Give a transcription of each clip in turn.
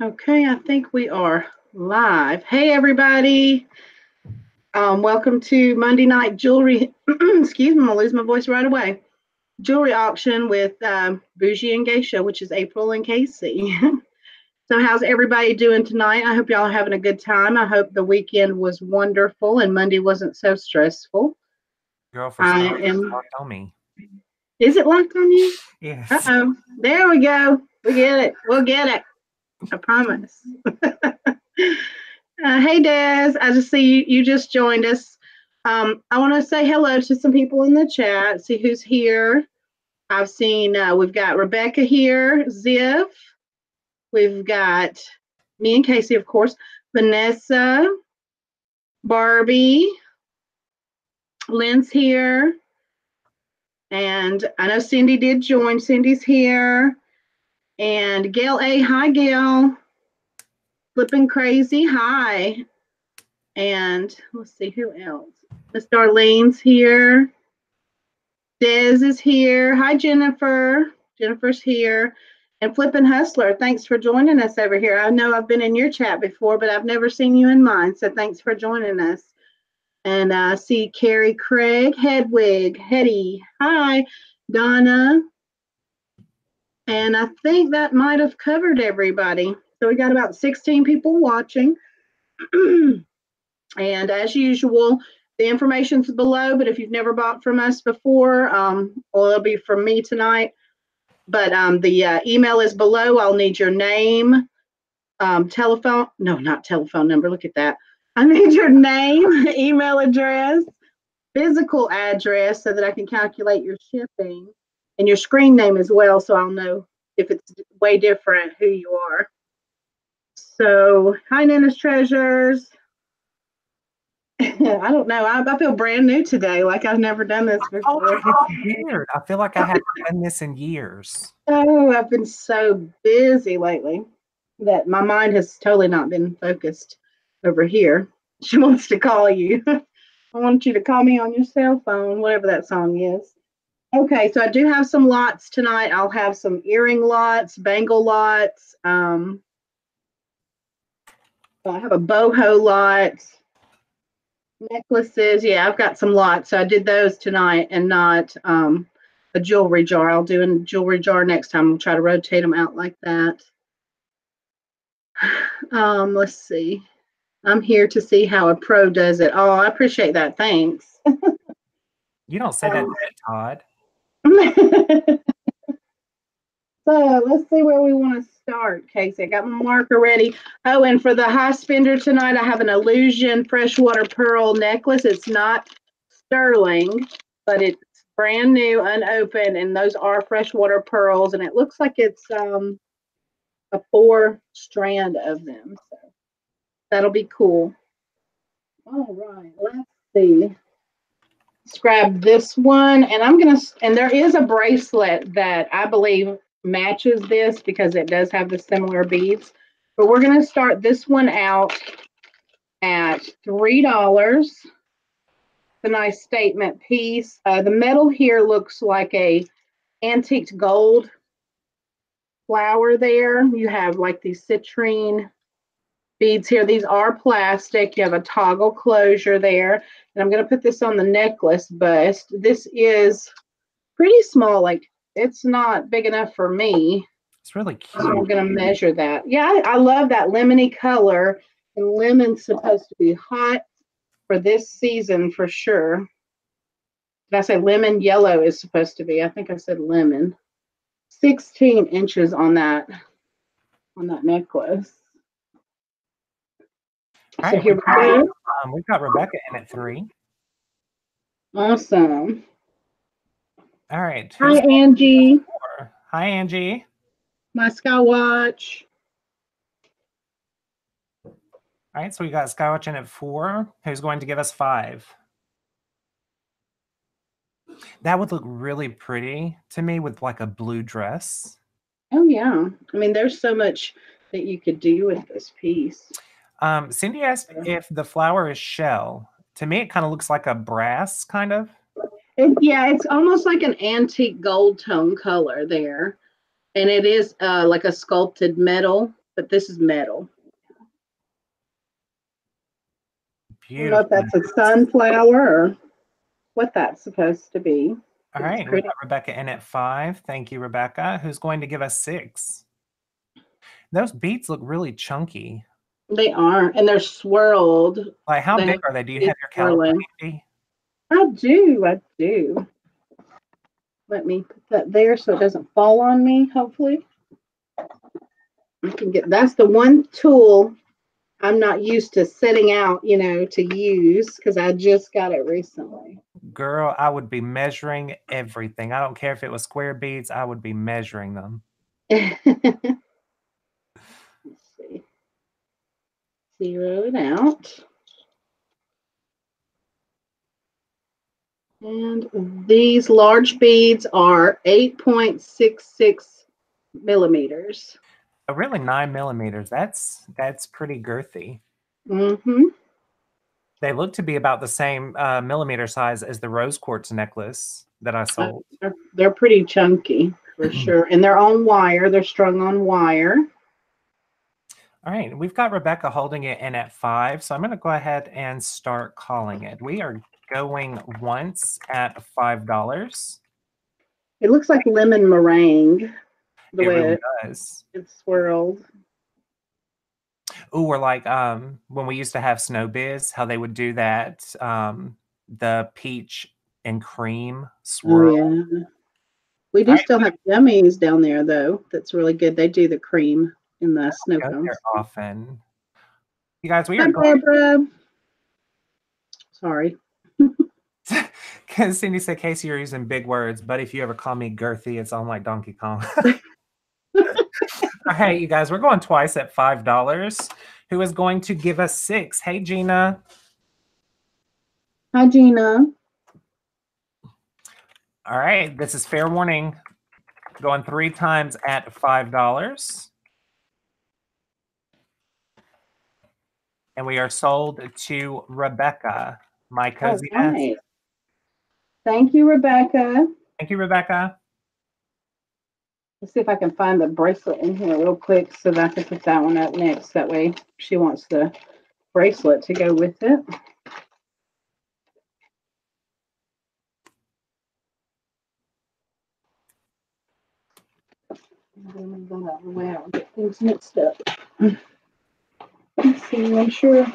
Okay, I think we are live. Hey, everybody. Welcome to Monday Night Jewelry. Excuse me, I'm going to lose my voice right away. Jewelry auction with Boujee and Geisha, which is April and Casey. So, how's everybody doing tonight? I hope y'all are having a good time. I hope the weekend was wonderful and Monday wasn't so stressful. Girl, for starters, locked on me. Is it locked on you? Yes. Uh-oh. There we go. We get it. We'll get it. I promise. Hey, Des. I just see you just joined us. I want to say hello to some people in the chat, see who's here. I've seen we've got Rebecca here, Ziv. We've got me and Casey, of course, Vanessa, Barbie, Lynn's here. And I know Cindy did join. Cindy's here. And Gail A. Hi, Gail. Flipping Crazy. Hi. And let's see who else. Miss Darlene's here. Des is here. Hi, Jennifer. Jennifer's here. And Flippin' Hustler, thanks for joining us over here. I know I've been in your chat before, but I've never seen you in mine. So thanks for joining us. And I see Carrie Craig, Hedwig, Hetty. Hi, Donna. And I think that might have covered everybody. So we got about 16 people watching. And as usual, the information's below, but if you've never bought from us before, well, it'll be from me tonight. But the email is below. I'll need your name, telephone. No, not telephone number. Look at that. I need your name, email address, physical address so that I can calculate your shipping, and your screen name as well, so I'll know if it's way different who you are. So, hi, Nana's Treasures. I don't know. I feel brand new today, like I've never done this before. Weird. I feel like I haven't done this in years. Oh, I've been so busy lately that my mind has totally not been focused over here. She wants to call you. I want you to call me on your cell phone, whatever that song is. Okay, so I do have some lots tonight. I'll have some earring lots, bangle lots. I have a boho lot. Necklaces, yeah, I've got some lots. So I did those tonight and not a jewelry jar. I'll do a jewelry jar next time. We'll try to rotate them out like that. Let's see. I'm here to see how a pro does it. Oh, I appreciate that. Thanks. You don't say that, Todd. So let's see where we want to start, Casey. I got my marker ready. Oh, and for the high spender tonight, I have an Illusion freshwater pearl necklace. It's not sterling, but it's brand new, unopened, and those are freshwater pearls. And it looks like it's a 4-strand of them. So that'll be cool. All right, let's see. Let's grab this one, and and there is a bracelet that I believe matches this because it does have the similar beads, but we're going to start this one out at $3. It's a nice statement piece. The metal here looks like a antiqued gold flower there. You have like these citrine beads here. These are plastic. You have a toggle closure there. And I'm going to put this on the necklace bust. This is pretty small. Like, it's not big enough for me. It's really cute. So I'm going to measure that. Yeah, I love that lemony color. And lemon's supposed to be hot for this season for sure. Did I say lemon? Yellow is supposed to be. I think I said lemon. 16 inches on that necklace. All so right, here we go. We've got Rebecca in at 3. Awesome. All right. Hi, Angie. Hi, Angie. My Skywatch. All right, so we got Skywatch in at 4. Who's going to give us 5? That would look really pretty to me with like a blue dress. Oh, yeah. I mean, there's so much that you could do with this piece. Cindy asked if the flower is shell. To me, it kind of looks like a brass, kind of. Yeah, it's almost like an antique gold tone color there. And it is like a sculpted metal. but this is metal. Beautiful. I don't know if that's a sunflower or what that's supposed to be. All right, we've got Rebecca in at 5. Thank you, Rebecca. Who's going to give us 6? Those beads look really chunky. They are, and they're swirled. Like, how big are they? Do you have your caliper handy? I do. Let me put that there so it doesn't fall on me, hopefully. I can get, that's the one tool I'm not used to setting out, to use because I just got it recently. Girl, I would be measuring everything. I don't care if it was square beads, I would be measuring them. Let's see. Zero it out. And these large beads are 8.66 millimeters. Oh, really, 9 millimeters. That's pretty girthy. Mm-hmm. They look to be about the same millimeter size as the rose quartz necklace that I sold. They're pretty chunky for sure. And they're on wire. They're strung on wire. All right, we've got Rebecca holding it in at 5, so I'm going to go ahead and start calling it. We are going once at $5. It looks like lemon meringue. The it way really does. It's swirled. Ooh, or like when we used to have Snow Biz, how they would do that, the peach and cream swirl. Oh, yeah. We do still have gummies down there, though. That's really good. They do the cream in the snow cones. Often. You guys, we Hi, are going. Barbara. Sorry. Because Cindy said, Casey, you're using big words, but if you ever call me girthy, it's on like Donkey Kong. All right, you guys, we're going twice at $5. Who is going to give us 6? Hey, Gina. Hi, Gina. All right, this is fair warning. Going 3 times at $5. And we are sold to Rebecca, my cozy nest. Thank you, Rebecca. Thank you, Rebecca. Let's see if I can find the bracelet in here real quick so that I can put that one up next. That way she wants the bracelet to go with it. Move that out of the way. I'll get things mixed up. Let's see, I'm sure.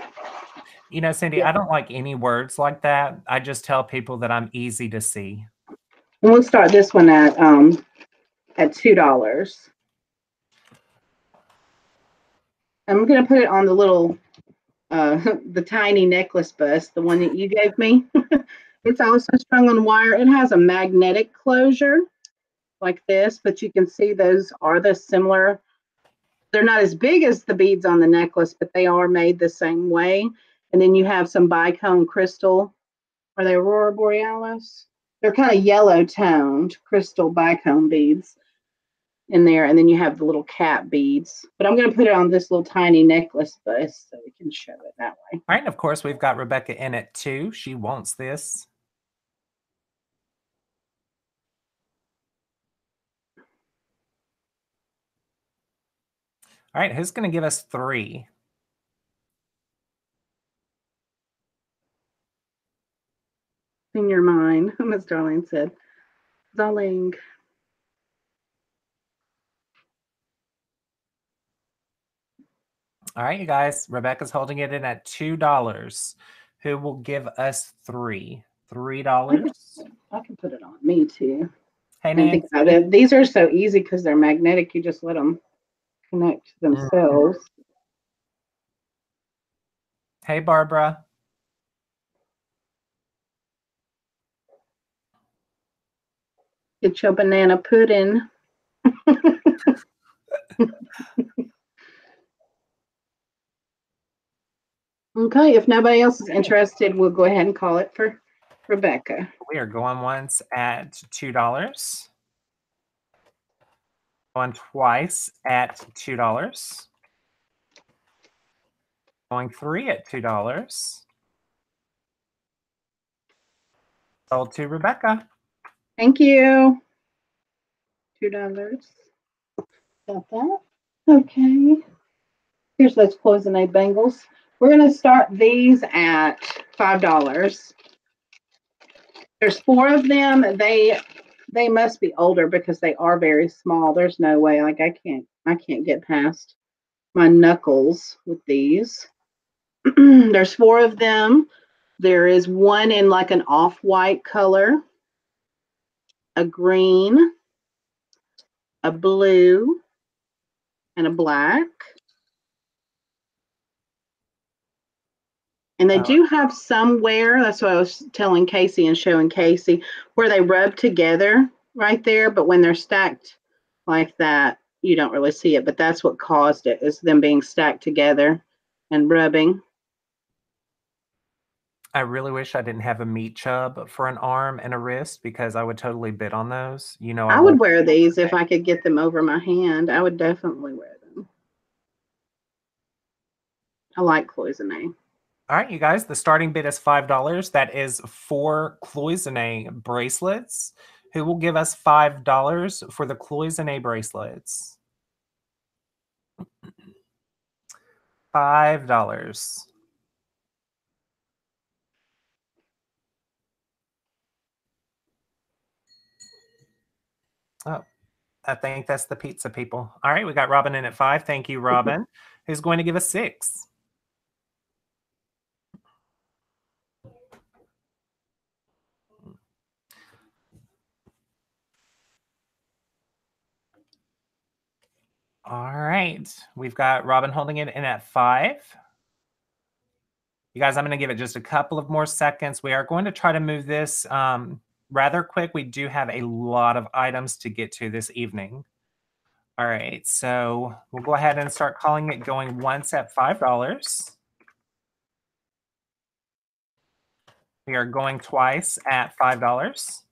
You know, Cindy, I don't like any words like that. I just tell people that I'm easy to see. And we'll start this one at $2. I'm going to put it on the little, the tiny necklace bust, the one that you gave me. It's also strung on wire. It has a magnetic closure like this, but you can see those are the similar. They're not as big as the beads on the necklace, but they are made the same way. And then you have some bicone crystal. Are they Aurora Borealis? They're kind of yellow toned crystal bicone beads in there. And then you have the little cap beads. But I'm going to put it on this little tiny necklace bust so we can show it that way. All right. And of course, we've got Rebecca in it too. She wants this. All right. Who's going to give us 3? In your mind, Miss Darlene said. Darling. All right, you guys. Rebecca's holding it in at $2. Who will give us 3? $3. I can put it on me too. Hey, Nancy. Think about it. These are so easy because they're magnetic. You just let them connect themselves. Hey, Barbara. Get your banana pudding. Okay, if nobody else is interested, we'll go ahead and call it for Rebecca. We are going once at $2. Going twice at $2. Going 3 at $2. Sold to Rebecca. Thank you. $2. Got that. Okay. Here's those Cloisonne bangles. We're going to start these at $5. There's 4 of them. They must be older because they are very small. There's no way. Like I can't get past my knuckles with these. There's 4 of them. There is one in like an off-white color, a green, a blue, and a black. And they do have somewhere, that's what I was telling Casey and showing Casey, where they rub together right there. But when they're stacked like that, you don't really see it. But that's what caused it, is them being stacked together and rubbing. I really wish I didn't have a meat chub for an arm and a wrist because I would totally bid on those. You know, I would wear these if I could get them over my hand. I would definitely wear them. I like Cloisonne. All right, you guys, the starting bid is $5. That is 4 Cloisonne bracelets. Who will give us $5 for the Cloisonne bracelets? $5. Oh, I think that's the pizza people. All right, we got Robin in at 5. Thank you, Robin. Who's going to give us 6? All right, we've got Robin holding it in at 5. You guys, I'm going to give it just a couple of more seconds. We are going to try to move this rather quick. We do have a lot of items to get to this evening. All right, so we'll go ahead and start calling it, going once at $5. We are going twice at $5.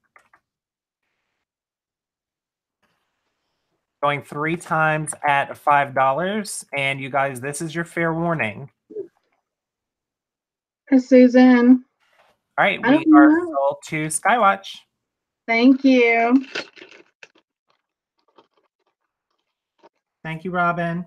Going 3 times at $5. And you guys, this is your fair warning. Susan. All right, we are sold to Skywatch. Thank you. Thank you, Robin.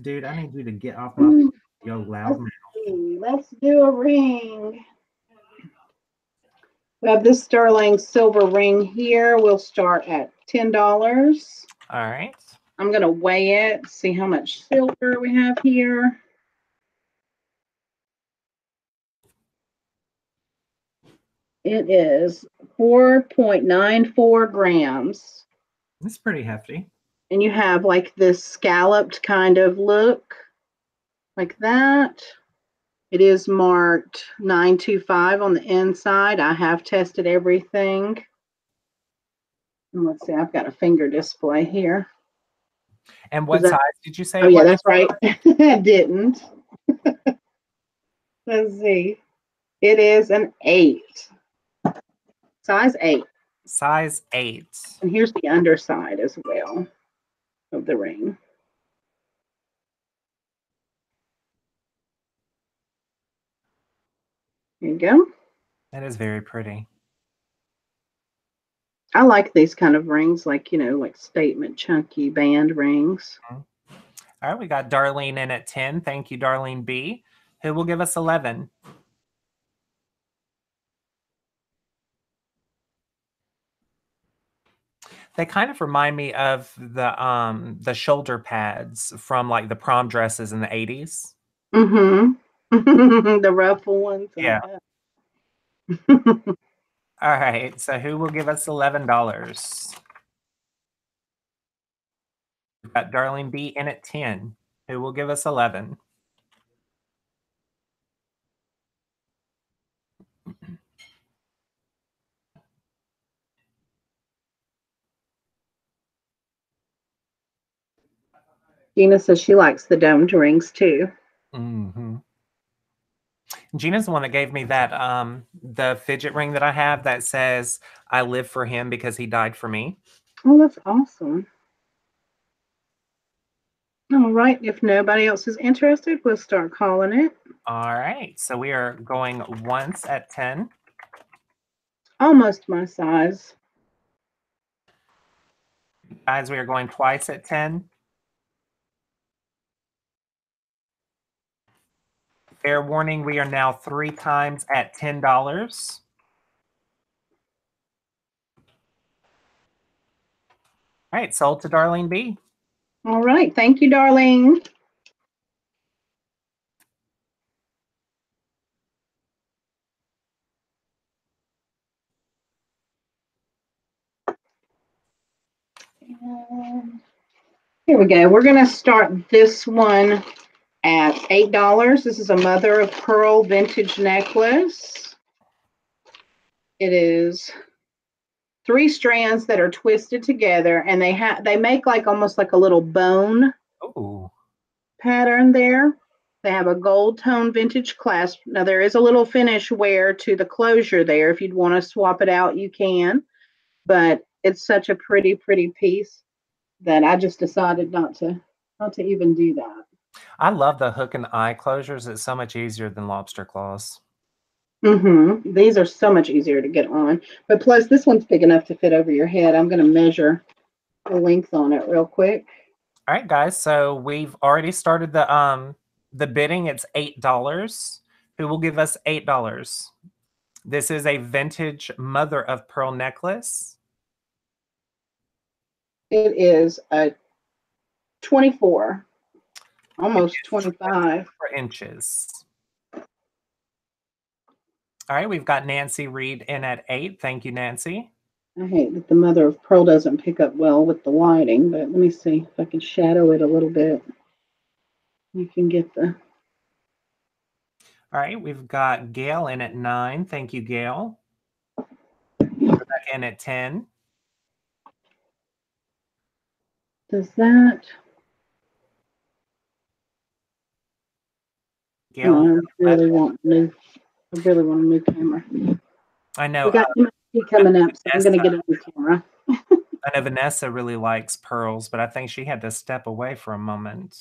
Dude, I need you to get off my yo loud mouth. Let's do a ring. We have this sterling silver ring here. We'll start at $10. All right. I'm going to weigh it, see how much silver we have here. It is 4.94 grams. It's pretty hefty. And you have like this scalloped kind of look, like that. It is marked 925 on the inside. I have tested everything. And let's see, I've got a finger display here. And what size did you say? Oh, yeah, that's right. I didn't. Let's see. It is an 8. Size 8. Size 8. And here's the underside as well of the ring. There you go. That is very pretty. I like these kind of rings, like, you know, like statement chunky band rings. All right, we got Darlene in at 10. Thank you, Darlene B. Who will give us 11? They kind of remind me of the shoulder pads from like the prom dresses in the 80s. Mm-hmm. The ruffle ones. Yeah. All right, so who will give us $11? We've got Darlene B in at 10. Who will give us 11? Gina says she likes the domed rings too. Mm-hmm. Gina's the one that gave me that the fidget ring that I have that says I live for him because he died for me. Oh, that's awesome. All right, if nobody else is interested, we'll start calling it. All right, so we are going once at 10. almost my size. Guys, we are going twice at 10. Fair warning, we are now 3 times at $10. All right, sold to Darlene B. All right. Thank you, darling. Here we go. We're going to start this one at $8. This is a mother of pearl vintage necklace. It is 3 strands that are twisted together, and they make like almost like a little bone pattern there. They have a gold tone vintage clasp. Now there is a little finish wear to the closure there. If you'd want to swap it out, you can. But it's such a pretty piece that I just decided not to even do that. I love the hook and eye closures. It's so much easier than lobster claws. These are so much easier to get on. But plus, this one's big enough to fit over your head. I'm going to measure the length on it real quick. All right, guys. So we've already started the bidding. It's $8. Who will give us $8? This is a vintage mother of pearl necklace. It is a 24, almost 25 inches. All right, we've got Nancy Reed in at 8. Thank you, Nancy. I hate that the mother of pearl doesn't pick up well with the lighting, but let me see if I can shadow it a little bit. You can get the... All right, we've got Gail in at 9. Thank you, Gail. Rebecca in at 10. Does that... Gail, I really want a new camera. I know. We got MSP coming up, so I'm going to get a new camera. I know Vanessa really likes pearls, but I think she had to step away for a moment.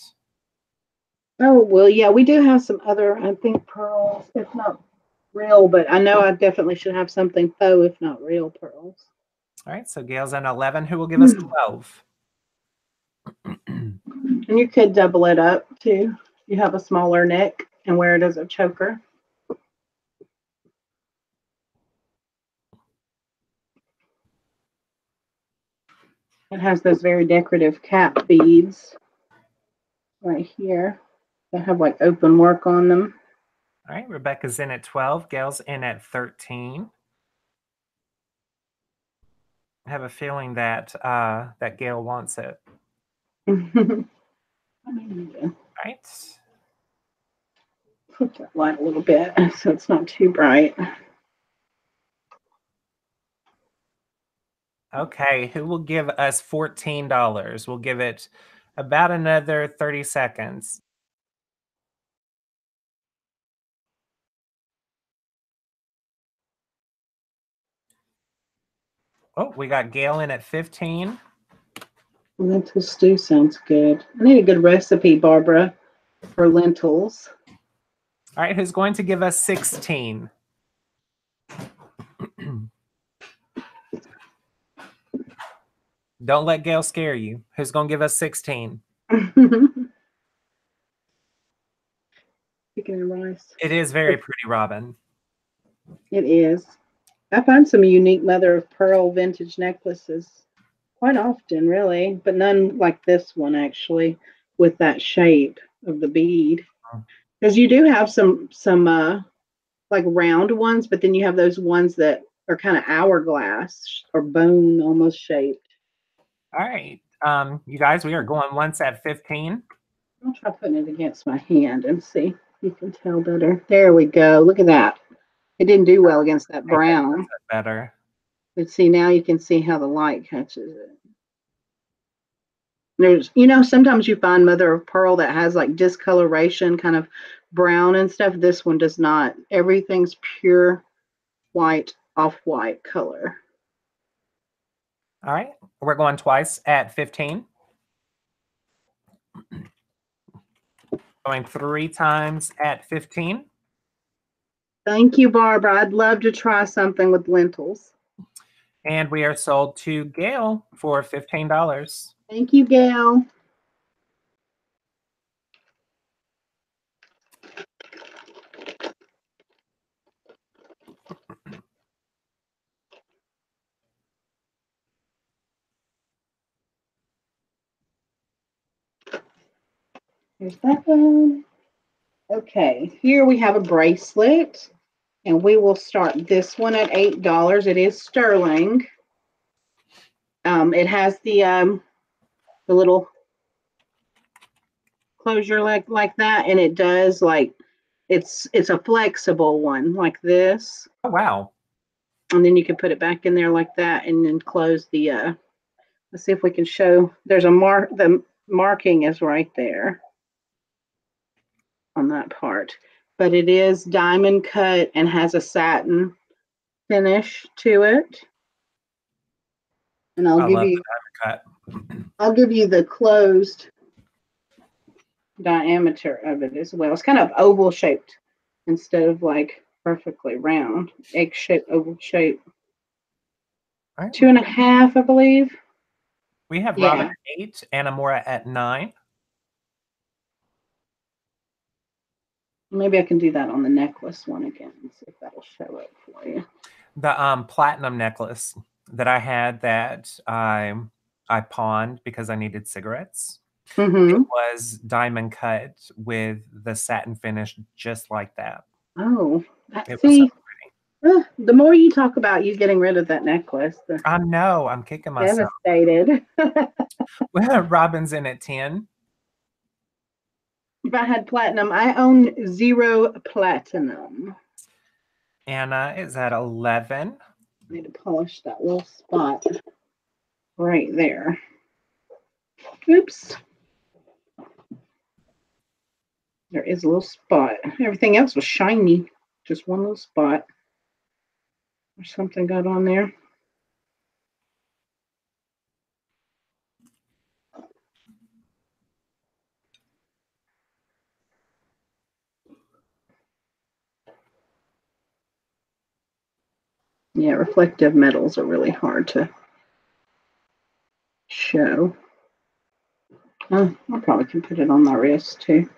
Oh, well, yeah, we do have some other, I think, pearls, if not real, but I know I definitely should have something faux, if not real pearls. All right, so Gail's in 11. Who will give us 12? And you could double it up, too. You have a smaller neck and wear it as a choker. It has those very decorative cap beads right here that have like open work on them. All right, Rebecca's in at 12. Gail's in at 13. I have a feeling that that Gail wants it. All right. Put that light a little bit so it's not too bright. Okay, who will give us $14? We'll give it about another 30 seconds. Oh, we got Gail in at 15. Lentil stew sounds good. I need a good recipe, Barbara, for lentils. All right, who's going to give us 16? Don't let Gail scare you. Who's going to give us 16? Chicken and rice. It is very pretty, Robin. It is. I find some unique mother of pearl vintage necklaces quite often, really, but none like this one, actually, with that shape of the bead. Because you do have some like round ones, but then you have those ones that are kind of hourglass or bone almost shaped. All right. You guys, we are going once at 15. I'll try putting it against my hand and see if you can tell better. There we go. Look at that. It didn't do well against that brown. Better. But see, now you can see how the light catches it. There's, sometimes you find mother of pearl that has like discoloration, kind of brown and stuff. This one does not. Everything's pure white, off-white color. All right. We're going twice at 15. Going 3 times at 15. Thank you, Barbara. I'd love to try something with lentils. And we are sold to Gail for $15. Thank you, Gail. Here's that one. Okay, here we have a bracelet, and we will start this one at $8. It is sterling. It has the little closure like that, and it does like it's a flexible one like this, Oh, wow. and then you can put it back in there like that, and then close the. Let's see if we can show. There's a mark. The marking is right there on that part, but it is diamond cut and has a satin finish to it. And I love the diamond cut. I'll give you the closed diameter of it as well. It's kind of oval shaped instead of like perfectly round, egg shaped, oval shape. Right. 2.5, I believe. We have Robin at 8 and Amora at 9. Maybe I can do that on the necklace one again and see if that'll show up for you. The platinum necklace that I had that I pawned because I needed cigarettes. Mm-hmm. It was diamond cut with the satin finish just like that. Oh, See, the more you talk about you getting rid of that necklace, the I know, I'm kicking myself. Devastated. Robin's in at 10. If I had platinum, I own 0 platinum. Anna is at 11. I need to polish that little spot right there. Oops. There is a little spot. Everything else was shiny. Just one little spot. Or something got on there. Yeah, reflective metals are really hard to show. I probably can put it on my wrist too.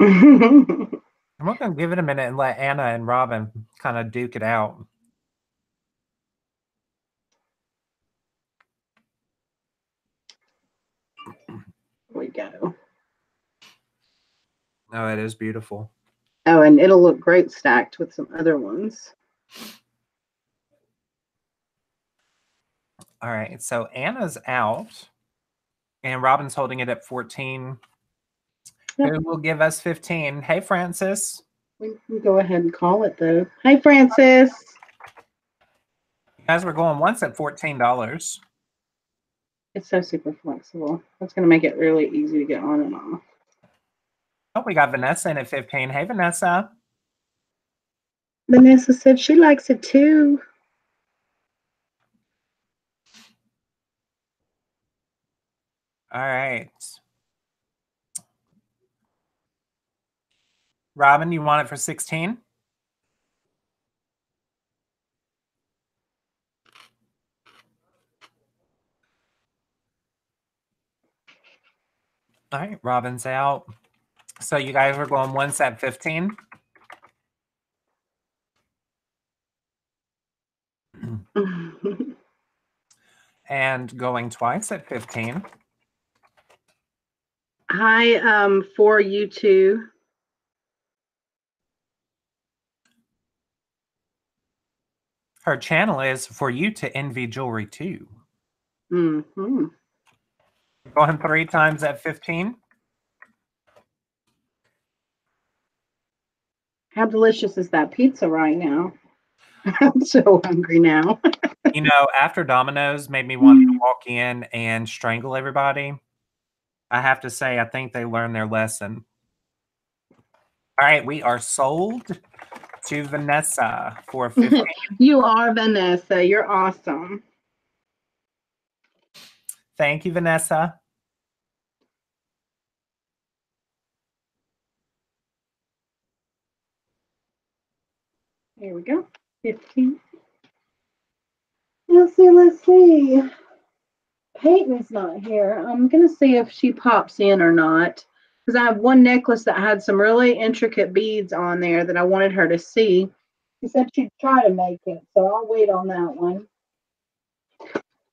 I'm going to give it a minute and let Anna and Robin kind of duke it out. There we go. Oh, it is beautiful. Oh, and it'll look great stacked with some other ones. All right, so Anna's out, and Robin's holding it at 14. Yep. Who will give us 15? Hey, Francis. We can go ahead and call it, though. Hey, Francis. You guys were going once at $14. It's so super flexible. That's going to make it really easy to get on and off. Oh, we got Vanessa in at 15. Hey, Vanessa. Vanessa said she likes it too. All right. Robin, you want it for 16? All right, Robin's out. So you guys were going once at 15? And going twice at 15. Hi, for you two. Her channel is for you to envy jewelry too. Mm-hmm. Going 3 times at 15. How delicious is that pizza right now? I'm so hungry now. You know, after Domino's made me want to walk in and strangle everybody, I have to say, I think they learned their lesson. All right, we are sold to Vanessa for 15. You are Vanessa. You're awesome. Thank you, Vanessa. Here we go. 15. Let's see. Peyton's not here. I'm going to see if she pops in or not. Because I have one necklace that had some really intricate beads on there that I wanted her to see. She said she'd try to make it, so I'll wait on that one.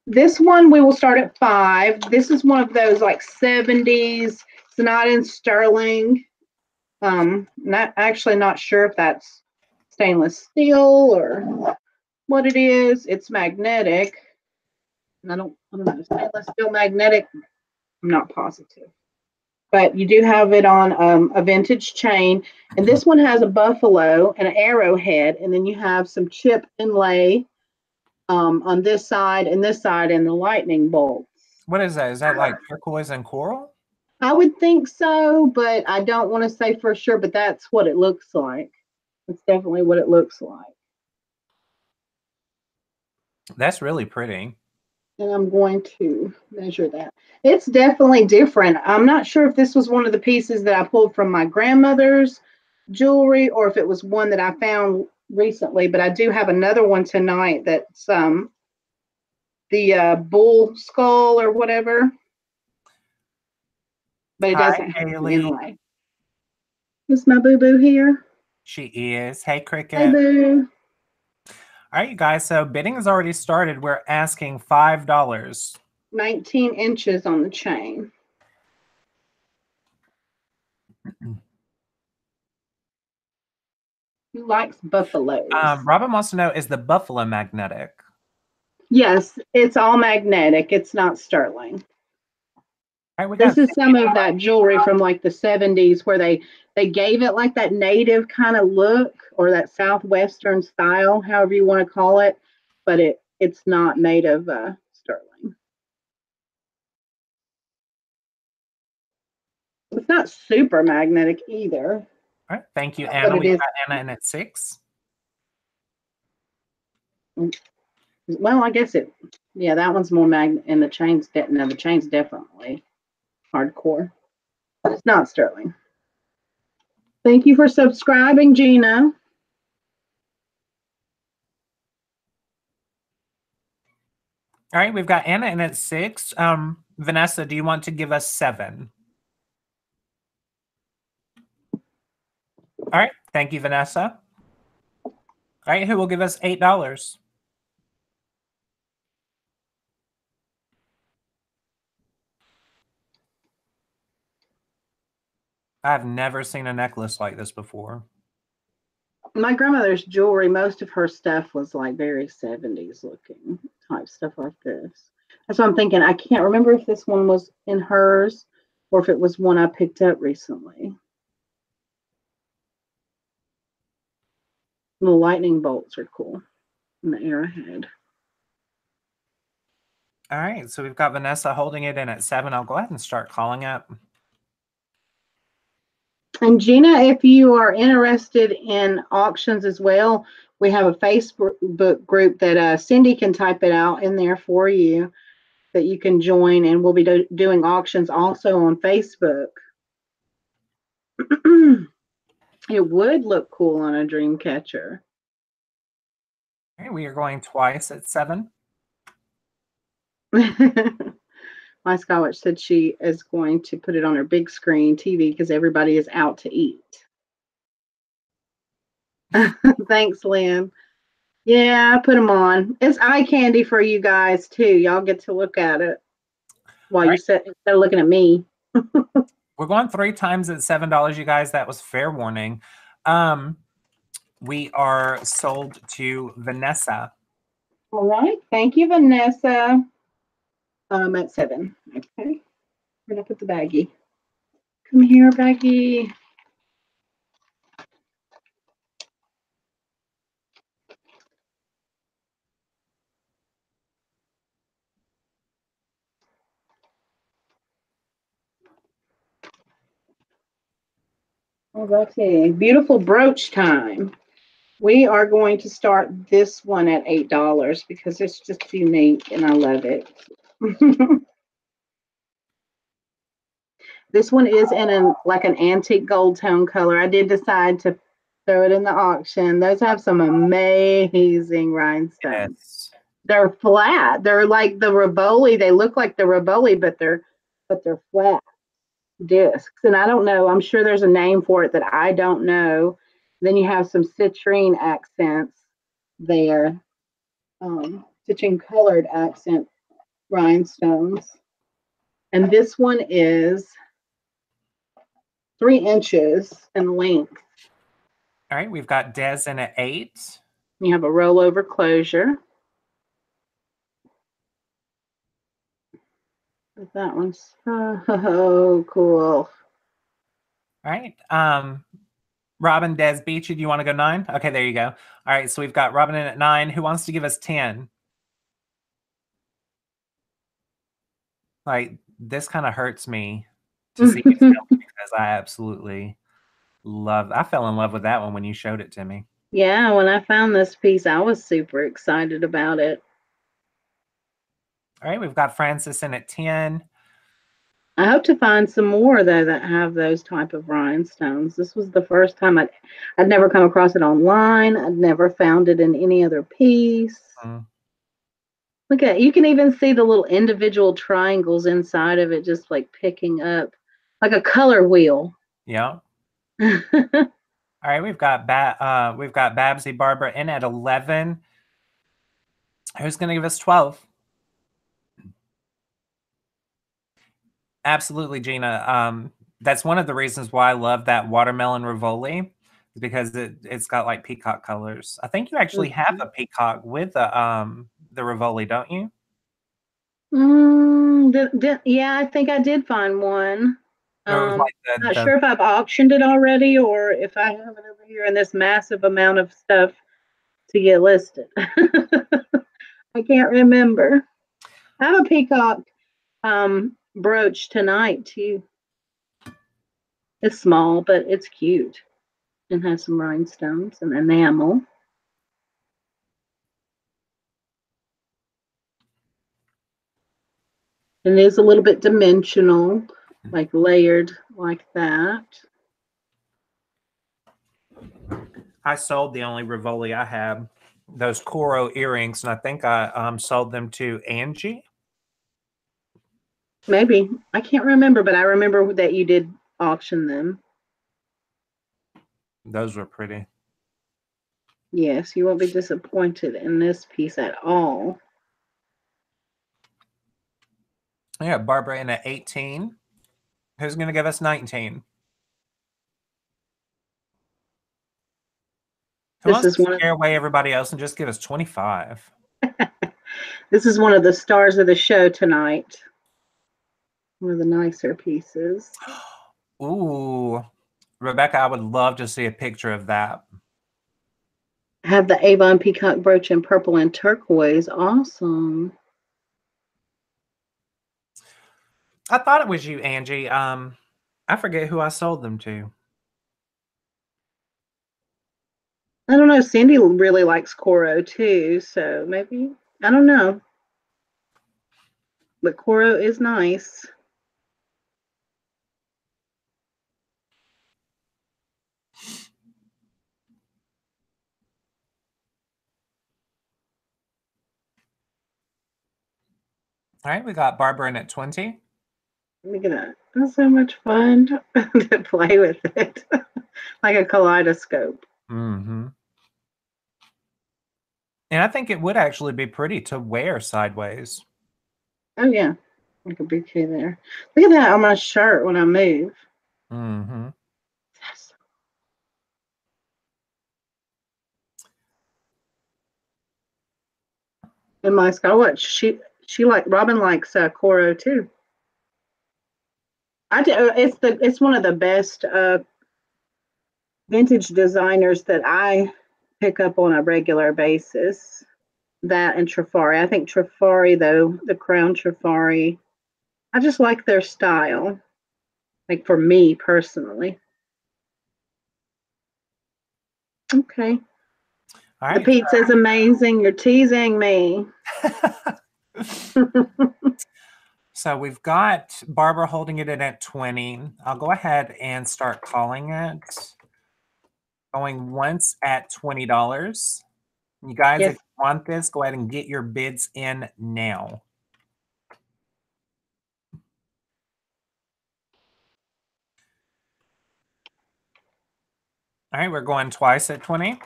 This one we will start at 5. This is one of those like 70s. It's not in sterling. Not sure if that's stainless steel or what it is. It's magnetic. I don't know. Stainless steel magnetic. I'm not positive. But you do have it on a vintage chain. And this one has a buffalo and an arrowhead. And then you have some chip inlay on this side and the lightning bolts. What is that? Is that like turquoise and coral? I would think so, but I don't want to say for sure, but that's what it looks like. It's definitely what it looks like. That's really pretty. And I'm going to measure that. It's definitely different. I'm not sure if this was one of the pieces that I pulled from my grandmother's jewelry or if it was one that I found recently, but I do have another one tonight that's the bull skull or whatever. But it doesn't have the inlay. Is my boo-boo here? She is. Hey, Cricket. Hey, boo. All right, you guys. So bidding has already started. We're asking $5. 19 inches on the chain. Who likes buffaloes? Robin wants to know, is the buffalo magnetic? Yes, it's all magnetic. It's not sterling. All right, this is some of that jewelry from like the 70s where they gave it like that native kind of look or that Southwestern style, however you want to call it, but it's not made of sterling. It's not super magnetic either. All right, thank you, Anna. We've got Anna in at 6. Well, I guess that one's more magnet, and the chain's definitely hardcore, but it's not sterling. Thank you for subscribing, Gina. All right, we've got Anna in at 6. Vanessa, do you want to give us 7? All right, thank you, Vanessa. All right, who will give us $8? I've never seen a necklace like this before. My grandmother's jewelry, most of her stuff was like very 70s looking type stuff like this. That's what I'm thinking. I can't remember if this one was in hers or if it was one I picked up recently. The lightning bolts are cool. And the arrowhead. All right, so we've got Vanessa holding it in at 7. I'll go ahead and start calling it. And Gina, if you are interested in auctions as well, we have a Facebook group that Cindy can type it out in there for you that you can join, and we'll be doing auctions also on Facebook. It would look cool on a dream catcher. Okay, we are going twice at 7. My Skywatch said she is going to put it on her big screen TV because everybody is out to eat. Thanks, Lynn. Yeah, I put them on. It's eye candy for you guys too. Y'all get to look at it while you sit instead of looking at me. We're going 3 times at $7, you guys. That was fair warning. We are sold to Vanessa. All right. Thank you, Vanessa. At 7. Okay. Where'd I put the baggie? Come here, baggie. Okay, beautiful brooch time. We are going to start this one at $8 because it's just unique and I love it. This one is in like an antique gold tone color. I did decide to Throw it in the auction. Those have some amazing rhinestones. Yes. They're flat. They're like the Rivoli. They look like the Rivoli, but they're flat discs. And I don't know. I'm sure there's a name for it that I don't know. Then you have some citrine accents there. Citrine colored accent rhinestones. And this one is 3 inches in length. All right, we've got Des in at 8. You have a rollover closure. That one's so cool. All right. Robin, Des, Beachy, do you want to go 9? Okay, there you go. All right, so we've got Robin in at 9. Who wants to give us 10? Like, this kind of hurts me to see you because I absolutely I fell in love with that one when you showed it to me. Yeah, when I found this piece, I was super excited about it. All right, we've got Francis in at 10. I hope to find some more though that have those type of rhinestones. This was the first time I'd never come across it online. I'd never found it in any other piece. Look at it. You can even see the little individual triangles inside of it, just like picking up like a color wheel. Yeah. All right, we've got Babsy Barbara in at 11. Who's going to give us 12? Absolutely, Gina. That's one of the reasons why I love that watermelon Rivoli, because it's got like peacock colors. I think you actually have a peacock with the Rivoli, don't you? Yeah, I think I did find one. Like Not sure if I've auctioned it already or if I have it over here in this massive amount of stuff to get listed. I can't remember. I have a peacock brooch tonight too. It's small, but it's cute and has some rhinestones and enamel. And it is a little bit dimensional, like layered like that. I sold the only Rivoli I have, those Coro earrings, and I think I sold them to Angie. Maybe. I can't remember, but I remember that you did auction them. Those were pretty. Yes, you won't be disappointed in this piece at all. Yeah, Barbara in at 18. Who's going to give us 19? Who wants to scare away everybody else and just give us 25? This is one of the stars of the show tonight. One of the nicer pieces. Ooh, Rebecca, I would love to see a picture of that. I have the Avon Peacock brooch in purple and turquoise. Awesome. I thought it was you, Angie. I forget who I sold them to. I don't know. Cindy really likes Coro too, so maybe, I don't know. But Coro is nice. All right, we got Barbara in at 20. Look at that. That's so much fun to play with it. Like a kaleidoscope. Mm-hmm. And I think it would actually be pretty to wear sideways. Oh, yeah. Like a bouquet there. Look at that on my shirt when I move. Mm-hmm. Yes. And my Scotch, she like Robin likes Coro too. I do. It's one of the best vintage designers that I pick up on a regular basis. That and Trifari. I think Trifari, though, the Crown Trifari, I just like their style. Like for me personally. Okay. All right. The pizza's amazing. You're teasing me. So we've got Barbara holding it in at 20. I'll go ahead and start calling it. Going once at $20. You guys, Yes. if you want this, go ahead and get your bids in now. All right, we're going twice at 20.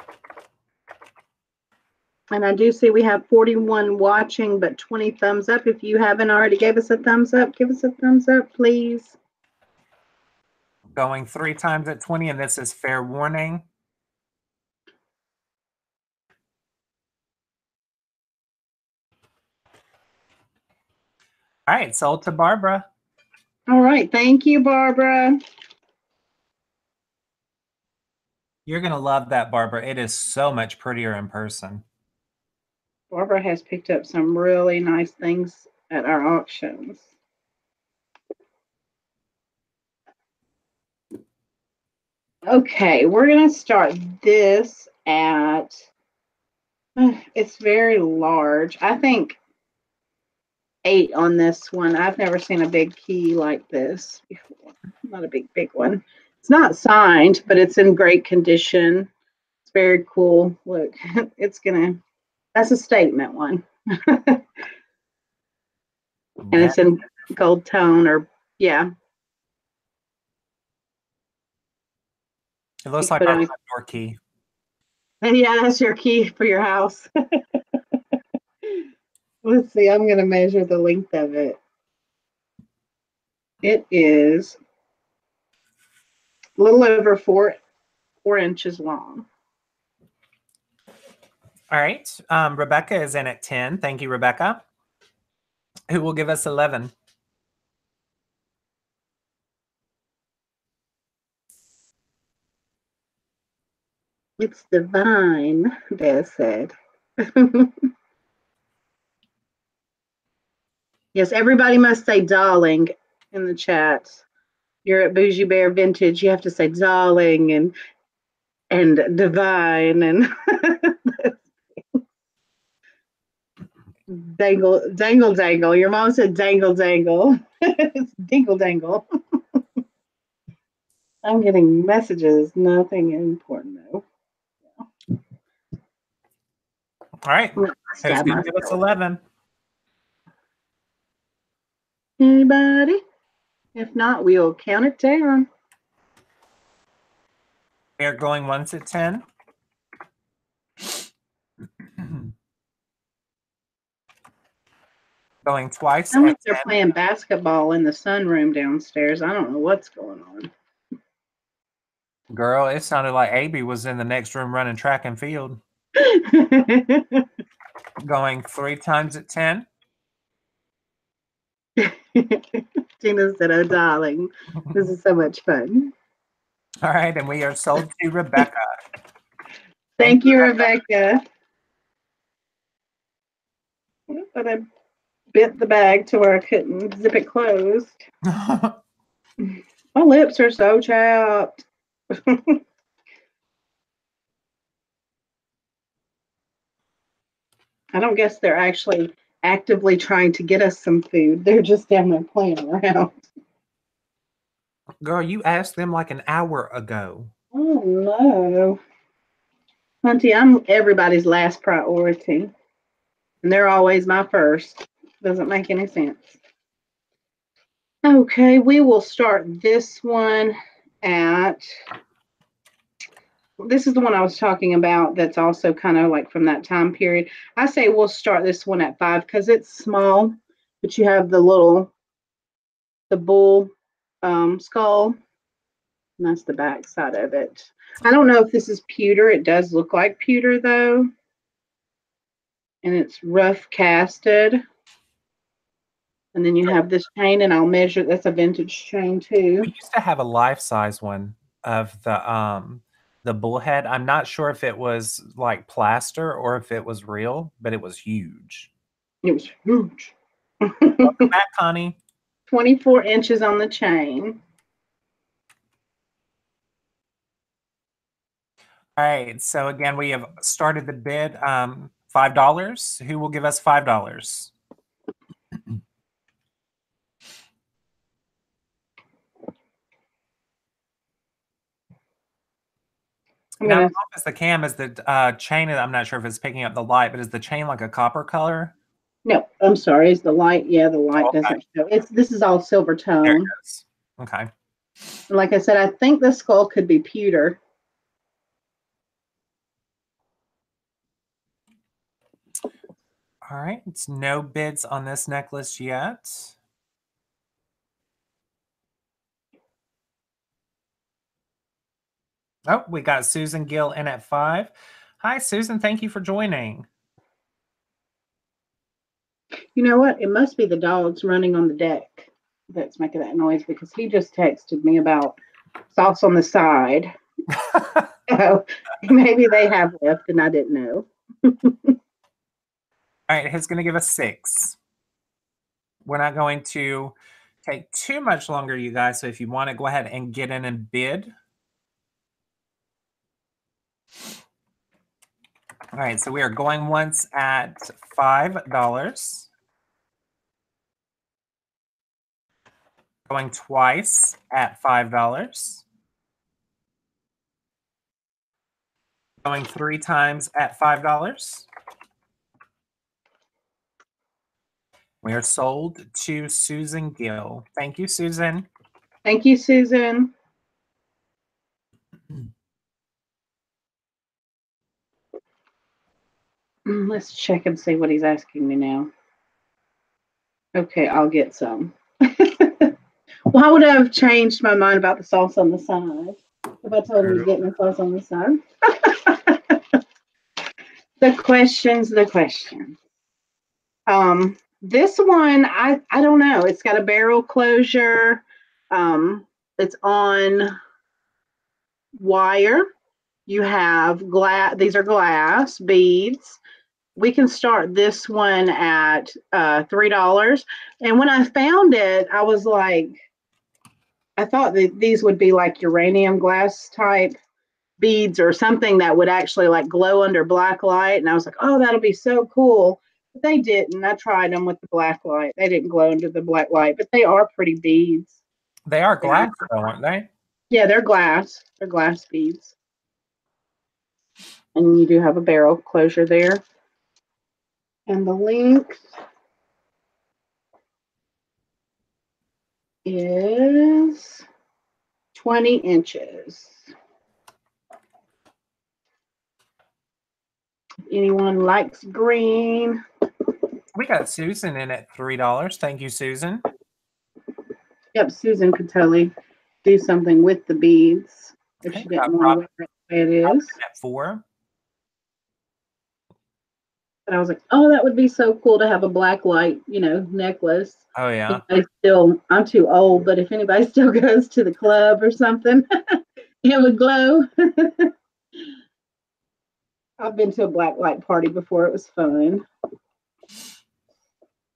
And I do see we have 41 watching, but 20 thumbs up. If you haven't already gave us a thumbs up, give us a thumbs up, please. Going 3 times at 20, and this is fair warning. All right, sold to Barbara. All right, thank you, Barbara. You're going to love that, Barbara. It is so much prettier in person. Barbara has picked up some really nice things at our auctions. Okay, we're going to start this at, it's very large. I think 8 on this one. I've never seen a big key like this before. Not a big one. It's not signed, but it's in great condition. It's very cool. Look, that's a statement one. And it's in gold tone, or yeah. It looks like our front door key. And yeah, that's your key for your house. Let's see, I'm going to measure the length of it. It is a little over 4 inches long. All right. Rebecca is in at 10. Thank you, Rebecca. Who will give us 11? It's divine, Beth said. Yes, everybody must say darling in the chat. You're at Boujee Bear Vintage. You have to say darling and divine and dangle. Your mom said dangle. It's dingle dangle. I'm getting messages. Nothing important though. All right. Who's going to give us 11? Anybody? If not, we'll count it down. We're going once at 10. Going twice. I think they're playing basketball in the sunroom downstairs. I don't know what's going on. Girl, it sounded like Abby was in the next room running track and field. Going 3 times at 10. Gina said, oh, darling, this is so much fun. All right, and we are sold to Rebecca. Thank you, Rebecca. But I bent the bag to where I couldn't zip it closed. My lips are so chapped. I don't guess they're actually actively trying to get us some food. They're just down there playing around. Girl, you asked them like an hour ago. Oh, no. Hunty, I'm everybody's last priority. And they're always my first. Doesn't make any sense. Okay, we will start this one at, this is the one I was talking about that's also kind of like from that time period. I say we'll start this one at 5 because it's small, but you have the bull skull. And that's the back side of it. I don't know if this is pewter. It does look like pewter though. And it's rough casted. And then you have this chain, and I'll measure. That's a vintage chain too. We used to have a life-size one of the bullhead. I'm not sure if it was like plaster or if it was real, but it was huge. It was huge. Welcome back, Connie. 24 inches on the chain. All right. So again, we have started the bid. $5. Who will give us $5? Now, I don't know if it's the cam, is the chain, I'm not sure if it's picking up the light, but is the chain like a copper color? No, I'm sorry. Is the light? Yeah, the light Okay. doesn't show. This is all silver tone. There it goes. Okay. Like I said, I think the skull could be pewter. All right. It's no bids on this necklace yet. Oh, we got Susan Gill in at 5. Hi, Susan. Thank you for joining. You know what? It must be the dogs running on the deck that's making that noise, because he just texted me about sauce on the side. So maybe they have left and I didn't know. All right, he's going to give us 6. We're not going to take too much longer, you guys. So if you want to go ahead and get in and bid. All right, so we are going once at $5. Going twice at $5. Going 3 times at $5. We are sold to Susan Gill. Thank you, Susan. Thank you, Susan. Let's check and see what he's asking me now. Okay, I'll get some. Why would I have changed my mind about the sauce on the side if I told him to get the sauce on the side? The questions. This one, I don't know. It's got a barrel closure. It's on wire. You have glass. These are glass beads. We can start this one at $3. And when I found it, I was like, I thought that these would be like uranium glass type beads or something that would actually like glow under black light. And I was like, oh, that'll be so cool. But they didn't. I tried them with the black light. They didn't glow under the black light, but they are pretty beads. They are glass, though, aren't they? Yeah, they're glass. They're glass beads. And you do have a barrel closure there. And the length is 20 inches. If anyone likes green. We got Susan in at $3. Thank you, Susan. Yep, Susan could totally do something with the beads if she didn't want to wear it the way it is. At 4. But I was like, oh, that would be so cool to have a black light, necklace. Oh, yeah. I'm too old, but if anybody still goes to the club or something, it would glow. I've been to a black light party before. It was fun.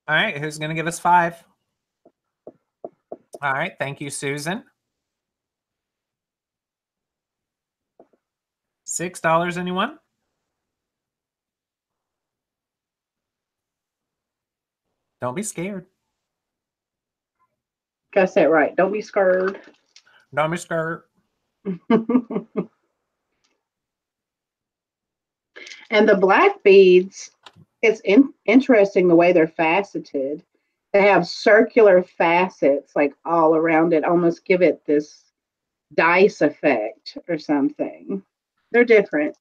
All right, who's going to give us 5? All right, thank you, Susan. $6, anyone? Don't be scared. Gotta say it right. Don't be scared. Don't be scared. And the black beads, it's interesting the way they're faceted. They have circular facets like all around it, almost give it this dice effect or something. They're different.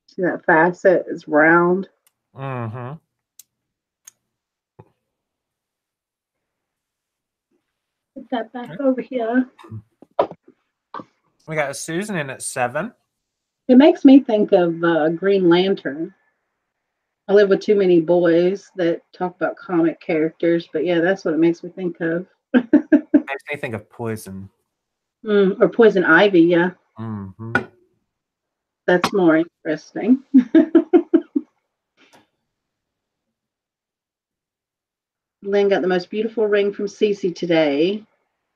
See that facet is round. Mm-hmm. Put that back over here. We got Susan in at 7. It makes me think of Green Lantern. I live with too many boys that talk about comic characters, but yeah, that's what it makes me think of. Makes me think of Poison. Or Poison Ivy, yeah. Mm-hmm. That's more interesting. Lynn got the most beautiful ring from Cece today.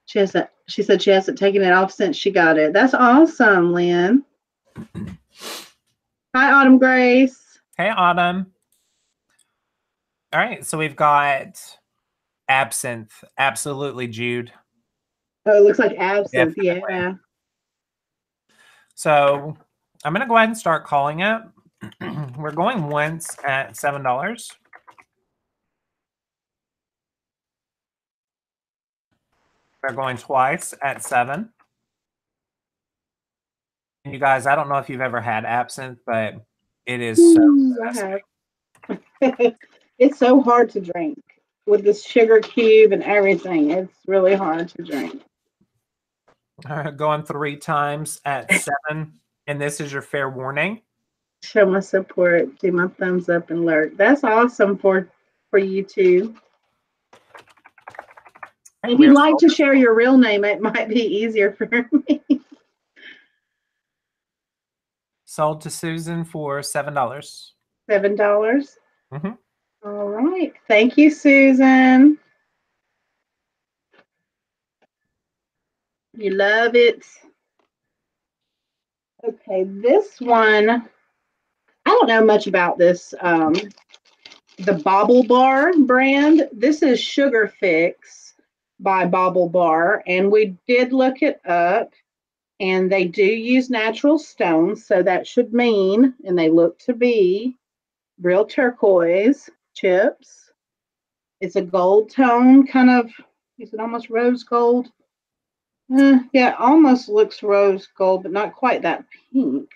She said she hasn't taken it off since she got it. That's awesome, Lynn. Hi, Autumn Grace. Hey, Autumn. All right, so we've got Absinthe. Absolutely, Jude. Oh, it looks like absinthe. Definitely. Yeah. So I'm going to go ahead and start calling it. We're going once at $7. We're going twice at $7. And you guys, I don't know if you've ever had absinthe, but it is so good. I have. It's so hard to drink with this sugar cube and everything. It's really hard to drink. Going 3 times at 7. And this is your fair warning. Show my support, do my thumbs up and lurk. That's awesome for you too. If you'd like to share your real name, it might be easier for me. Sold to Susan for $7. $7? Mm-hmm. All right. Thank you, Susan. You love it. Okay, this one, I don't know much about this. The BaubleBar brand. This is Sugar Fix by BaubleBar, and we did look it up, and they do use natural stones, so that should mean, and they look to be real turquoise chips. It's a gold tone, kind of, is it almost rose gold? Yeah, almost looks rose gold, but not quite that pink.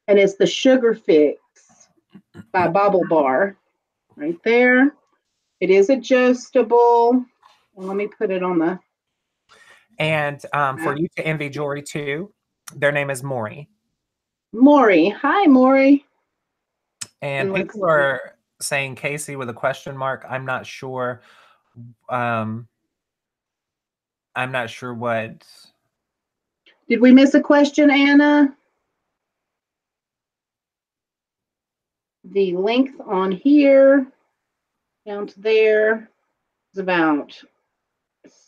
And it's the Sugar Fix by BaubleBar right there. It is adjustable. And let me put it on the. And for you to envy jewelry too, their name is Maury. Maury. Hi, Maury. And people are saying Casey with a question mark. I'm not sure. I'm not sure what. Did we miss a question, Anna? The length on here down to there is about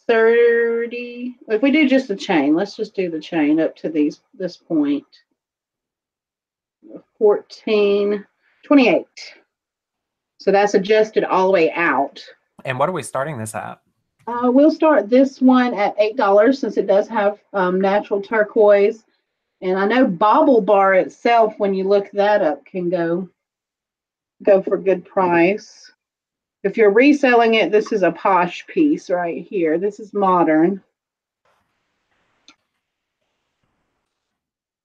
30. If we do just the chain, let's just do the chain up to this point. 14, 28. So that's adjusted all the way out. And what are we starting this at? We'll start this one at $8 since it does have natural turquoise. And I know BaubleBar itself, when you look that up, can go for a good price. If you're reselling it, this is a posh piece right here. This is modern.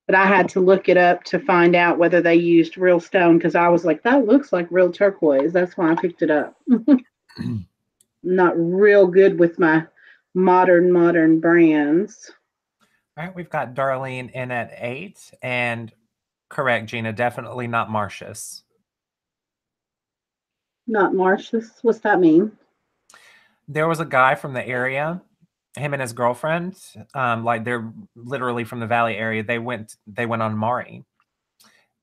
But I had to look it up to find out whether they used real stone, because I was like, that looks like real turquoise. That's why I picked it up. Not real good with my modern brands. All right, we've got Darlene in at 8. And correct, Gina, definitely not Marcius. Not Marcius? What's that mean? There was a guy from the area, him and his girlfriend, like they're literally from the Valley area. They went on Maury.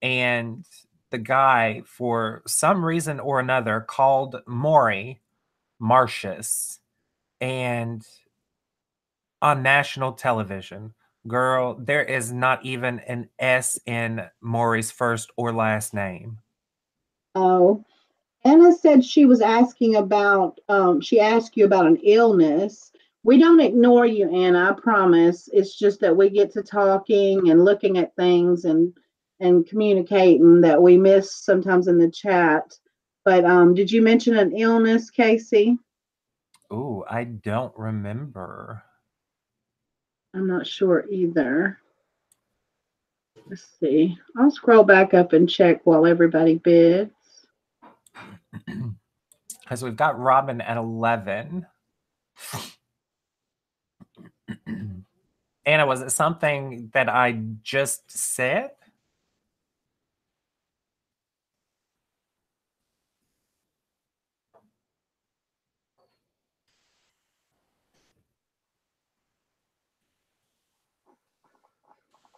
And the guy, for some reason or another, called Maury Marcius. And on national television, girl, there is not even an S in Maury's first or last name. Oh, Anna said she was asking about, she asked you about an illness. We don't ignore you, Anna, I promise. It's just that we get to talking and looking at things and communicating that we miss sometimes in the chat. But did you mention an illness, Casey? Oh, I don't remember. I'm not sure either. Let's see. I'll scroll back up and check while everybody bids. Because we've got Robin at 11. Anna, was it something that I just said?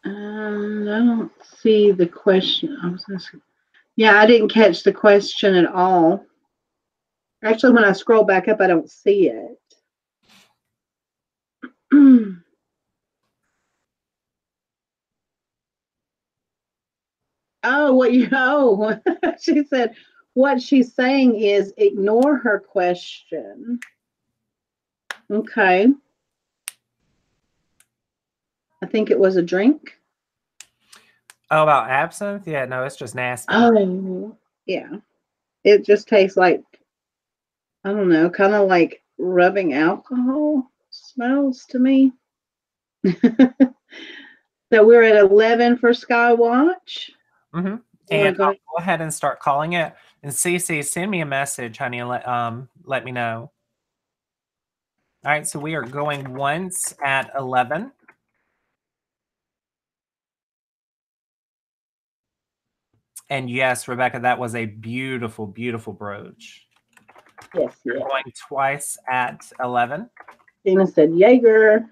I don't see the question. Yeah, I didn't catch the question at all. Actually, when I scroll back up, I don't see it. She said, what she's saying is ignore her question. Okay. I think it was a drink. Oh, about absinthe? Yeah, no, it's just nasty. Oh, yeah. It just tastes like, I don't know, kind of like rubbing alcohol smells to me. So we're at 11 for Skywatch. Mm-hmm. You want And to go? I'll go ahead and start calling it. And Cece, send me a message, honey, and let me know. All right, so we are going once at 11. And yes, Rebecca, that was a beautiful, beautiful brooch. Yes, We're yeah. going twice at 11. Dina said Jaeger.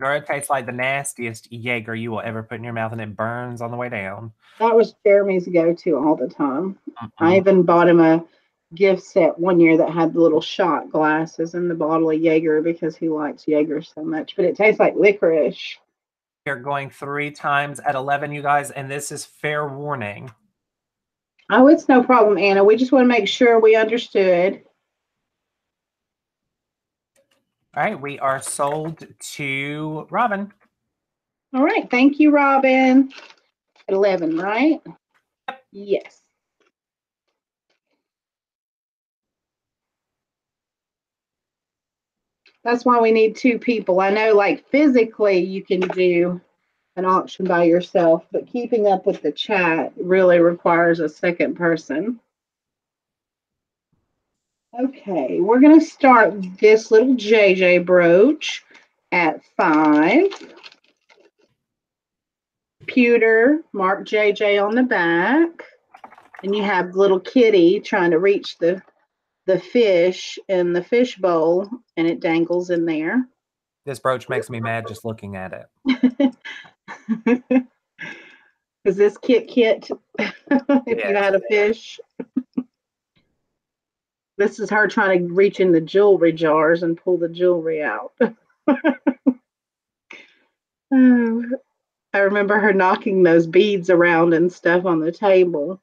Girl, it tastes like the nastiest Jaeger you will ever put in your mouth, and it burns on the way down. That was Jeremy's go-to all the time. I Mm-mm. even bought him a gift set one year that had the little shot glasses in the bottle of Jaeger because he likes Jaeger so much. But it tastes like licorice. We're going 3 times at 11, you guys, and this is fair warning. Oh, it's no problem, Anna. We just want to make sure we understood. All right, we are sold to Robin. All right. Thank you, Robin. 11, right? Yes. That's why we need two people. I know, like, physically, you can do an auction by yourself, but keeping up with the chat really requires a second person. Okay, we're going to start this little JJ brooch at 5. Pewter, mark JJ on the back. And you have little kitty trying to reach the fish in the fish bowl, and it dangles in there. This brooch makes me mad just looking at it. Is this Kit if you had a fish? This is her trying to reach in the jewelry jars and pull the jewelry out. I remember her knocking those beads around and stuff on the table.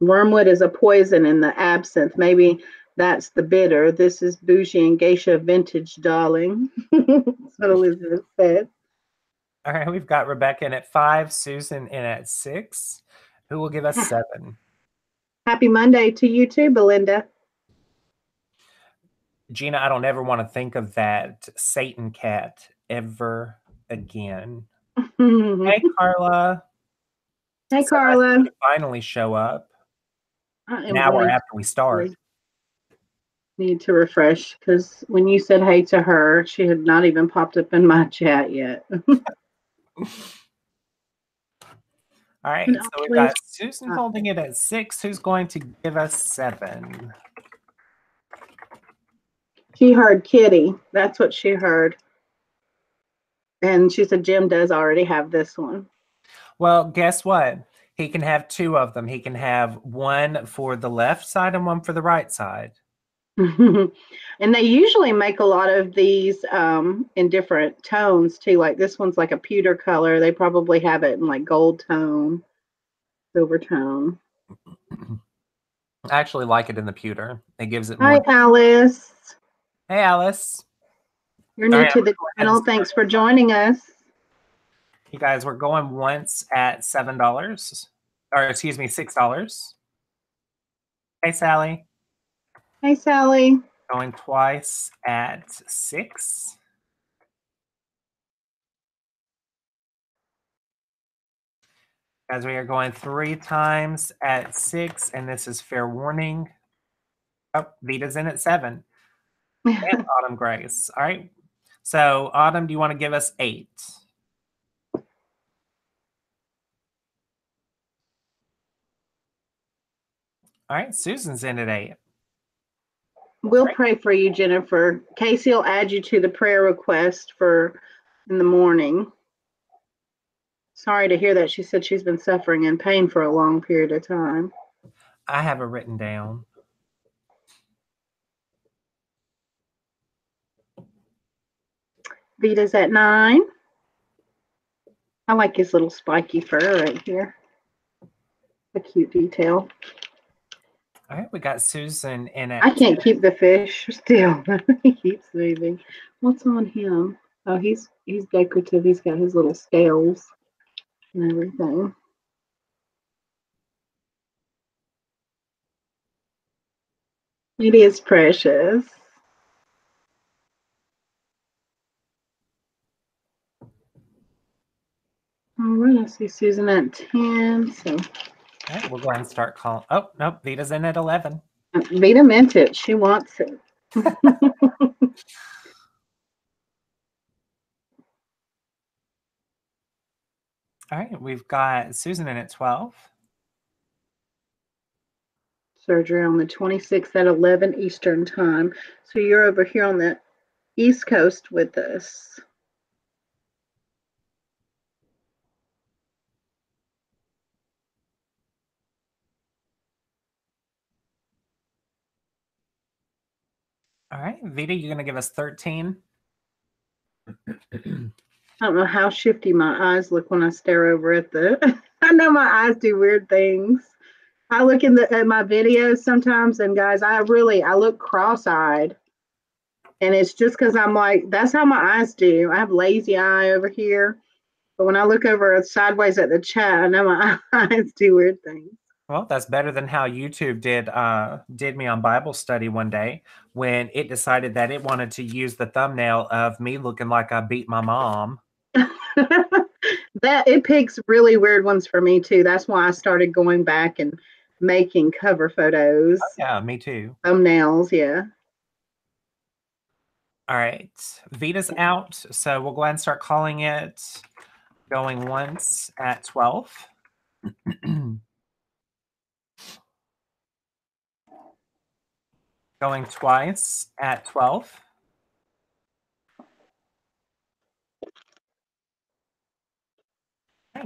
Wormwood is a poison in the absinthe. Maybe that's the bitter. This is Boujee and Geisha vintage, darling. That's what Elizabeth said. All right, we've got Rebecca in at 5, Susan in at 6. Who will give us 7? Happy Monday to you too, Belinda. Gina, I don't ever want to think of that Satan cat ever again. Hey, Carla. Hey, So nice Carla. to finally show up. An hour after we start. Need to refresh because when you said hey to her, she had not even popped up in my chat yet. All right, so we've got Susan holding it at 6. Who's going to give us 7? She heard Kitty. That's what she heard. And she said Jim does already have this one. Well, guess what? He can have 2 of them. He can have one for the left side and one for the right side. And they usually make a lot of these in different tones too. Like this one's like a pewter color. They probably have it in like gold tone, silver tone. I actually like it in the pewter. It gives it more. Hi, Alice. Hey, Alice. You're new to the channel. Thanks for joining us. You guys, we're going once at $7, or excuse me, $6. Hey, Sally. Hey, Sally. Going twice at 6. Guys, we are going 3 times at 6, and this is fair warning. Oh, Vita's in at 7. And Autumn Grace. All right. So, Autumn, do you want to give us 8? All right, Susan's in at 8. We'll pray for you, Jennifer. Casey will add you to the prayer request for in the morning. Sorry to hear that. She said she's been suffering in pain for a long period of time. I have it written down. Vita's at 9. I like his little spiky fur right here. A cute detail. All right, we got Susan in at... I can't keep the fish still. He keeps moving. What's on him? Oh, he's decorative. He's got his little scales and everything. It is precious. All right, I see Susan at 10. So All right, we'll go ahead and start calling. Oh, nope, Vita's in at 11. Vita meant it. She wants it. All right, we've got Susan in at 12. Surgery on the 26th at 11 Eastern time. So you're over here on the East Coast with us. All right, Vita, you're going to give us 13. I don't know how shifty my eyes look when I stare over at the. I know my eyes do weird things. I look at my videos sometimes, and guys, I look cross-eyed, and it's just because I'm like, that's how my eyes do. I have lazy eye over here, but when I look over sideways at the chat, I know my eyes do weird things. Well, that's better than how YouTube did me on Bible study one day when it decided that it wanted to use the thumbnail of me looking like I beat my mom. That it picks really weird ones for me too. That's why I started going back and making cover photos. Oh, yeah, me too. Thumbnails, yeah. All right, Vita's out, so we'll go ahead and start calling it. Going once at 12. Going twice at 12.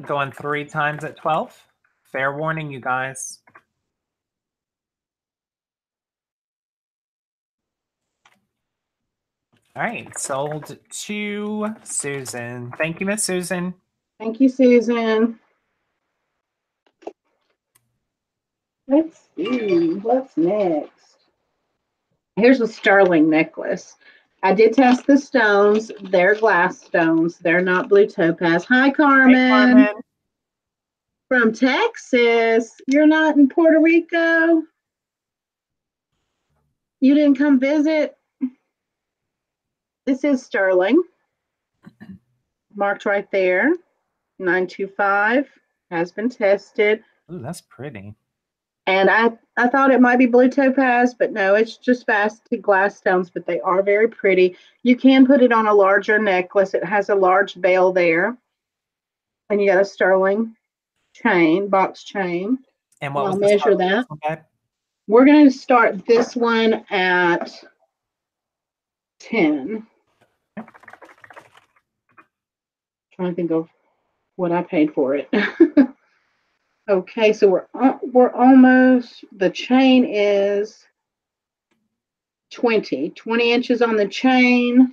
Going 3 times at 12. Fair warning, you guys. All right, sold to Susan. Thank you, Miss Susan. Thank you, Susan. Let's see, what's next? Here's a sterling necklace. I did test the stones. They're glass stones. They're not blue topaz. Hi, Carmen. Hey, Carmen. From Texas. You're not in Puerto Rico? You didn't come visit? This is sterling. Marked right there. 925. Has been tested. Ooh, that's pretty. And I thought it might be blue topaz, but no, it's just faceted glass stones, but they are very pretty. You can put it on a larger necklace. It has a large bell there. And you got a sterling chain, box chain. And what I'll was measure that. Okay. We're going to start this one at 10. Trying to think of what I paid for it. Okay, so we're almost, the chain is 20 inches on the chain.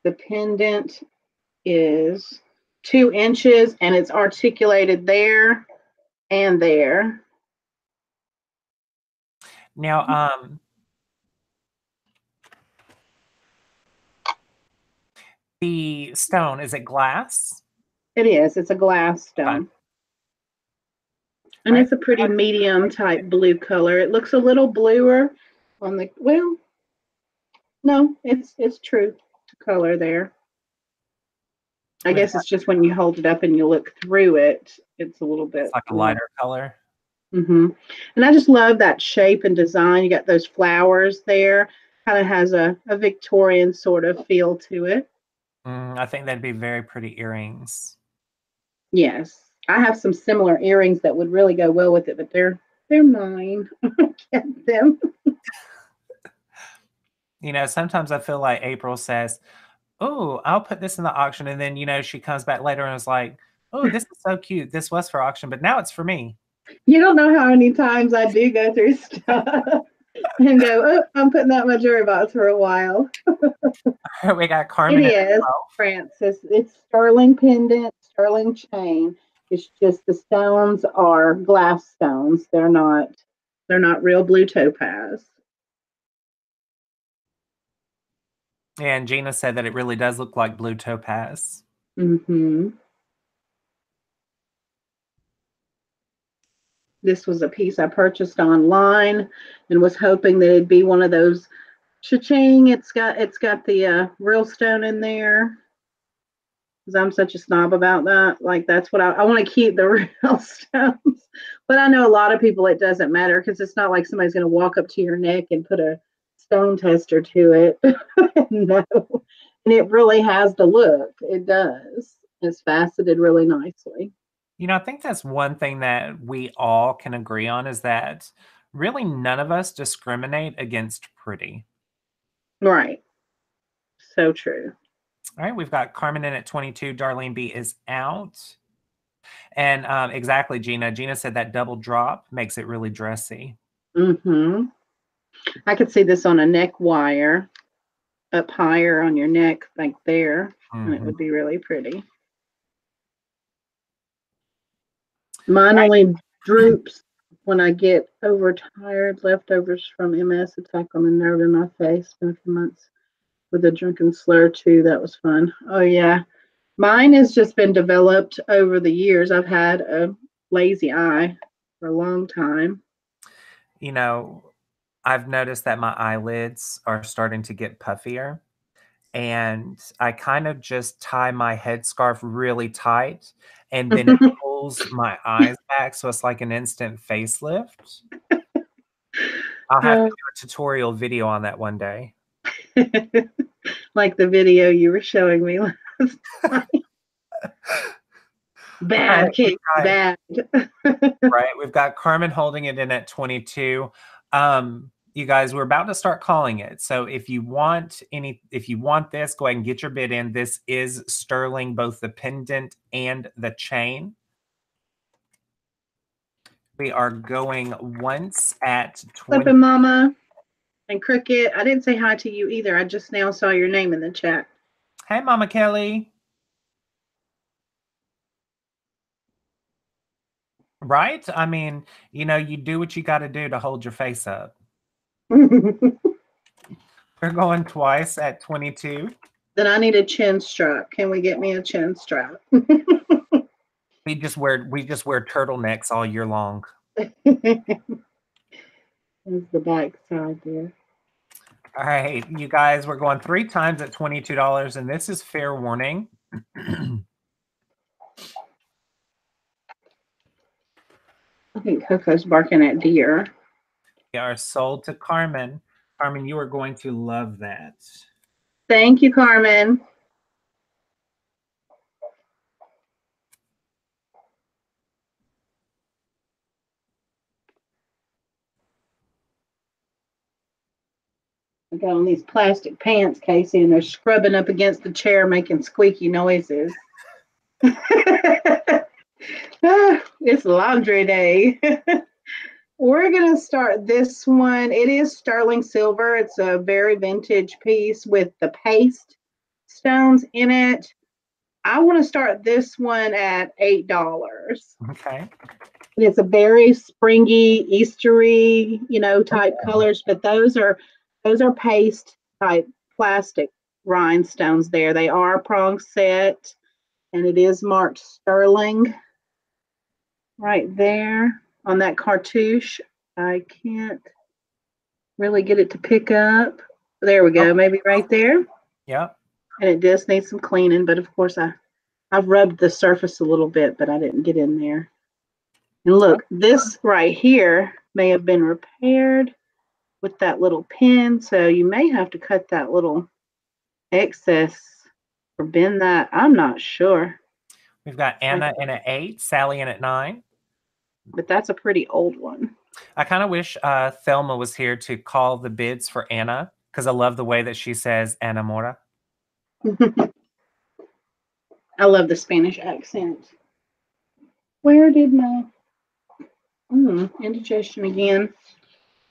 The pendant is 2 inches and it's articulated there and there. Now, the stone, is it glass? It is. It's a glass stone. And it's a pretty medium type blue color. It looks a little bluer on the, well, no, it's true color there. I guess it's just when you hold it up and you look through it, it's a little bit. It's like a lighter color. Mm-hmm. And I just love that shape and design. You got those flowers there. Kind of has a Victorian sort of feel to it. I think that'd be very pretty earrings. Yes. I have some similar earrings that would really go well with it, but they're mine. I kept them. You know, sometimes I feel like April says, "Oh, I'll put this in the auction," and then, you know, she comes back later and is like, "Oh, this is so cute. This was for auction, but now it's for me." You don't know how many times I do go through stuff and go, "Oh, I'm putting that in my jewelry box for a while." We got Carmen. It is, Francis. It's sterling pendant, sterling chain. It's just the stones are glass stones. They're not real blue topaz. And Gina said that it really does look like blue topaz. Mm-hmm. This was a piece I purchased online and was hoping that it'd be one of those cha-ching. It's got the real stone in there. Because I'm such a snob about that. Like that's what I want to keep the real stones. But I know a lot of people it doesn't matter because it's not like somebody's going to walk up to your neck and put a stone tester to it. No. And it really has the look. It does. It's faceted really nicely. You know, I think that's one thing that we all can agree on is that really none of us discriminate against pretty. Right. So true. All right, we've got Carmen in at 22. Darlene B is out. And exactly, Gina. Gina said that double drop makes it really dressy. Mm-hmm. I could see this on a neck wire up higher on your neck, like there, and it would be really pretty. Mine only droops when I get overtired, leftovers from MS attack on the nerve in my face. Been a few months with a drunken slur too. That was fun. Oh yeah. Mine has just been developed over the years. I've had a lazy eye for a long time. You know, I've noticed that my eyelids are starting to get puffier. And I kind of just tie my headscarf really tight, and then it pulls my eyes back, so it's like an instant facelift. I'll have to do a tutorial video on that one day. Like the video you were showing me last night. Bad Right, kid, bad. Right, we've got Carmen holding it in at 22. You guys, we're about to start calling it. So if you want this, go ahead and get your bid in. This is sterling, both the pendant and the chain. We are going once at 20. Flippin' Mama and Cricket. I didn't say hi to you either. I just now saw your name in the chat. Hey, Mama Kelly. Right? I mean, you know, you do what you got to do to hold your face up. We're going twice at 22. Then I need a chin strap. Can we get me a chin strap? We just wear turtlenecks all year long. There's the back side there. All right, you guys, we're going 3 times at $22, and this is fair warning. I think Coco's barking at deer. We are sold to Carmen. Carmen, you are going to love that. Thank you, Carmen. I got on these plastic pants, Casey, and they're scrubbing up against the chair, making squeaky noises. It's laundry day. We're going to start this one. It is sterling silver. It's a very vintage piece with the paste stones in it. I want to start this one at $8. Okay. It's a very springy, Eastery, type colors, but those are paste type plastic rhinestones there. They are prong set, and it is marked sterling right there on that cartouche. I can't really get it to pick up. There we go, maybe right there. Yep. And it does need some cleaning, but of course I've rubbed the surface a little bit, but I didn't get in there. And look, this right here may have been repaired with that little pin, so you may have to cut that little excess or bend that. I'm not sure. We've got Anna in at 8, Sally in at 9. But that's a pretty old one. I kind of wish Thelma was here to call the bids for Anna, because I love the way that she says Anamora. I love the Spanish accent. Where did my indigestion again?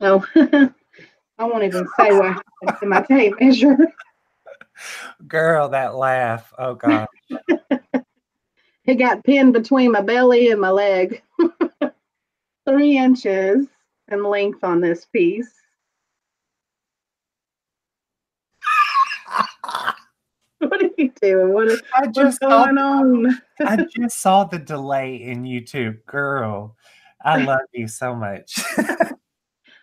Oh, I won't even say what happened to my tape measure. Girl, that laugh. Oh, God. It got pinned between my belly and my leg. 3 inches in length on this piece. What are you doing? What's going on? I just saw the delay in YouTube, girl. I love you so much.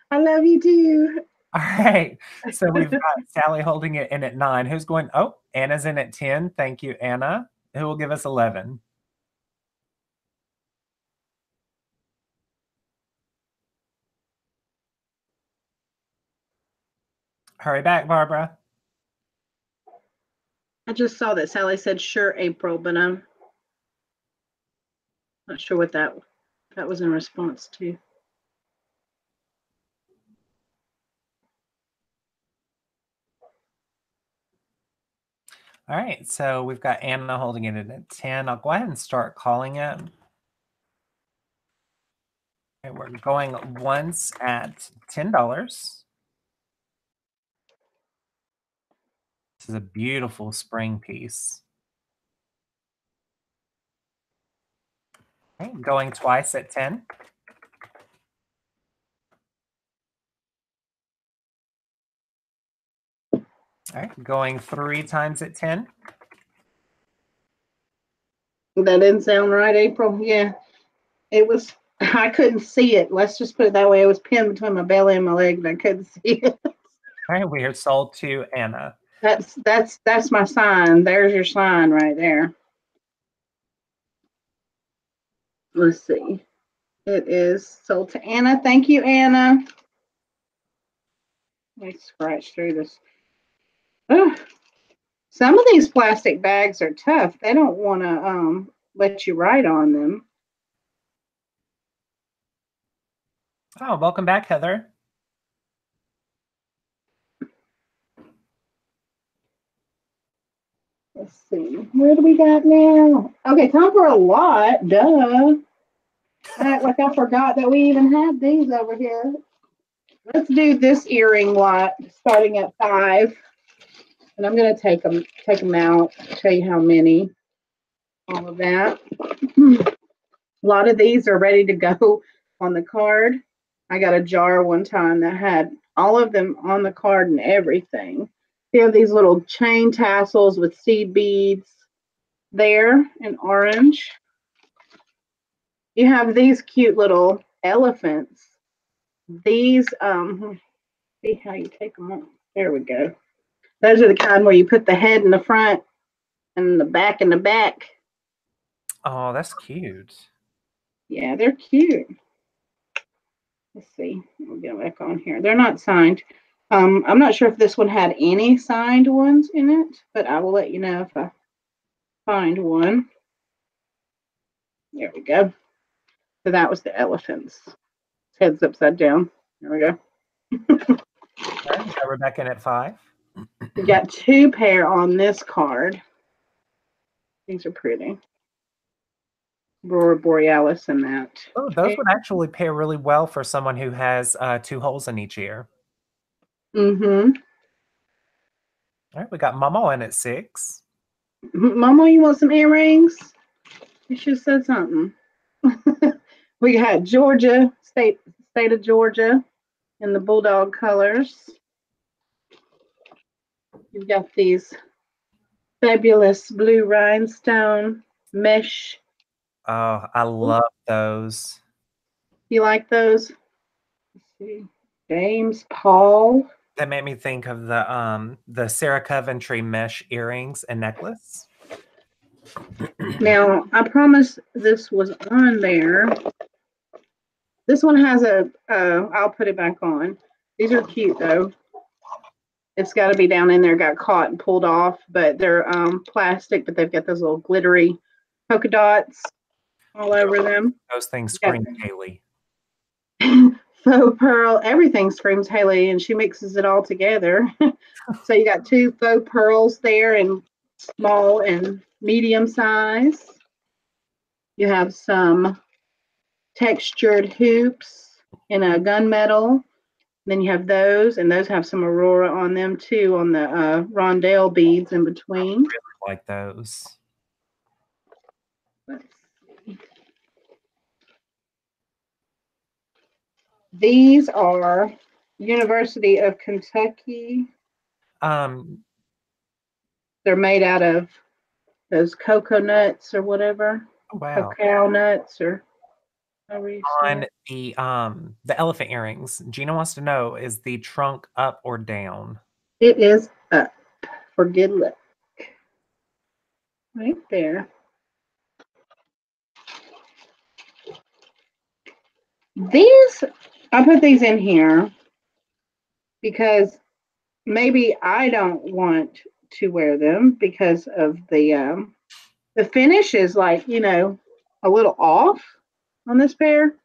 I love you too. All right. So we've got Sally holding it in at 9. Who's going? Oh, Anna's in at 10. Thank you, Anna. Who will give us 11? Hurry back, Barbara. I just saw that Sally said sure April, but I'm not sure what that was in response to. All right, so we've got Anna holding it at 10. I'll go ahead and start calling it. Okay, we're going once at $10. This is a beautiful spring piece. Okay, going twice at 10. All right, going 3 times at 10. That didn't sound right, April. Yeah, it was. I couldn't see it. Let's just put it that way. It was pinned between my belly and my leg, and I couldn't see it. All right, we are sold to Anna. That's my sign. There's your sign right there. Let's see. It is sold to Anna. Thank you, Anna. Let me scratch through this. Ugh. Some of these plastic bags are tough. They don't want to let you write on them. Oh, welcome back, Heather. Let's see. Where do we got now? Okay, time for a lot. Duh. I act like I forgot that we even had these over here. Let's do this earring lot starting at 5. And I'm going to take them out, show you how many, all of that. A lot of these are ready to go on the card. I got a jar one time that had all of them on the card and everything. You have these little chain tassels with seed beads there in orange. You have these cute little elephants. These, see how you take them off. There we go. Those are the kind where you put the head in the front and the back in the back. Oh, that's cute. Yeah, they're cute. Let's see. We'll get them back on here. They're not signed. I'm not sure if this one had any signed ones in it, but I will let you know if I find one. There we go. So that was the elephant's head's upside down. There we go. All right, we're back in at 5. We got 2 pair on this card. These are pretty. Aurora Borealis and that. Oh, those would actually pair really well for someone who has 2 holes in each ear. Mm-hmm. All right, we got Momo in at 6. Momo, you want some earrings? You should have said something. We got Georgia, state of Georgia in the bulldog colors. You've got these fabulous blue rhinestone mesh. Oh, I love those. You like those? Let's see. James Paul. That made me think of the Sarah Coventry mesh earrings and necklace. Now, I promise this was on there. This one has I'll put it back on. These are cute though. It's got to be down in there, got caught and pulled off, but they're plastic, but they've got those little glittery polka dots all over them. Those things scream Haley. Faux pearl, everything screams Haley, and she mixes it all together. So you got 2 faux pearls there in small and medium size. You have some textured hoops in a gunmetal. Then you have those, and those have some aurora on them too, on the rondelle beads in between. I really like those. Let's see. These are University of Kentucky. Um, They're made out of those cocoa nuts or whatever. Oh, wow. Cacao nuts or however you say On it. the elephant earrings, Gina wants to know, is the trunk up or down? It is up for good luck. Right there. These, I put these in here because maybe I don't want to wear them because of the finish is like, you know, a little off on this pair,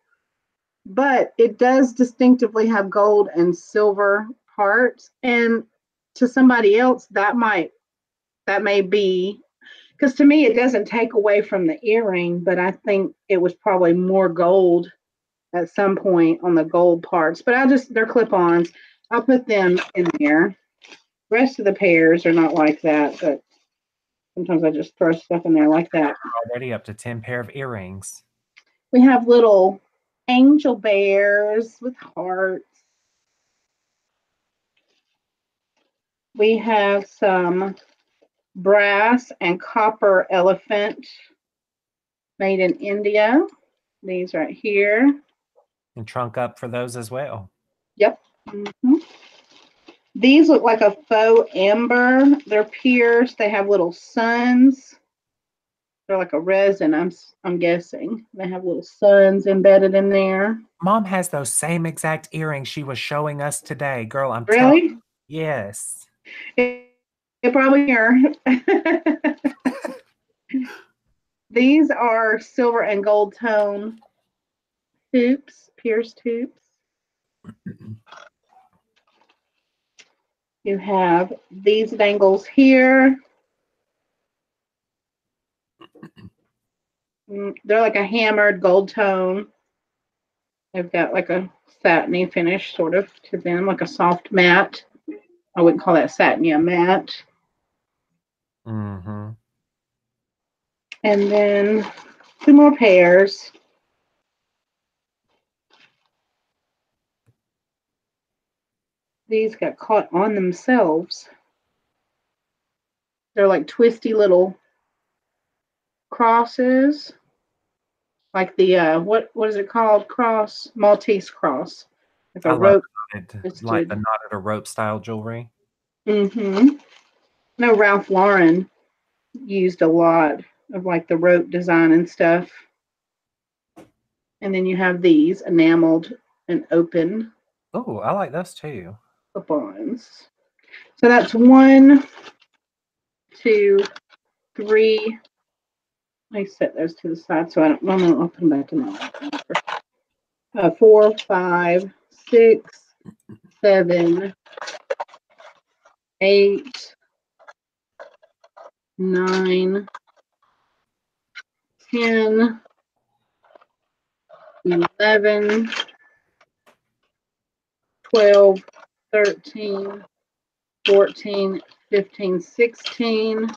but it does distinctively have gold and silver parts. And to somebody else, that may be, because to me it doesn't take away from the earring, but I think it was probably more gold at some point on the gold parts. But they're clip-ons. I'll put them in there. The rest of the pairs are not like that, but sometimes I just throw stuff in there like that. Already up to 10 pair of earrings. We have little angel bears with hearts. We have some brass and copper elephant made in India. These right here. And trunk up for those as well. Yep. Mm-hmm. These look like a faux amber. They're pierced. They have little suns. They're like a resin, I'm guessing. They have little suns embedded in there. Mom has those same exact earrings she was showing us today. Girl, I'm Really? telling you. Yes. It probably are. These are silver and gold tone hoops, pierced hoops. You have these bangles here. They're like a hammered gold tone. They've got like a satiny finish sort of to them, like a soft matte. I wouldn't call that satiny, a matte. Mm-hmm. And then two more pairs. These got caught on themselves. They're like twisty little crosses. Like the what is it called? Cross, Maltese cross. Like a rope like the twisted. knotted or rope style jewelry. Mm-hmm. No, Ralph Lauren used a lot of like the rope design and stuff. And then you have these enameled and open Oh, I like those too. clip-ons. So that's 1, 2, 3. Let me set those to the side so I'll put them back in there. 4, 5, 6, 7, 8, 9, 10, 11, 12, 13, 14, 15, 16,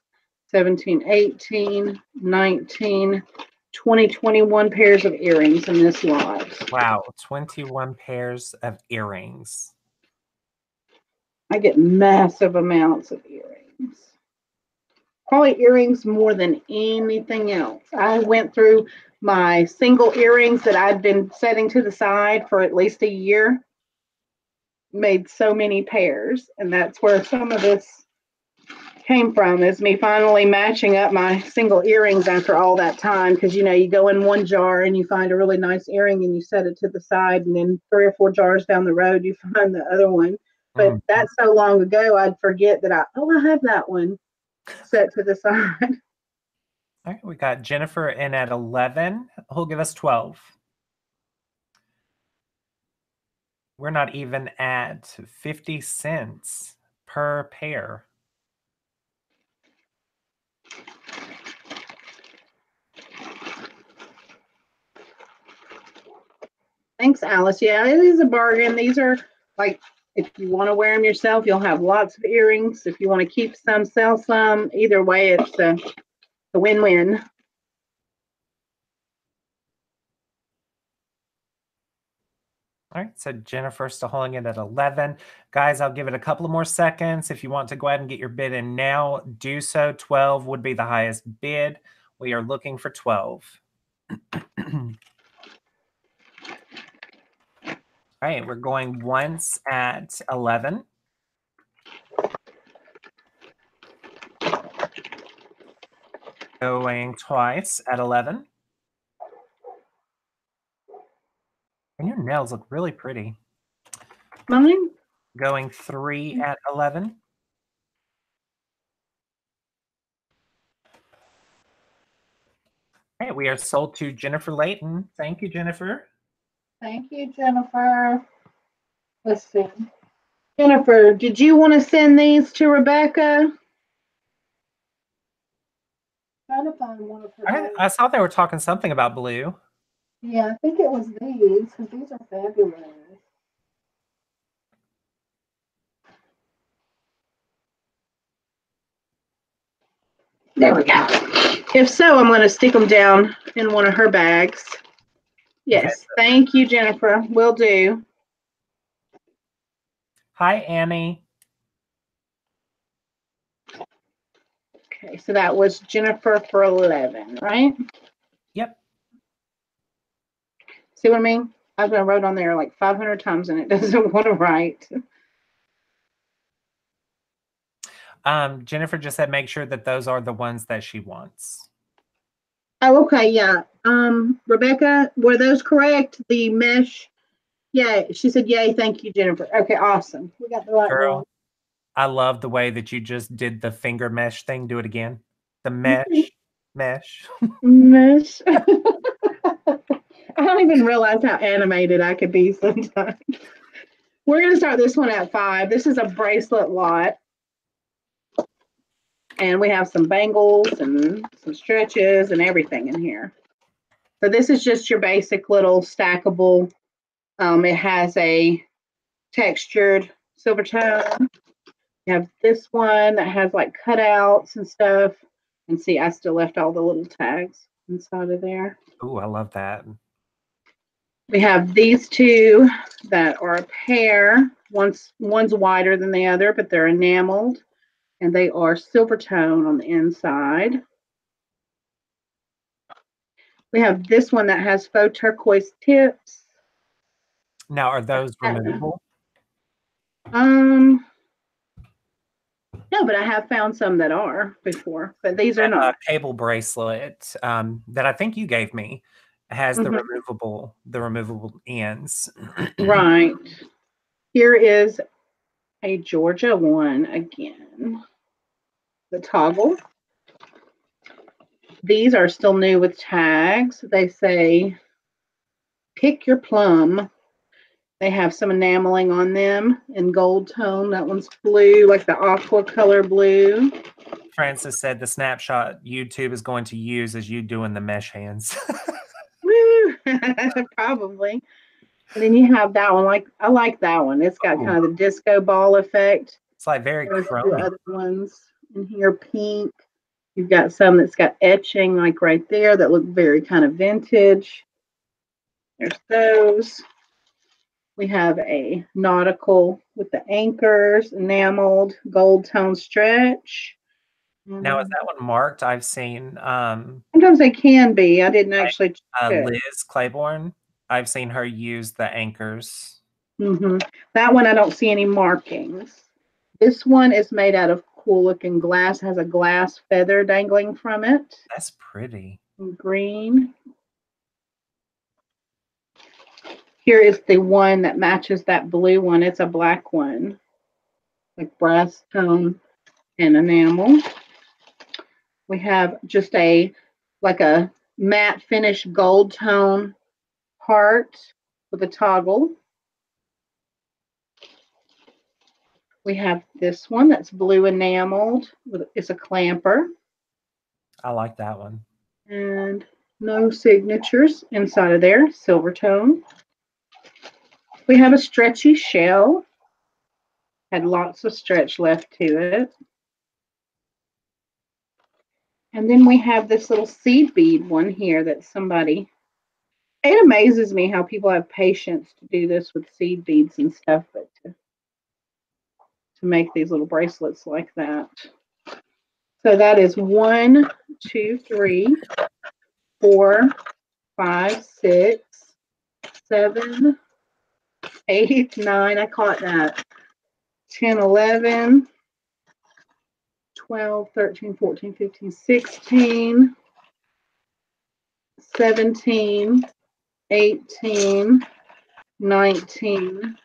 17, 18, 19, 20, 21 pairs of earrings in this lot. Wow, 21 pairs of earrings. I get massive amounts of earrings. Probably earrings more than anything else. I went through my single earrings that I'd been setting to the side for at least a year, made so many pairs, and that's where some of this came from, is me finally matching up my single earrings after all that time. Because you go in one jar and you find a really nice earring and you set it to the side, and then 3 or 4 jars down the road you find the other one. But that's so long ago, I'd forget that I have that one set to the side. All right, we got Jennifer in at 11. Who'll give us 12? We're not even at 50 cents per pair. Thanks, Alice. Yeah, it is a bargain. These are like, if you want to wear them yourself, you'll have lots of earrings. If you want to keep some, sell some. Either way, it's a win-win. All right, so Jennifer still holding it at 11. Guys, I'll give it a couple of more seconds. If you want to go ahead and get your bid in now, do so. 12 would be the highest bid. We are looking for 12. All right, we're going once at 11. Going twice at 11. And your nails look really pretty. Mine? Going 3 at 11. All right, we are sold to Jennifer Layton. Thank you, Jennifer. Thank you, Jennifer. Let's see. Jennifer, did you want to send these to Rebecca? Trying to find one of her. I saw they were talking something about blue. Yeah, I think it was these, because these are fabulous. There we go. If so, I'm going to stick them down in one of her bags. Yes, okay. Thank you, Jennifer. Will do. Hi, Annie. Okay, so that was Jennifer for 11, right? Yep. See what I mean? I've been wrote on there like 500 times and it doesn't want to write. Jennifer just said make sure that those are the ones that she wants. Oh, okay, yeah. Rebecca, were those correct? The mesh? Yeah, she said, yay, thank you, Jennifer. Okay, awesome. We got the right Girl, one. I love the way that you just did the finger mesh thing. Do it again. The mesh. Mesh. Mesh. I don't even realize how animated I could be sometimes. We're going to start this one at 5. This is a bracelet lot. And we have some bangles and some stretches and everything in here. So this is just your basic little stackable. It has a textured silver tone. You have this one that has like cutouts and stuff. And see, I still left all the little tags inside of there. Oh, I love that. We have these two that are a pair. One's wider than the other, but they're enameled. And they are silver tone on the inside. We have this one that has faux turquoise tips. Now, are those removable? No, but I have found some that are before, but these are not. Cable bracelet that I think you gave me has the removable ends. Right. Here is a Georgia one again. The toggle. These are still new with tags. They say, pick your plum. They have some enameling on them in gold tone. That one's blue, like the aqua color blue. Francis said the snapshot YouTube is going to use as you doing the mesh hands. Woo! Probably. And then you have that one. I like that one. It's got kind of the disco ball effect. It's like very chromey. Other ones in here, pink. You've got some that's got etching like right there that look very kind of vintage. There's those. We have a nautical with the anchors, enameled, gold tone stretch. Now, is that one marked? I've seen. Sometimes they can be. I didn't actually check. Liz Claiborne. I've seen her use the anchors. That one, I don't see any markings. This one is made out of cool looking glass, has a glass feather dangling from it. That's pretty. Green. Here is the one that matches that blue one. It's a black one, like brass tone and enamel. We have just like a matte finish gold tone heart with a toggle. We have this one that's blue enameled. It's a clamper. I like that one. And no signatures inside of there, silver tone. We have a stretchy shell. Had lots of stretch left to it. And then we have this little seed bead one here that somebody It amazes me how people have patience to do this with seed beads and stuff, but to make these little bracelets like that. So that is 1, 2, 3, 4, 5, 6, 7, 8, 9. I caught that. 10, 11, 12, 13, 14, 15, 16, 17, 18, 19,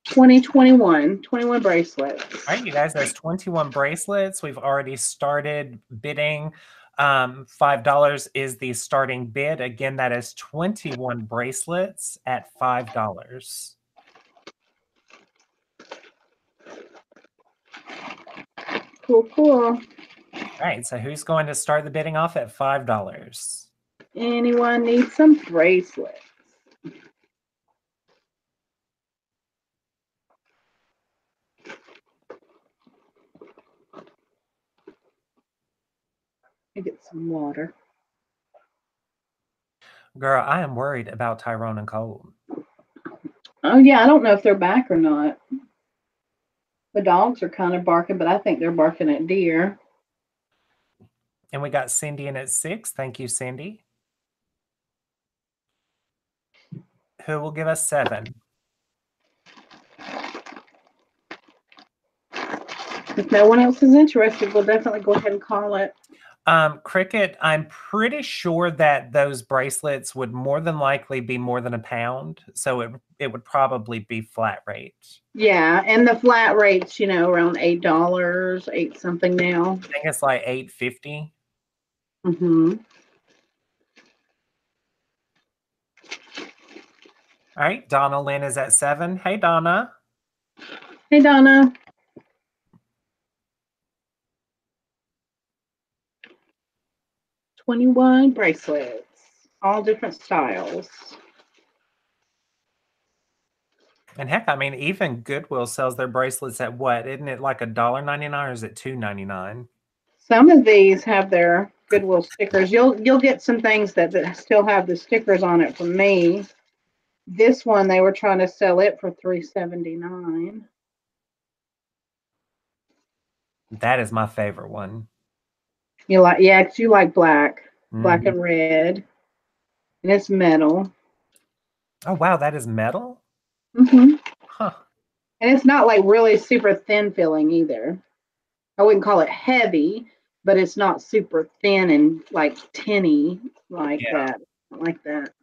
20, 21. 21 bracelets. All right, you guys, there's 21 bracelets. We've already started bidding. $5 is the starting bid. Again, that is 21 bracelets at $5. Cool, cool. All right, so who's going to start the bidding off at $5? Anyone need some bracelets? I get some water. Girl, I am worried about Tyrone and Cole. Oh yeah, I don't know if they're back or not. The dogs are kind of barking, but I think they're barking at deer. And we got Cindy in at 6. Thank you, Cindy. Who will give us 7? If no one else is interested, we'll definitely go ahead and call it. Cricket, I'm pretty sure that those bracelets would more than likely be more than £1. So it would probably be flat rate. Yeah, and the flat rate's, around $8, 8 something now. I think it's like $8.50. Mm-hmm. All right, Donna Lynn is at 7. Hey, Donna. Hey, Donna. $21 bracelets, all different styles. And heck, I mean, even Goodwill sells their bracelets at what? Isn't it like $1.99 or is it $2.99? Some of these have their Goodwill stickers. You'll get some things that still have the stickers on it from me. This one, they were trying to sell it for $3.79. That is my favorite one. Yeah, 'cause you like black Mm-hmm. and red, and it's metal. Oh, wow, that is metal? Mm-hmm. Huh. And it's not like really super thin feeling either. I wouldn't call it heavy, but it's not super thin and like tinny like that. Like that.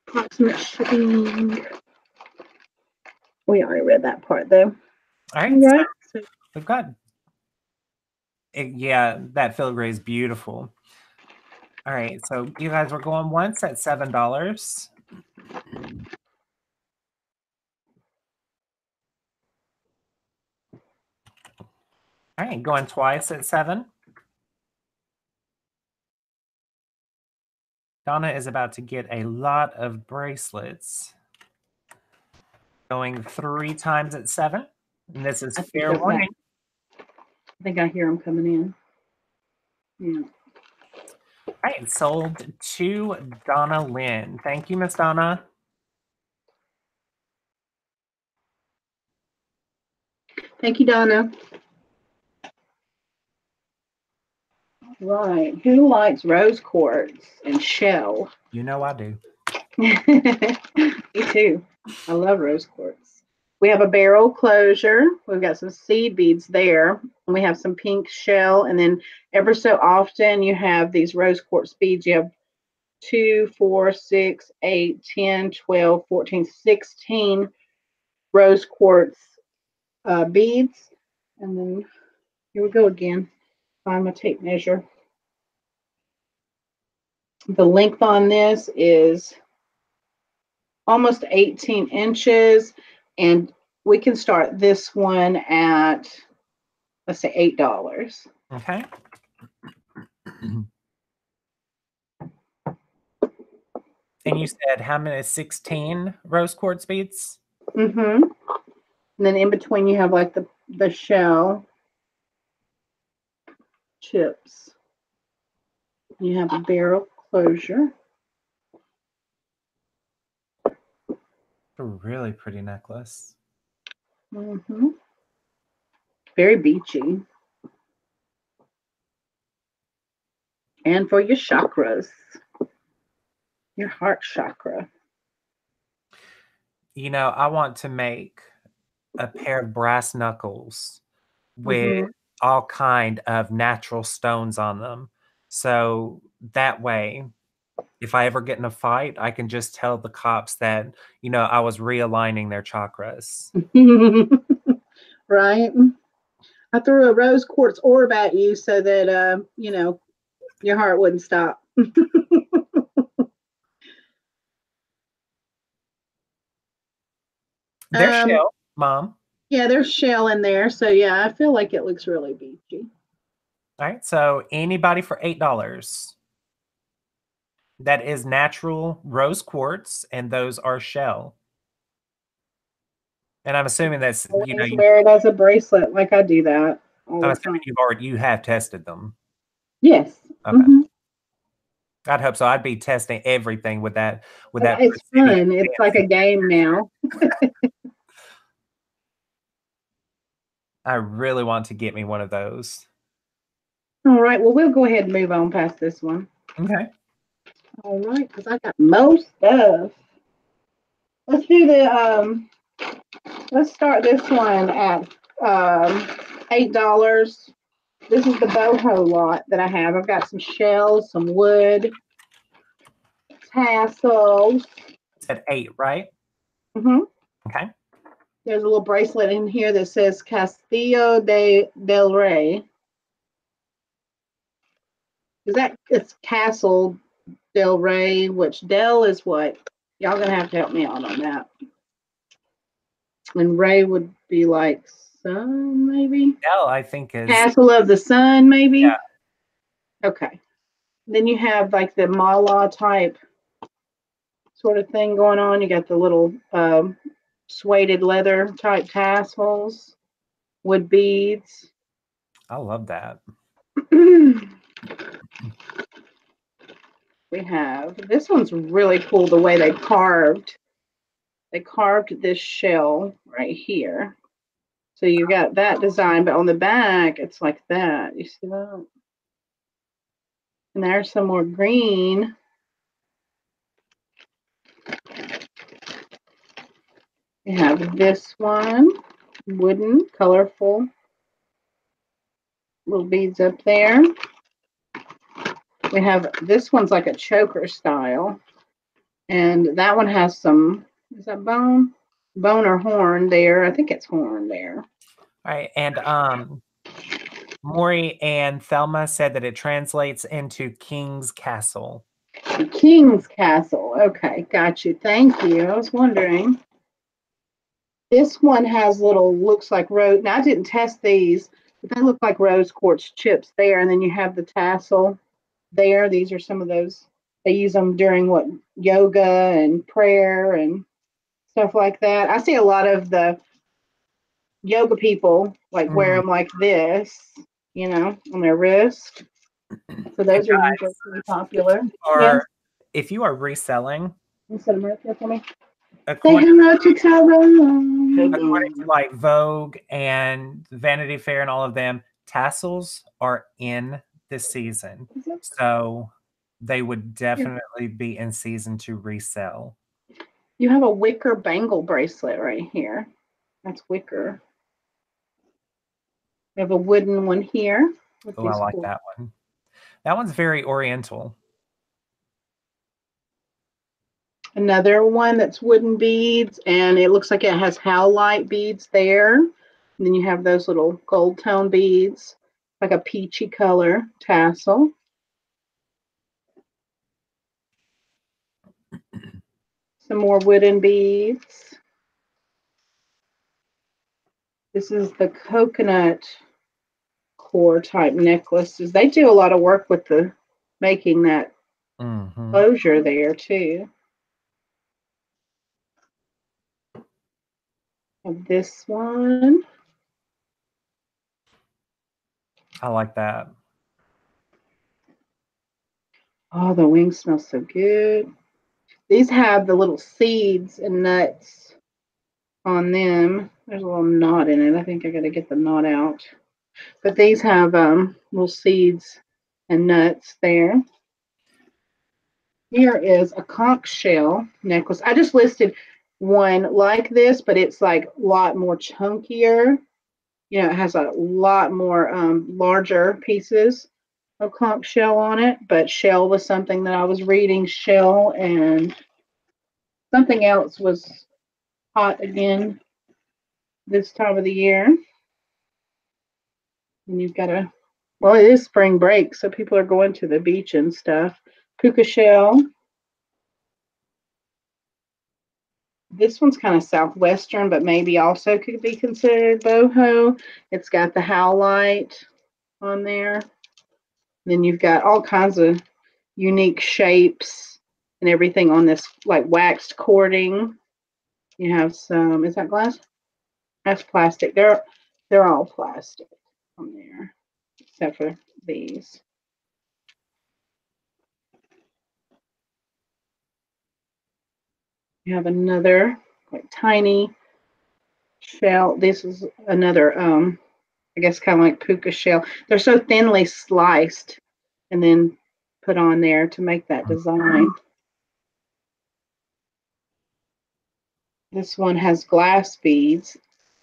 Approximate shipping. We already read that part though. All right, Right. so we've got, yeah, that filigree is beautiful. All right, so you guys were going once at $7. All right, going twice at 7. Donna is about to get a lot of bracelets. Going 3 times at 7. And this is fair warning. I think I hear them coming in. Yeah. All right, sold to Donna Lynn. Thank you, Miss Donna. Thank you, Donna. Right. Who likes rose quartz and shell? You know I do. Me too. I love rose quartz. We have a barrel closure. We've got some seed beads there. And we have some pink shell. And then ever so often you have these rose quartz beads. You have 2, 4, 6, 8, 10, 12, 14, 16 rose quartz beads. And then here we go again. Find my tape measure. The length on this is almost 18 inches, and we can start this one at, let's say, $8. Okay. And you said how many? 16 rose quartz beads? Mm-hmm. And then in between you have like the shell chips. You have a barrel closure. A really pretty necklace. Mm-hmm. Very beachy. And for your chakras, your heart chakra. You know, I want to make a pair of brass knuckles with Mm-hmm. all kind of natural stones on them. So that way, if I ever get in a fight, I can just tell the cops that, you know, I was realigning their chakras. Right. I threw a rose quartz orb at you so that your heart wouldn't stop. Their shell, Mom. Yeah, there's shell in there, so yeah, I feel like it looks really beachy. All right, so anybody for $8. That is natural rose quartz, and those are shell. And I'm assuming that's, you know, Always wear it as a bracelet, like I do that all I'm the assuming time. you have tested them. Yes. Okay. Hmm. I'd hope so. I'd be testing everything with that It's precision fun. It's like a game now. I really want to get me one of those. All right. Well, we'll go ahead and move on past this one. Okay. All right, because I got most stuff. Let's do the let's start this one at $8. This is the boho lot that I have. I've got some shells, some wood, tassels. It's at 8, right? Hmm. Okay. There's a little bracelet in here that says Castillo del Rey. Is that it's Castle del Rey, which Del is what? Y'all gonna have to help me out on that. And Ray would be like sun, maybe? L, I think, is, Castle of the Sun, maybe? yeah. Okay. Then you have like the mala type sort of thing going on. You got the little suede leather type tassels, wood beads. I love that. We have this one's really cool the way they carved this shell right here. So you got that design, but on the back it's like that. You see that? And there's some more green. We have this one, wooden, colorful little beads up there. We have this one's like a choker style, and that one has some. Is that bone or horn there? I think it's horn there. All right. And Maury and Thelma said that it translates into King's Castle. The King's Castle. Okay, got you. Thank you. I was wondering. This one has little, looks like rose. Now, I didn't test these, but they look like rose quartz chips there. And then you have the tassel there. These are some of those. They use them during what yoga and prayer and stuff like that. I see a lot of the yoga people like wear them like this, on their wrist. So And those are usually pretty popular. Yes, if you are reselling, instead of right there for me. Say according, hello to Tyrone. according to like Vogue and Vanity Fair and all of them, tassels are in this season. So they would definitely be in season to resell. You have a wicker bangle bracelet right here. That's wicker. We have a wooden one here. Oh, I like that one. That one's very oriental. Another one that's wooden beads, and it looks like it has howlite beads there. And then you have those little gold tone beads, like a peachy color tassel. Some more wooden beads. This is the coconut core type necklaces. They do a lot of work with the making that closure there too. And this one. I like that. Oh, the wings smell so good. These have the little seeds and nuts on them. There's a little knot in it. I think I got to get the knot out. But these have little seeds and nuts there. Here is a conch shell necklace. I just listed one like this, but it's like a lot more chunkier. You know, it has a lot more larger pieces of conch shell on it. But shell was something that I was reading. Shell and something else was hot again this time of the year. And you've got a, well, it is spring break, so people are going to the beach and stuff. Puka shell. This one's kind of Southwestern, but maybe also could be considered boho. It's got the howlite on there. Then you've got all kinds of unique shapes and everything on this, like waxed cording. You have some, is that glass? That's plastic. They're all plastic on there, except for these. You have another like tiny shell. This is another I guess kind of like puka shell. They're so thinly sliced and then put on there to make that design. This one has glass beads.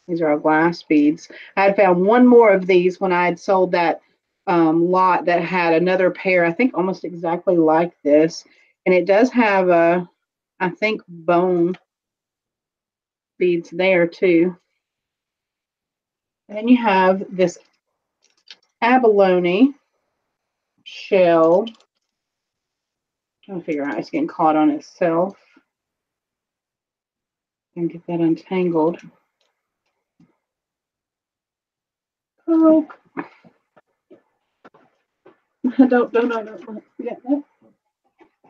These are all glass beads. I had found one more of these when I had sold that lot that had another pair, I think almost exactly like this. And it does have a, I think, bone beads there too. And then you have this abalone shell. I'm trying to figure out how it's getting caught on itself. And get that untangled. Oh, don't. Yeah, no.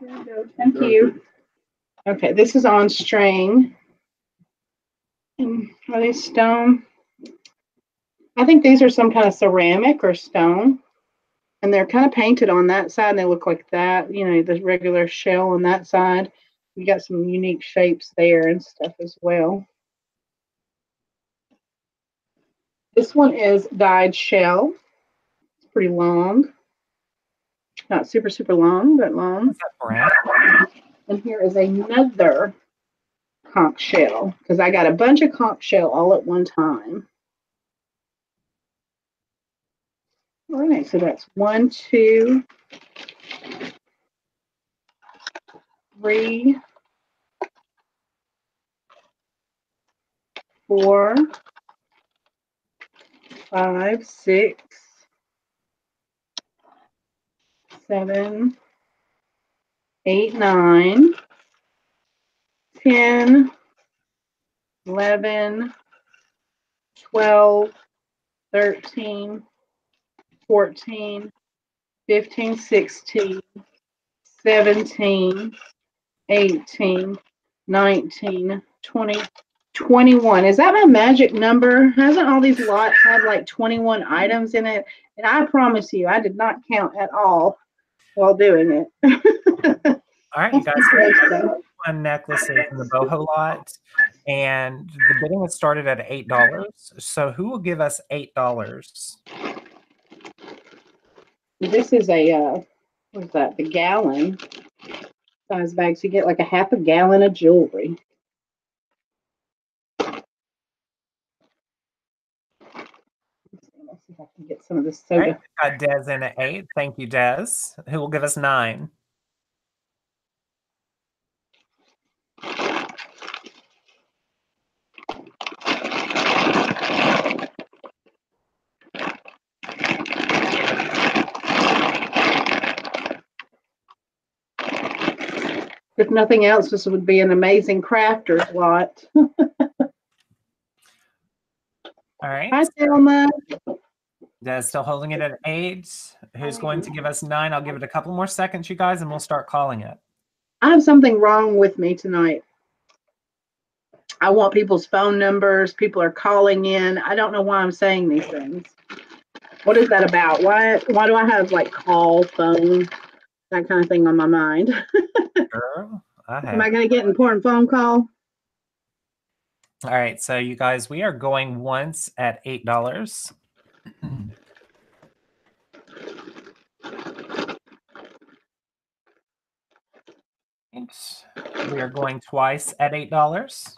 There we go. Thank you. Okay, this is on string. And are they stone? I think these are some kind of ceramic or stone. And they're kind of painted on that side. And they look like that, you know, the regular shell on that side. You got some unique shapes there and stuff as well. This one is dyed shell. It's pretty long. Not super, super long, but long. What's that brand? And here is another conch shell, because I got a bunch of conch shell all at one time. All right, so that's 1, 2, 3, 4, 5, 6, 7, 8, 9, 10, 11, 12, 13, 14, 15, 16, 17, 18, 19, 20, 21. Is that my magic number? Hasn't all these lots had like 21 items in it? And I promise you, I did not count at all while doing it. All right, you guys. One necklaces in the boho lot, and the bidding was started at $8. So who will give us $8? This is a what is that? The gallon size bag. So you get like a half a gallon of jewelry. Let's see if I can get some of this soda. All right, got Des in at 8. Thank you, Des. Who will give us 9? If nothing else, this would be an amazing crafter's lot. All right. Hi, Thelma. Des still holding it at 8. Who's going to give us 9? I'll give it a couple more seconds, you guys, and we'll start calling it. I have something wrong with me tonight. I want people's phone numbers. People are calling in. I don't know why I'm saying these things. What is that about? Why do I have like call phone? that kind of thing on my mind. Girl, I have. Am I going to get an important phone call? All right, so you guys, we are going once at $8. We are going twice at $8.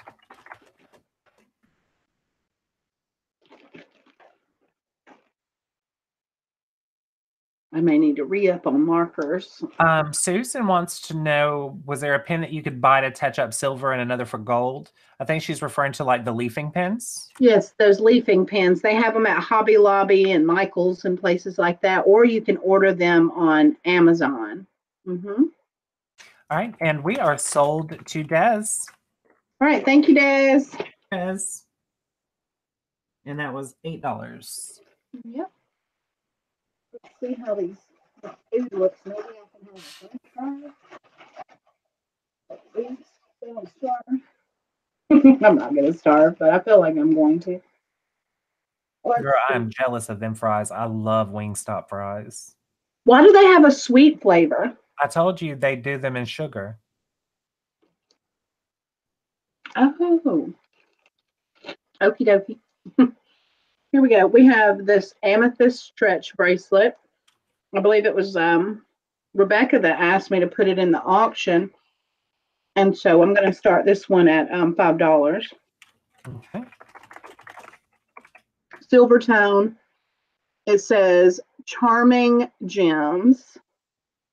I may need to re-up on markers. Susan wants to know, was there a pen that you could buy to touch up silver and another for gold? I think she's referring to like the leafing pens. Yes, those leafing pens. They have them at Hobby Lobby and Michael's and places like that, or you can order them on Amazon. All right, and we are sold to Des. All right, thank you, Des. Des. And that was $8. Yep. Let's see how these food looks. Maybe I can have a french fry. Oops, don't starve. I'm not going to starve, but I feel like I'm going to. Girl, I'm jealous of them fries. I love Wingstop fries. Why do they have a sweet flavor? I told you they do them in sugar. Oh. Okie dokie. Here we go. We have this amethyst stretch bracelet. I believe it was Rebecca that asked me to put it in the auction. And so I'm going to start this one at $5. Okay. Silver tone. It says charming gems.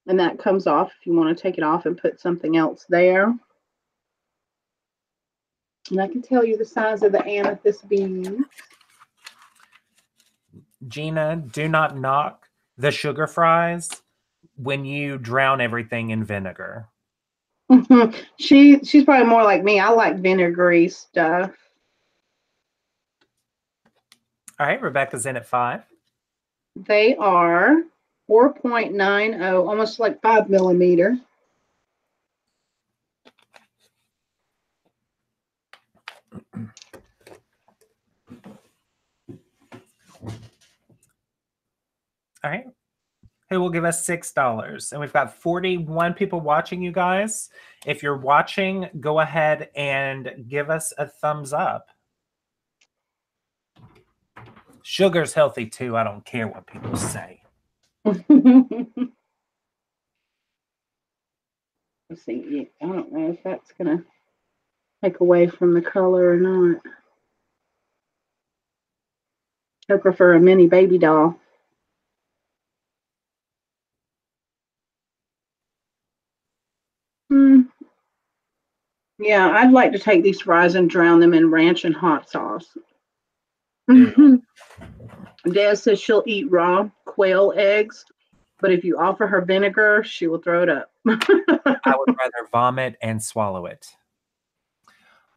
And that comes off if you want to take it off and put something else there. And I can tell you the size of the amethyst beads. Gina, do not knock the sugar fries when you drown everything in vinegar. She's probably more like me. I like vinegary stuff. All right, Rebecca's in at 5. They are 4.90, almost like 5 millimeter. All right. Who will give us $6? And we've got 41 people watching, you guys. If you're watching, go ahead and give us a thumbs up. Sugar's healthy too. I don't care what people say. Let's see. I don't know if that's going to take away from the color or not. I prefer a mini baby doll. Yeah, I'd like to take these fries and drown them in ranch and hot sauce. Des says she'll eat raw quail eggs, but if you offer her vinegar, she will throw it up. I would rather vomit and swallow it.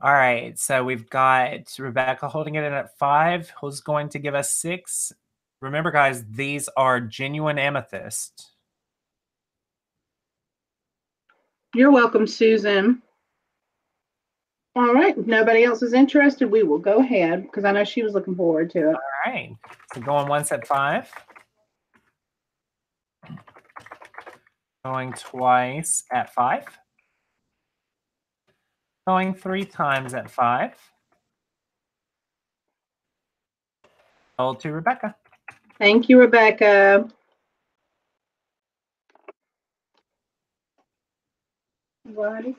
All right, so we've got Rebecca holding it in at 5. Who's going to give us 6? Remember, guys, these are genuine amethyst. You're welcome, Susan. All right, if nobody else is interested, we will go ahead because I know she was looking forward to it. All right, so going once at 5. Going twice at 5. Going 3 times at 5. Sold to Rebecca. Thank you, Rebecca. Righty.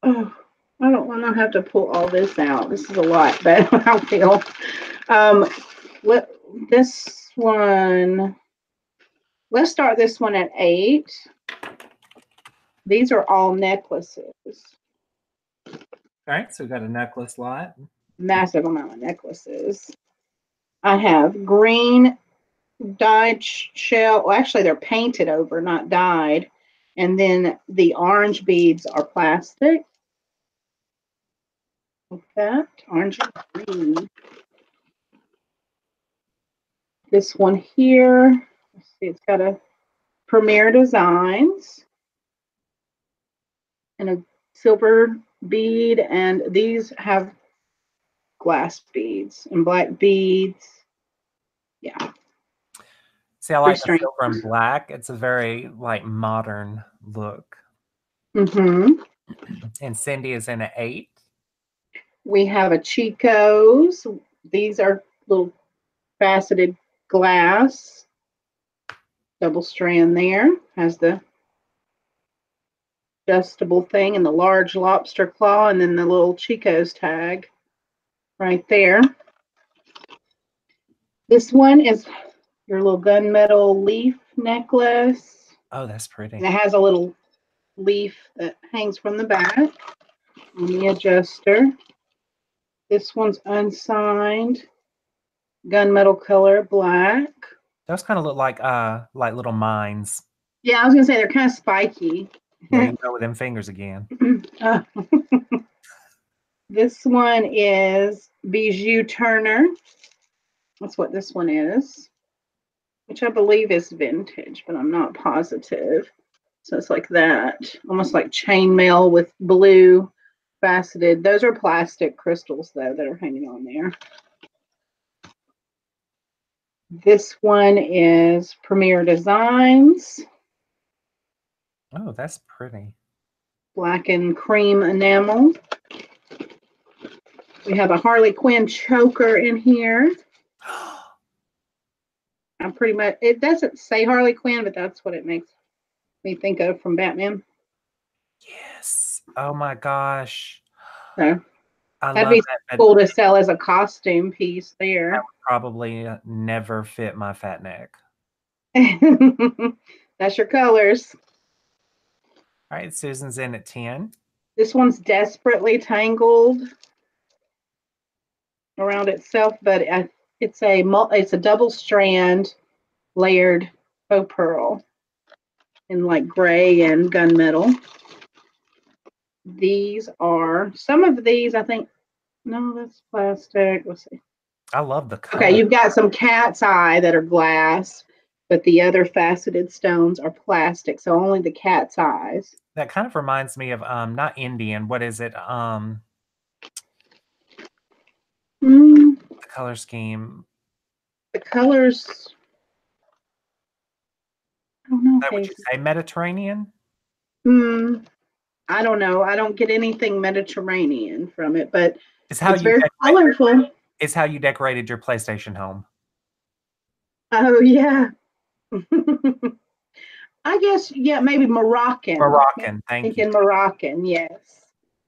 Oh, I don't want to have to pull all this out. This is a lot, but I feel. This one. Let's start this one at 8. These are all necklaces. All right, so we've got a necklace lot. Massive amount of necklaces. I have green dyed shell. Well, actually, they're painted over, not dyed. And then the orange beads are plastic. Like that. Orange and green. This one here. Let's see, it's got a Premier Designs. And a silver bead. And these have glass beads and black beads. Yeah. See, I like the Restraint. silver and black. It's a very like modern look. Mm-hmm. And Cindy is in an 8. We have a Chico's. These are little faceted glass. Double strand there. Has the adjustable thing and the large lobster claw, and then the little Chico's tag right there. This one is your little gunmetal leaf necklace. Oh, that's pretty. And it has a little leaf that hangs from the back on the adjuster. This one's unsigned, gunmetal color, black. Those kind of look like little mines. Yeah, I was gonna say they're kind of spiky. There you go with them fingers again. This one is Bijou Turner. That's what this one is, which I believe is vintage, but I'm not positive. So it's like that, almost like chainmail with blue faceted. Those are plastic crystals, though, that are hanging on there. This one is Premier Designs. Oh, that's pretty. Black and cream enamel. We have a Harley Quinn choker in here. I'm pretty much, it doesn't say Harley Quinn, but that's what it makes me think of from Batman. Yes. Oh my gosh. So I that'd love be that. cool to sell as a costume piece there. That would probably never fit my fat neck. That's your colors. All right, Susan's in at 10. This one's desperately tangled around itself, but it's a double strand layered faux pearl in like gray and gunmetal. These are some of these, I think. No, that's plastic. Let's see. I love the color. Okay, you've got some cat's eye that are glass, but the other faceted stones are plastic, so only the cat's eyes. That kind of reminds me of not Indian. What is it? The color scheme. The colors. I don't know. Would you say Mediterranean? I don't know. I don't get anything Mediterranean from it, but it's very colorful. It's how you decorated your PlayStation home. Oh yeah. I guess, yeah, maybe Moroccan. Thank you. Moroccan, yes.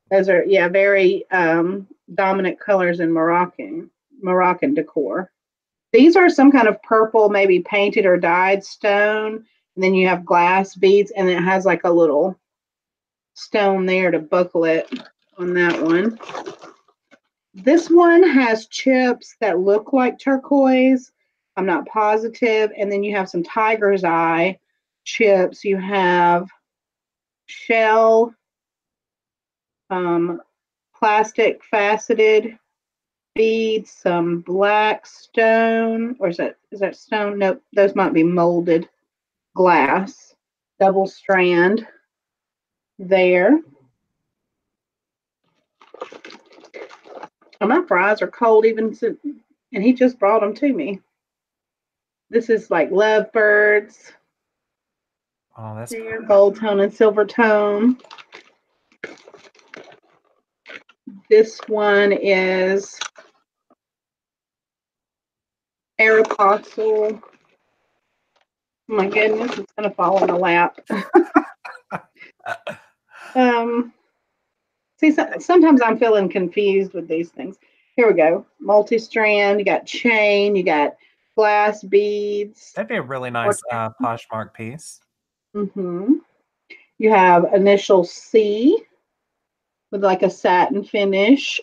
Those are, very dominant colors in Moroccan decor. These are some kind of purple, maybe painted or dyed stone. And then you have glass beads, and it has like a little stone there to buckle it on that one. This one has chips that look like turquoise. I'm not positive. And then you have some tiger's eye chips. You have shell, plastic faceted beads, some black stone, or is that stone? Nope, those might be molded glass. Double strand there. Oh, my fries are cold and he just brought them to me. This is like lovebirds. Oh, that's there, gold tone and silver tone. This one is Aeropostale. Oh my goodness, it's gonna fall in the lap. See, sometimes I'm feeling confused with these things. Here we go. Multi-strand, you got chain, you got glass beads. That'd be a really nice Poshmark piece. You have initial C with like a satin finish.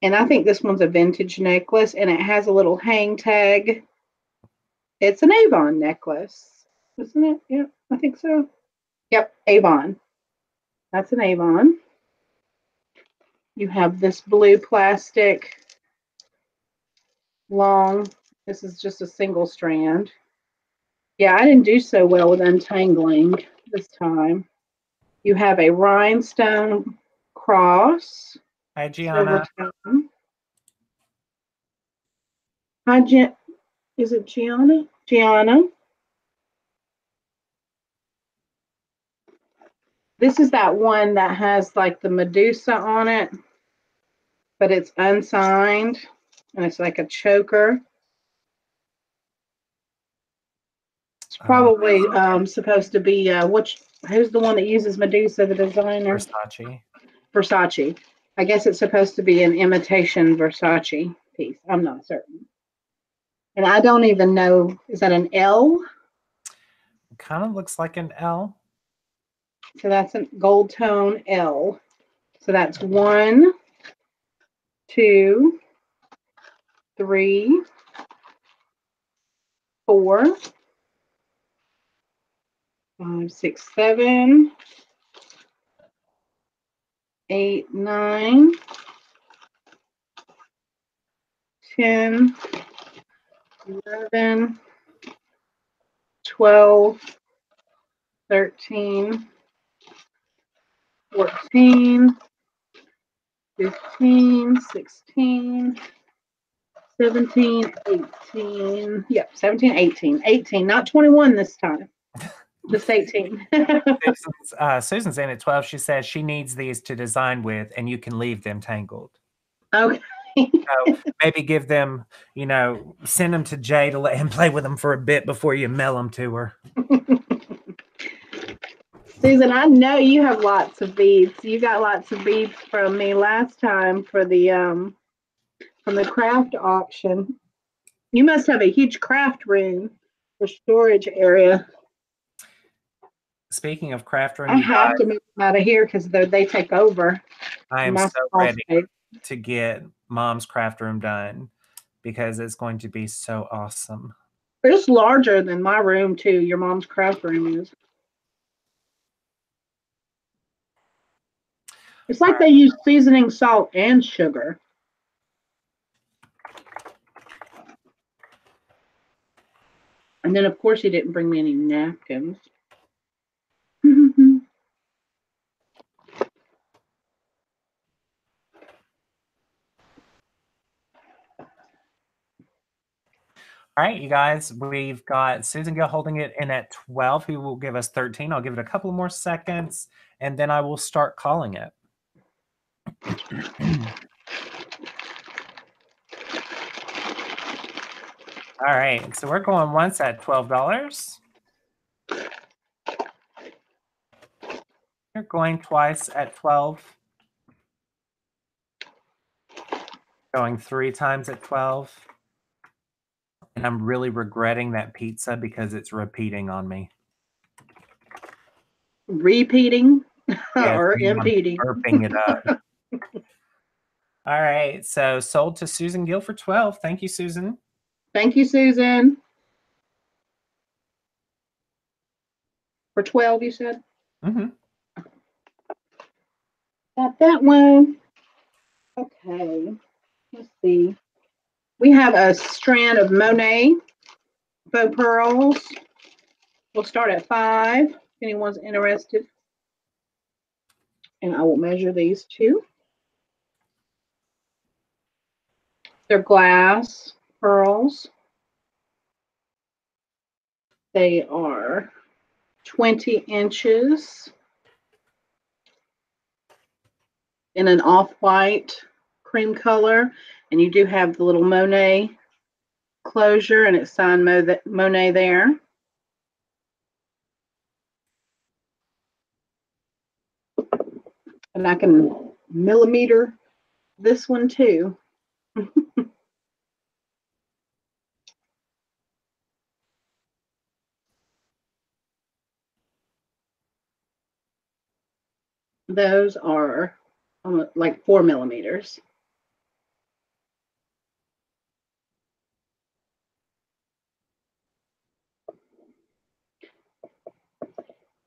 And I think this one's a vintage necklace, and it has a little hang tag. It's an Avon necklace, isn't it? Yep, I think so. Yep, Avon. That's an Avon. You have this blue plastic long. This is just a single strand. Yeah, I didn't do so well with untangling this time. You have a rhinestone cross. Hi, Gianna. Hi, is it Gianna? Gianna. This is that one that has like the Medusa on it, but it's unsigned and it's like a choker. It's probably supposed to be who's the one that uses Medusa, the designer? Versace. Versace. I guess it's supposed to be an imitation Versace piece. I'm not certain. And I don't even know, is that an L? It kind of looks like an L. So that's a gold tone L. So that's 1, 2, 3, 4, 5, 6, 7, 8, 9, 10, 11, 12, 13, 14, 15, 16, 17, 18. Yep, 17, 18. 18, not 21 this time. Just 18. Susan's in at 12. She says she needs these to design with, and you can leave them tangled. Okay. So maybe give them, send them to Jay to let him play with them for a bit before you mail them to her. Susan, I know you have lots of beads. You got lots of beads from me last time for the from the craft auction. You must have a huge craft room or storage area. Speaking of craft room, I have to move them out of here because they take over. I am so ready to get Mom's craft room done because it's going to be so awesome. It's larger than my room too. Your mom's craft room is. It's like they use seasoning salt and sugar. And then, of course, he didn't bring me any napkins. All right, you guys, we've got Susan Gill holding it in at 12, who will give us 13. I'll give it a couple more seconds, and then I will start calling it. All right, so we're going once at $12. We're going twice at 12. Going 3 times at 12. And I'm really regretting that pizza because it's repeating on me. Repeating Yes, or impeding? Burping it up. All right, so sold to Susan Gill for 12. Thank you, Susan. Thank you, Susan. For 12, you said? Mm-hmm. Got that one. Okay, let's see. We have a strand of Monet faux pearls. We'll start at 5, if anyone's interested. And I will measure these too. They're glass pearls. They are 20 inches in an off-white cream color. And you do have the little Monet closure, and it's signed Monet there. And I can millimeter this one too. Those are like 4 millimeters.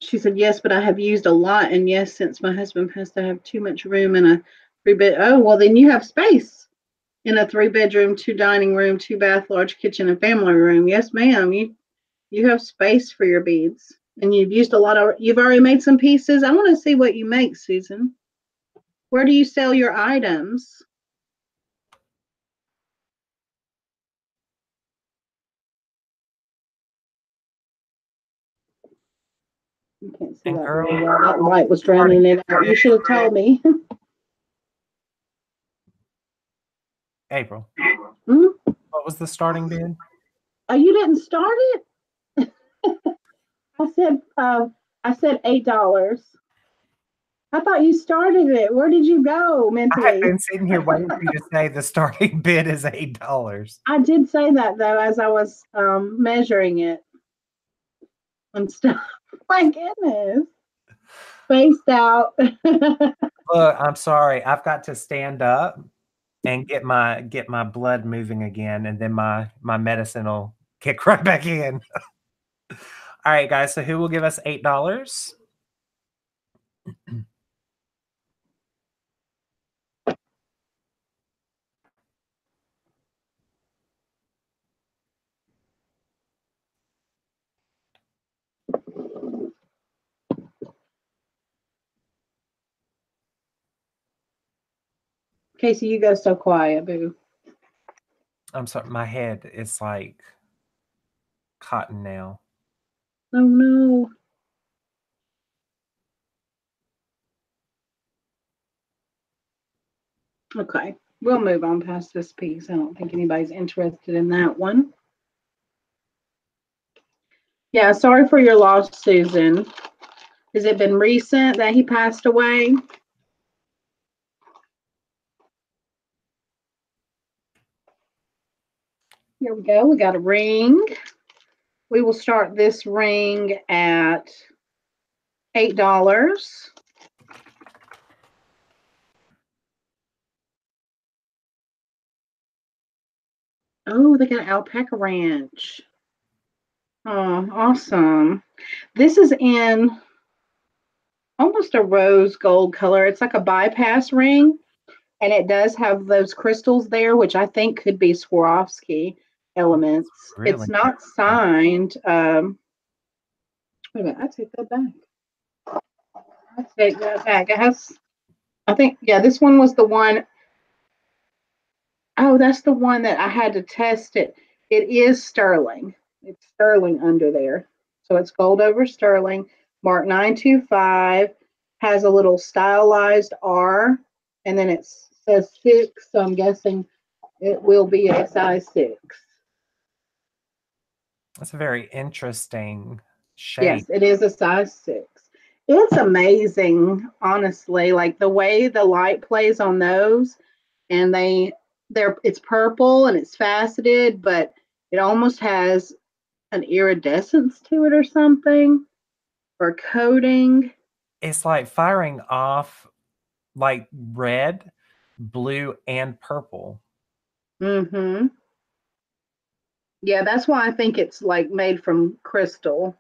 She said, yes, but I have used a lot. And yes, since my husband has to have too much room in a 3-bed. Oh, well, then you have space in a 3-bedroom, 2 dining room, 2 bath, large kitchen, and family room. Yes, ma'am. You have space for your beads. And you've used a lot of, you've already made some pieces. I want to see what you make, Susan. Where do you sell your items? You can't see And that girl, very well. That light was drowning it out. You should have told me. April, Hmm? what was the starting bid? Oh, you didn't start it? I said $8. I thought you started it. Where did you go I had mentally? been sitting here waiting for you to say the starting bid is $8. I did say that though as I was measuring it and stuff. My goodness. Spaced out. Look, I'm sorry. I've got to stand up and get my blood moving again, and then my medicine will kick right back in. All right, guys. So who will give us $8? Casey, you go so quiet, boo. I'm sorry. My head is like cotton now. Oh no. Okay. We'll move on past this piece. I don't think anybody's interested in that one. Yeah, sorry for your loss, Susan. Has it been recent that he passed away? Here we go. We got a ring. We will start this ring at $8. Oh, they got an alpaca ranch. Oh, awesome. This is in almost a rose gold color. It's like a bypass ring, and it does have those crystals there, which I think could be Swarovski elements. Really? It's not signed. Wait a minute, I take that back. I take that back. It has, I think, yeah, this one was the one. Oh, that's the one that I had to test it. It is sterling. It's sterling under there. So it's gold over sterling, mark 925, has a little stylized R, and then it says 6. So I'm guessing it will be a size 6. That's a very interesting shape. Yes, it is a size 6. It's amazing, honestly. Like the way the light plays on those, and it's purple and it's faceted, but it almost has an iridescence to it or something, or coating. It's like firing off like red, blue, and purple. Mm-hmm. Yeah, that's why I think it's like made from crystal.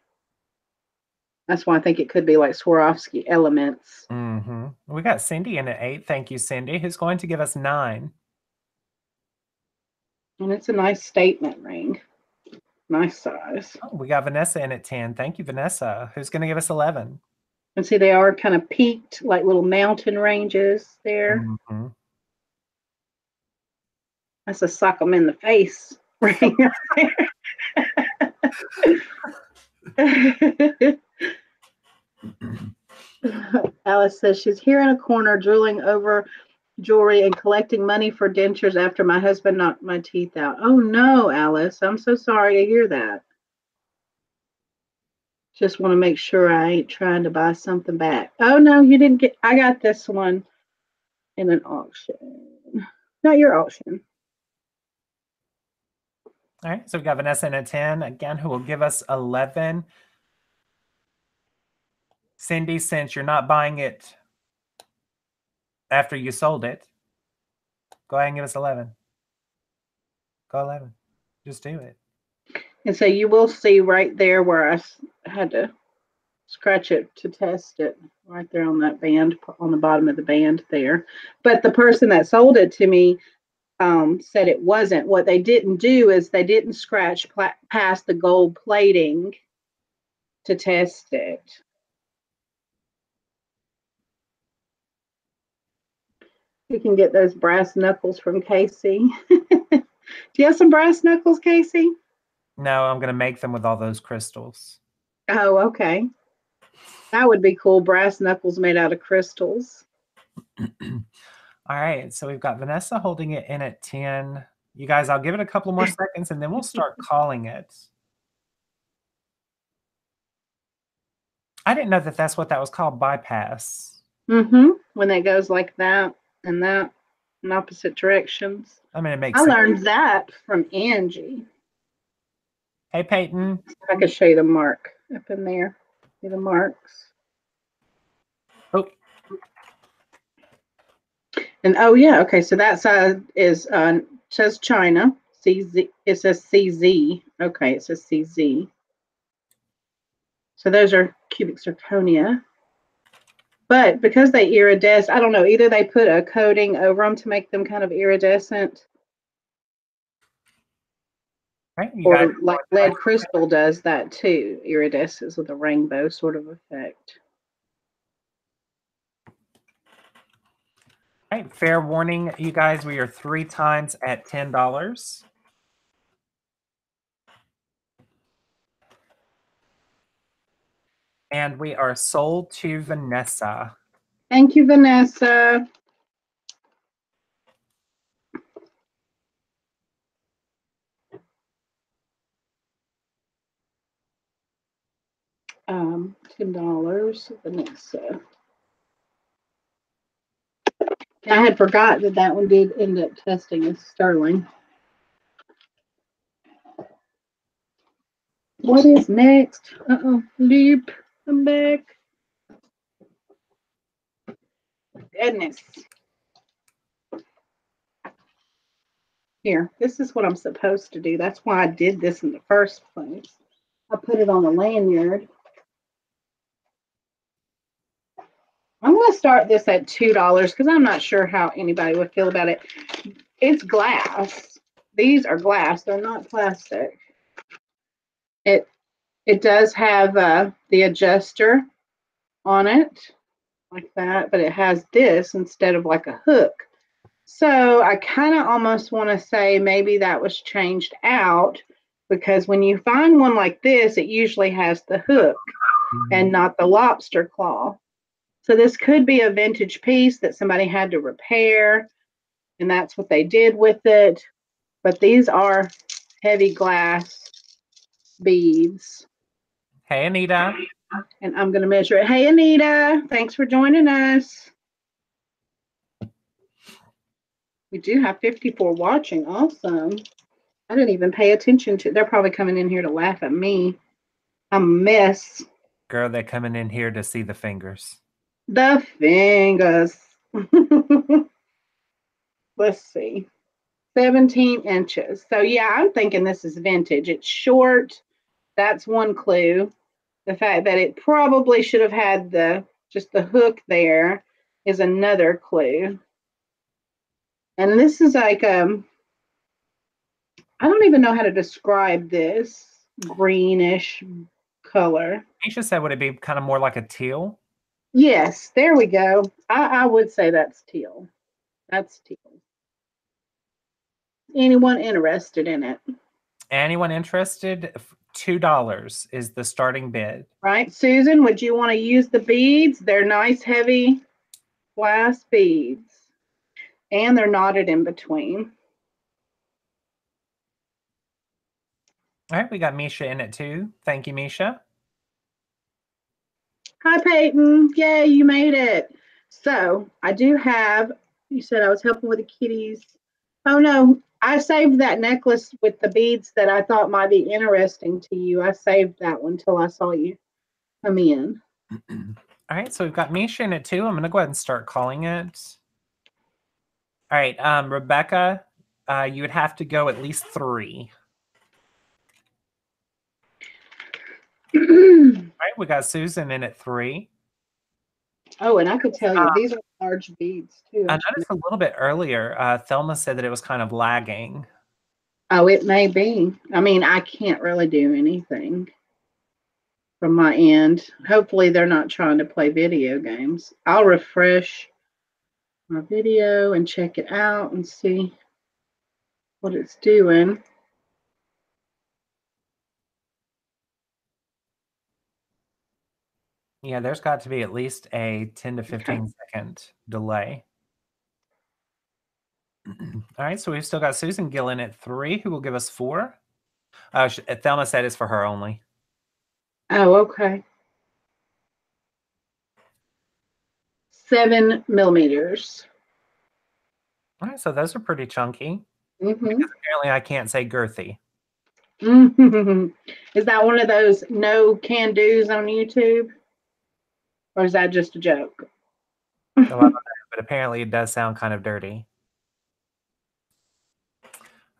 That's why I think it could be like Swarovski elements. Mm-hmm. We got Cindy in at 8. Thank you, Cindy. Who's going to give us 9? And it's a nice statement ring. Nice size. Oh, we got Vanessa in at 10. Thank you, Vanessa. Who's going to give us 11? And see, they are kind of peaked, like little mountain ranges there. Mm-hmm. That's a sock them in the face ring. Alice says she's here in a corner drooling over jewelry and collecting money for dentures after my husband knocked my teeth out. Oh no, Alice. I'm so sorry to hear that. Just want to make sure I ain't trying to buy something back. Oh no, you didn't get, I got this one in an auction. Not your auction. All right, so we got Vanessa in at 10. Again, who will give us 11? Cindy, since you're not buying it after you sold it, go ahead and give us 11. Go 11. Just do it. And so you will see right there where I had to scratch it to test it, right there on that band, on the bottom of the band there. But the person that sold it to me said it wasn't. What they didn't do is they didn't scratch past the gold plating to test it. You can get those brass knuckles from Casey. Do you have some brass knuckles, Casey? No, I'm going to make them with all those crystals. Oh, okay. That would be cool. Brass knuckles made out of crystals. All right, so we've got Vanessa holding it in at 10. You guys, I'll give it a couple more seconds and then we'll start calling it. I didn't know that that's what that was called, bypass. Mm-hmm. When it goes like that and that in opposite directions. I mean, it makes I sense. learned that from Angie. Hey, Peyton. I can show you the mark up in there. See the marks. Oh. And oh yeah, okay. So that side is says China. CZ. It says CZ. Okay, it says CZ. So those are cubic zirconia. But because they iridesce, I don't know. Either they put a coating over them to make them kind of iridescent, Right, or like lead crystal does that too. Iridesces with a rainbow sort of effect. All right, fair warning, you guys, we are 3 times at $10. And we are sold to Vanessa. Thank you, Vanessa. $10, Vanessa. I had forgot that one did end up testing as sterling. What is next? Loop. I'm back. Goodness. Here, this is what I'm supposed to do. That's why I did this in the first place. I put it on the lanyard. I'm going to start this at $2 because I'm not sure how anybody would feel about it. It's glass. These are glass. They're not plastic. It does have the adjuster on it like that, but it has this instead of like a hook. So I kind of almost want to say maybe that was changed out, because when you find one like this, it usually has the hook and not the lobster claw. So this could be a vintage piece that somebody had to repair, and that's what they did with it. But these are heavy glass beads. Hey, Anita. And I'm going to measure it. Hey, Anita, thanks for joining us. We do have 54 watching. Awesome. I didn't even pay attention to. They're probably coming in here to laugh at me. I'm a mess. Girl, they're coming in here to see the fingers. The fingers. Let's see. 17 inches. So yeah, I'm thinking this is vintage. It's short. That's one clue. The fact that it probably should have had just the hook there is another clue. And this is like I don't even know how to describe this greenish color. Geisha said, would it be kind of more like a teal? Yes, there we go. I would say that's teal. That's teal. Anyone interested in it? Anyone interested? $2 is the starting bid. Right, Susan, would you want to use the beads? They're nice, heavy glass beads. And they're knotted in between. All right, we got Misha in it too. Thank you, Misha. Hi, Peyton. Yay, you made it. So I do have, you said I was helping with the kitties. Oh, no, I saved that necklace with the beads that I thought might be interesting to you. I saved that one till I saw you come in. All right, so we've got Misha in it too. I'm going to go ahead and start calling it. All right, Rebecca, you would have to go at least 3. All right, we got Susan in at 3. Oh, and I could tell you, these are large beads too. I noticed a little bit earlier, Thelma said that it was kind of lagging. Oh, it may be. I mean, I can't really do anything from my end. Hopefully they're not trying to play video games. I'll refresh my video and check it out and see what it's doing. Yeah, there's got to be at least a 10 to 15-second delay. All right, so we've still got Susan Gill in at 3, who will give us 4. Thelma said it's for her only. Oh, okay. 7 millimeters. All right, so those are pretty chunky. Mm-hmm. Because apparently I can't say girthy. Is that one of those no can do's on YouTube? Or is that just a joke? Oh, I don't know, but apparently it does sound kind of dirty.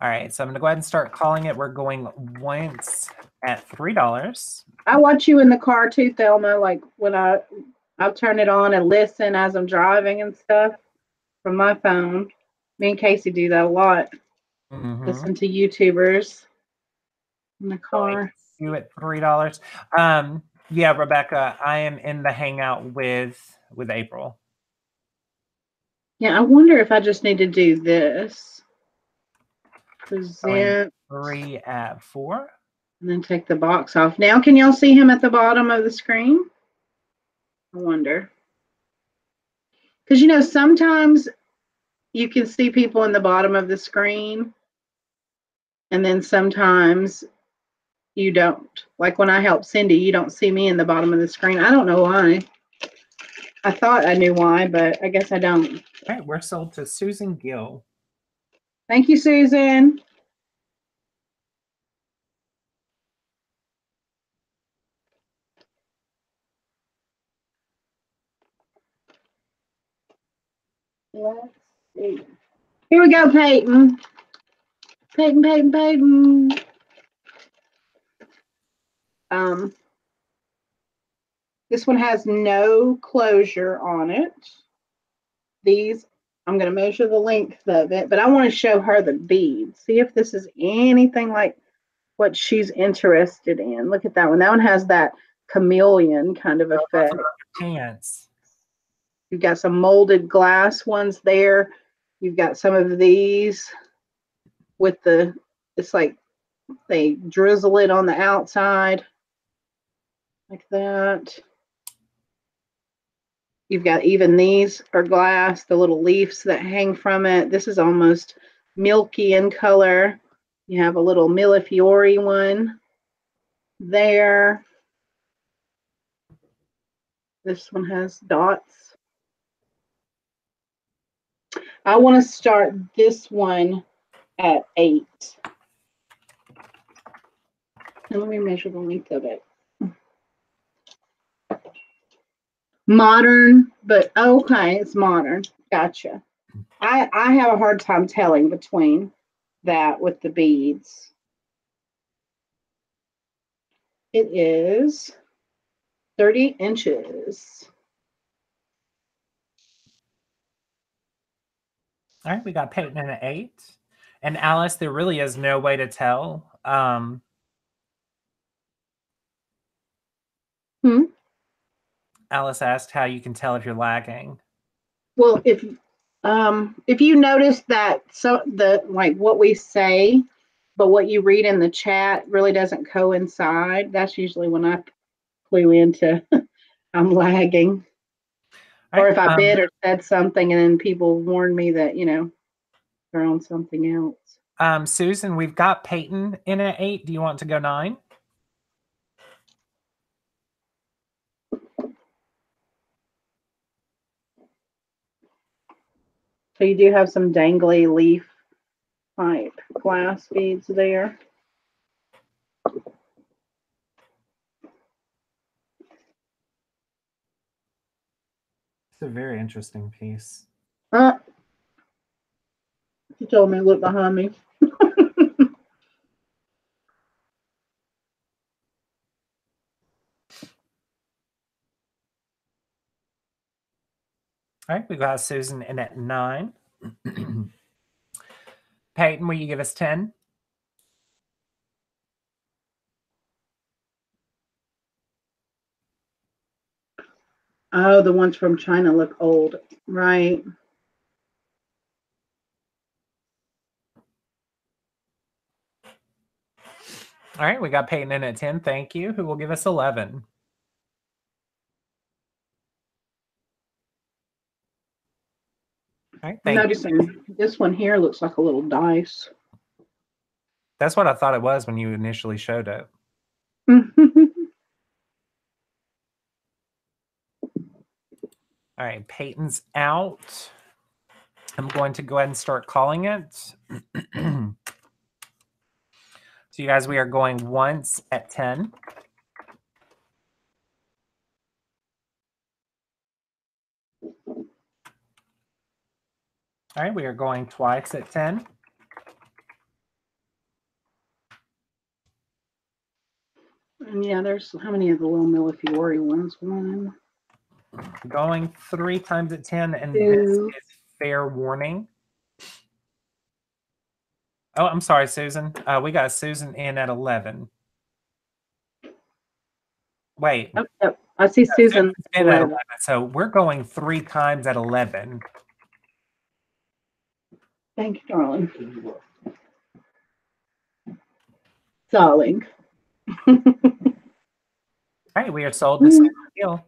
All right, so I'm going to go ahead and start calling it. We're going once at $3. I watch you in the car too, Thelma. Like when I'll turn it on and listen as I'm driving and stuff from my phone. Me and Casey do that a lot. Listen to YouTubers in the car. You at $3. Yeah, Rebecca, I am in the hangout with April. Yeah, I wonder if I just need to do this. Present. 3 at 4. And then take the box off. Now, can y'all see him at the bottom of the screen? I wonder. Because, you know, sometimes you can see people in the bottom of the screen. And then sometimes you don't. Like when I help Cindy, you don't see me in the bottom of the screen. I don't know why. I thought I knew why, but I guess I don't. All right, we're sold to Susan Gill. Thank you, Susan. Let's see. Here we go, Peyton. Peyton. This one has no closure on it. These, I'm going to measure the length of it, but I want to show her the bead. See if this is anything like what she's interested in. Look at that one. That one has that chameleon kind of effect. Pants. You've got some molded glass ones there. You've got some of these with it's like they drizzle it on the outside like that. You've got even these are glass, the little leaves that hang from it. This is almost milky in color. You have a little Millefiori one there. This one has dots. I want to start this one at 8. And let me measure the length of it. Modern, but okay, it's modern. Gotcha. I have a hard time telling between that with the beads. It is 30 inches. All right, we got Peyton in at 8. And Alice, there really is no way to tell. Alice asked how you can tell if you're lagging. Well, if you notice that like what we say, but what you read in the chat really doesn't coincide, that's usually when I clue into I'm lagging. Right. Or if I bid or said something and then people warn me that, you know, they're on something else. Susan, we've got Peyton in at 8. Do you want to go 9? So you do have some dangly leaf type glass beads there. It's a very interesting piece. She told me to look behind me. All right, we got Susan in at 9. Peyton, will you give us 10? Oh, the ones from China look old, right? All right, we got Peyton in at 10. Thank you. Who will give us 11? thank you. Noticing this one here looks like a little dice. That's what I thought it was when you initially showed it. All right, Peyton's out. I'm going to go ahead and start calling it. So you guys, we are going once at 10. All right, we are going twice at 10. And yeah, there's how many of the little Millefiori ones? One. Going 3 times at 10, and Two. this is fair warning. Oh, I'm sorry, Susan. We got Susan in at 11. Wait. Oh, yep. I see Susan. In at 11. So we're going 3 times at 11. Thank you, darling. Darling. All right, we are sold to Teal.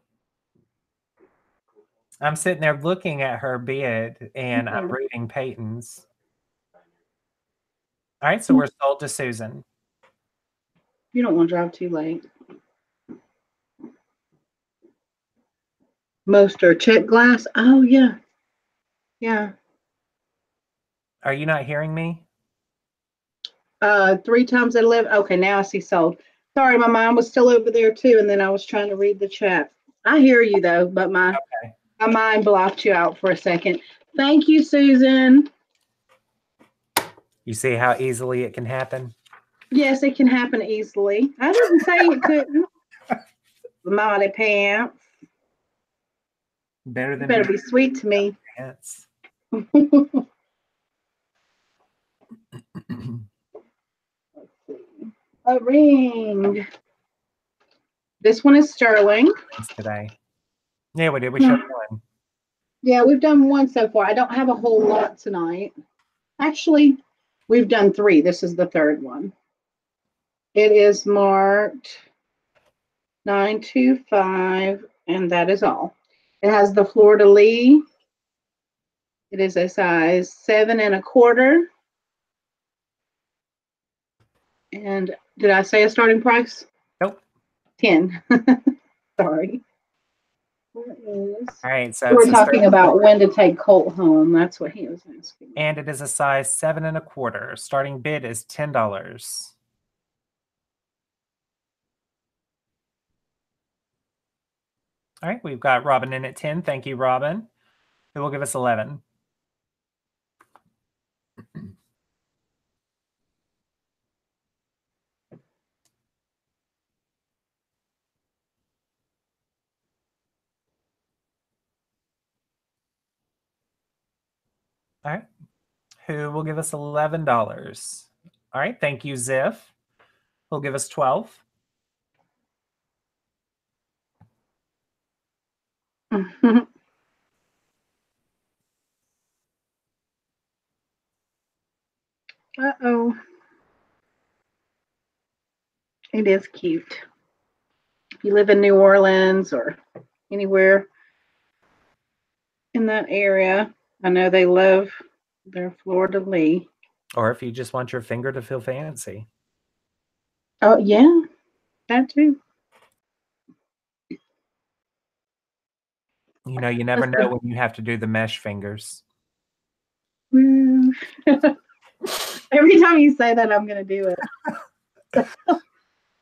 I'm sitting there looking at her bid, and I'm reading Peyton's. All right, so we're sold to Susan. You don't want to drive too late. Most are check glass. Oh, yeah. Yeah. Are you not hearing me? 3 times at 11. Okay, now I see sold. Sorry, my mind was still over there too, and then I was trying to read the chat. I hear you though, but my mind blocked you out for a second. Thank you, Susan. You see how easily it can happen? Yes, it can happen easily. I didn't say it couldn't. Molly pants. Better than you better be sweet to me. Pants. A ring. This one is sterling. Today. Yeah, we did. We showed one. Yeah, we've done one so far. I don't have a whole lot tonight. Actually, we've done 3. This is the 3rd one. It is marked 925, and that is all. It has the Fleur-de-lis. It is a size 7 1/4. And did I say a starting price? Nope. 10. Sorry. Where is? All right, so we're talking about when to take Colt home. That's what he was asking. And it is a size 7 1/4. Starting bid is $10. All right, we've got Robin in at 10. Thank you, Robin. Who will give us 11? All right. Who will give us $11? All right. Thank you, Ziff. Who'll give us 12? Uh-oh. It is cute. If you live in New Orleans or anywhere in that area, I know they love their Fleur-de-lis. Or if you just want your finger to feel fancy. Oh, yeah, that too. You know, you never know when you have to do the mesh fingers. Every time you say that, I'm going to do it.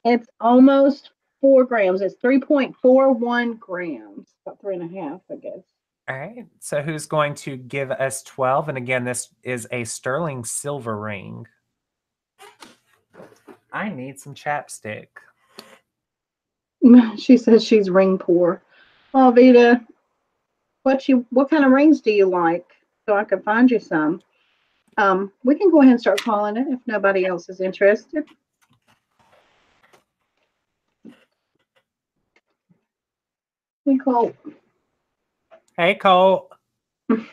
It's almost 4 grams. It's 3.41 grams. About 3.5, I guess. All right. So who's going to give us 12? And again, this is a sterling silver ring. I need some chapstick. She says she's ring poor. Oh, Vita, what kind of rings do you like? So I can find you some. We can go ahead and start calling it if nobody else is interested. Hey, Colt. Hey, Colt. He's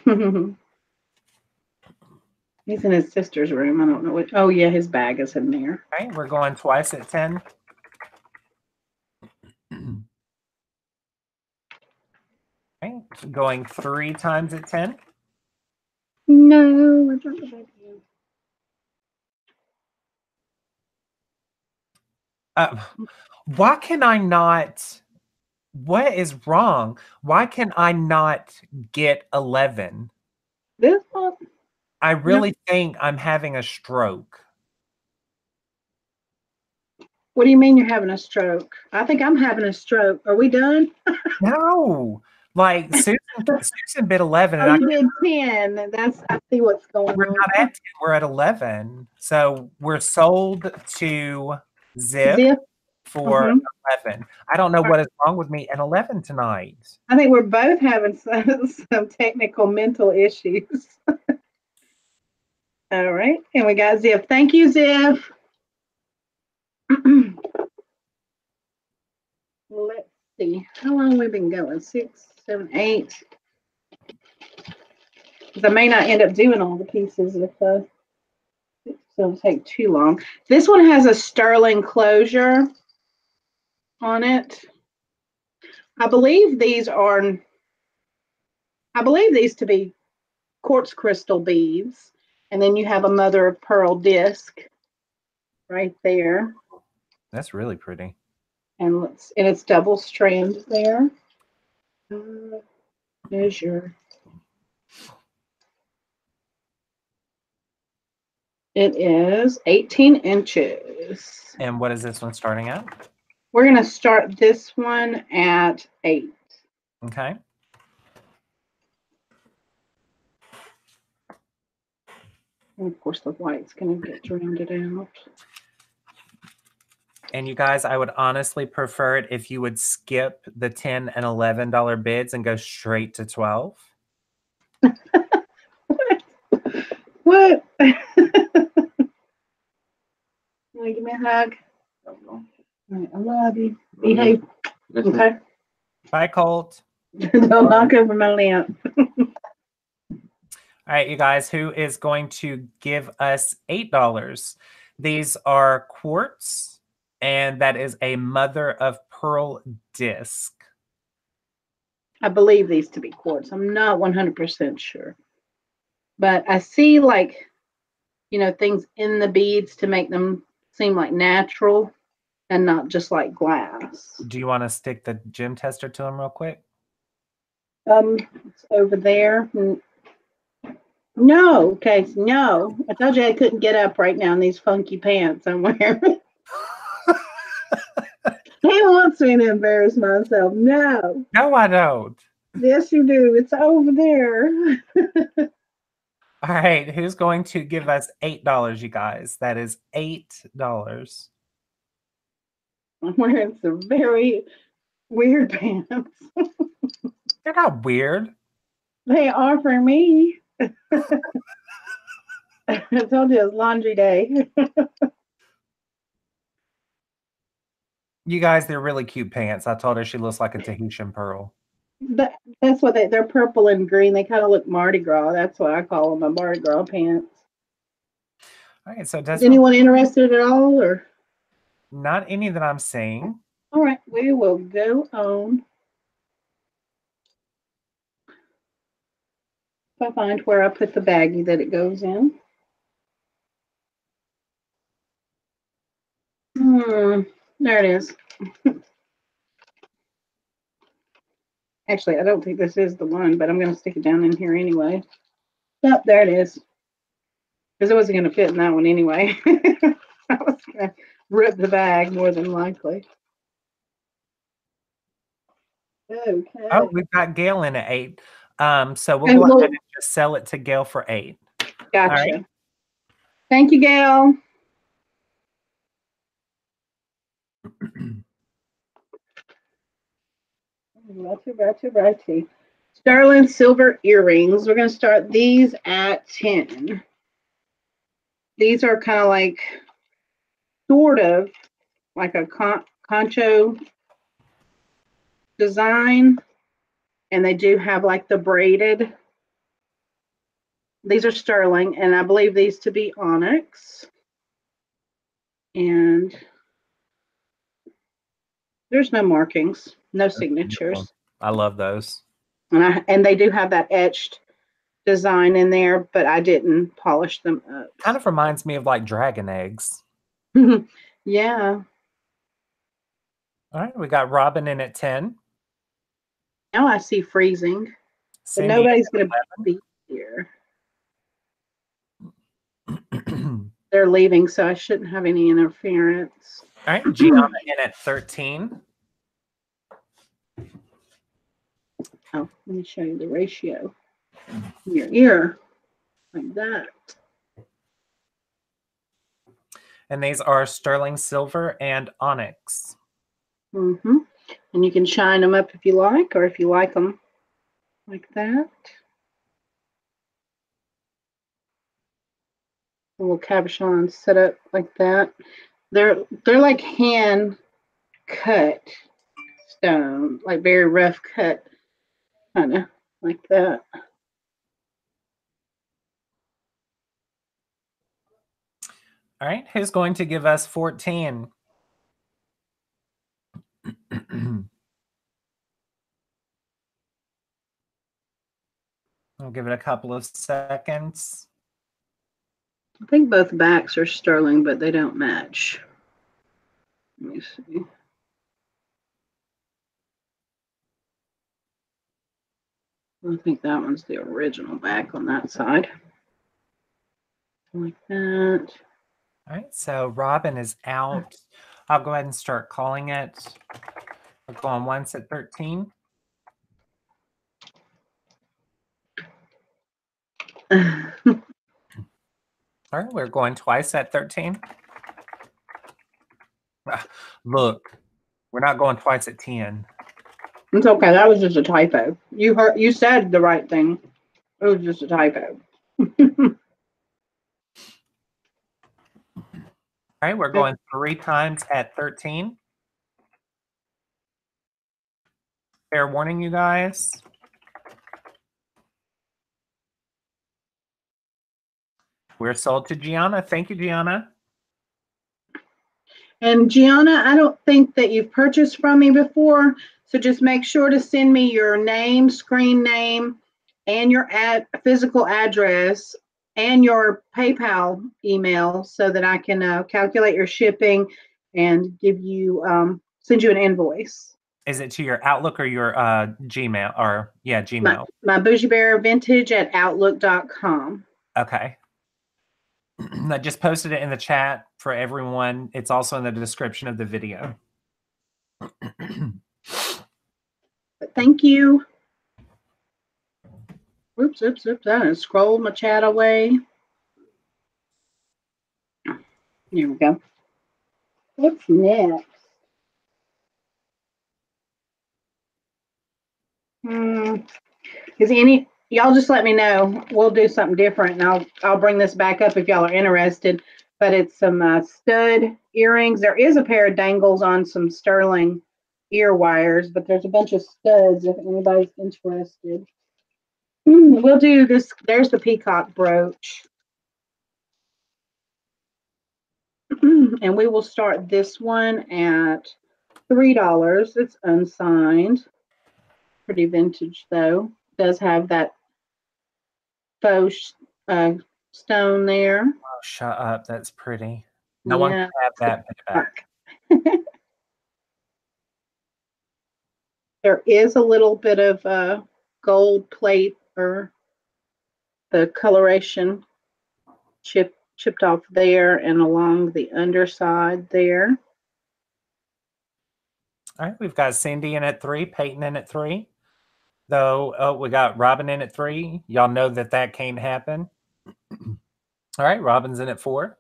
in his sister's room. I don't know what. Oh, yeah, his bag is in there. All right, we're going twice at 10. Okay, going 3 times at 10. No, I don't know about you. Why can I not? What is wrong? Why can I not get 11? This one? I No. really think I'm having a stroke. What do you mean you're having a stroke? I think I'm having a stroke. Are we done? No, like Susan bid 11, and Oh, you did 10. I see what's going we're on. not at 10, we're at 11. So we're sold to Zip Zip. for 11. I don't know what is wrong with me at 11 tonight. I think we're both having some technical mental issues. All right. And we got Zip. Thank you, Zip. Let's see. How long we been going? 6, 7, 8. Because I may not end up doing all the pieces if so it'll take too long. This one has a sterling closure on it. I believe these to be quartz crystal beads. And then you have a mother of pearl disc right there. That's really pretty. And it's double strand there. There's your. It is 18 inches. And what is this one starting at? We're going to start this one at 8. Okay. And of course, the white's going to get drowned out. And you guys, I would honestly prefer it if you would skip the $10 and $11 bids and go straight to 12. What? Give me a hug. Right, I love you. Behave. Okay. Bye, Colt. Don't knock over my lamp. All right, you guys, who is going to give us $8? These are quartz, and that is a mother of pearl disc. I believe these to be quartz. I'm not 100% sure. But I see things in the beads to make them seem like natural and not just like glass. Do you want to stick the gem tester to them real quick? It's over there. No, okay, no. I told you I couldn't get up right now in these funky pants I'm wearing. He wants me to embarrass myself. No. No, I don't. Yes, you do. It's over there. All right, who's going to give us $8, you guys? That is $8. I'm wearing some very weird pants. They're not weird. They are for me. I told you it's laundry day. You guys, they're really cute pants. I told her she looks like a Tahitian pearl. That's what they're purple and green. They kind of look Mardi Gras. That's what I call them, my Mardi Gras pants. All right, so is anyone interested at all, or not any that I'm seeing? All right, we will go on. If I find where I put the baggie that it goes in. There it is. Actually, I don't think this is the one, but I'm going to stick it down in here anyway. Yep, there it is. Because it wasn't going to fit in that one anyway. I was going to rip the bag more than likely. Okay. Oh, we've got Gail in at 8. So we'll go ahead and just sell it to Gail for 8. Gotcha. Right. Thank you, Gail. Righty. Sterling silver earrings. We're going to start these at 10. These are kind of like, sort of like a concho design. And they do have like the braided. These are sterling, and I believe these to be onyx. And there's no markings, no signatures. I love those. And they do have that etched design in there, but I didn't polish them up. Kind of reminds me of like dragon eggs. Yeah. All right, we got Robin in at 10. Now I see freezing, but Cindy nobody's going to be here. They're leaving, so I shouldn't have any interference. All right, Gianna in at 13. Oh, let me show you the ratio. Your ear, like that. And these are sterling silver and onyx. Mm-hmm. And you can shine them up if you like, or if you like them like that. A little cabochon set up like that. They're like hand cut stone, like very rough cut, kind of like that. All right, who's going to give us 14? I'll give it a couple of seconds. I think both backs are sterling, but they don't match. Let me see. I think that one's the original back on that side. Like that. All right, so Robin is out. I'll go ahead and start calling it. We're going once at 13. All right, we're going twice at 13. Look, we're not going twice at 10. It's okay. That was just a typo. You said the right thing. It was just a typo. All right, we're going 3 times at 13. Fair warning, you guys. We're sold to Gianna. Thank you, Gianna. And Gianna, I don't think that you've purchased from me before, so just make sure to send me your name, screen name, and your physical address and your PayPal email so that I can calculate your shipping and give you send you an invoice. Is it to your Outlook or your Gmail? Or yeah, Gmail. My Boujee Bear Vintage at outlook.com. Okay. I just posted it in the chat for everyone. It's also in the description of the video. Thank you. Oops. I didn't scroll my chat away. Here we go. What's next? Is y'all just let me know. We'll do something different, and I'll bring this back up if y'all are interested. But it's some stud earrings. There is a pair of dangles on some sterling ear wires, but there's a bunch of studs if anybody's interested. We'll do this. There's the peacock brooch. And we will start this one at $3. It's unsigned. Pretty vintage though. Does have that faux stone there. Oh, shut up. That's pretty. No one can have that back. There is a little bit of gold plate or the coloration chipped off there and along the underside there. All right, we've got Cindy in at 3, Peyton in at 3. Though, we got Robin in at 3. Y'all know that can't happen. All right, Robin's in at 4.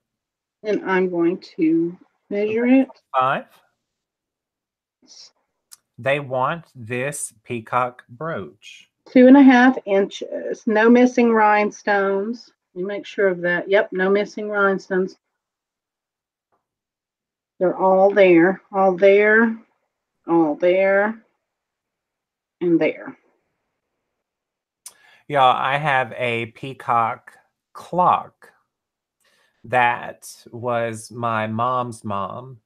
And I'm going to measure it. 5. They want this peacock brooch. 2.5 inches. No missing rhinestones. You make sure of that. Yep, no missing rhinestones. They're all there, all there, all there, and there. Y'all, I have a peacock clock that was my mom's mom.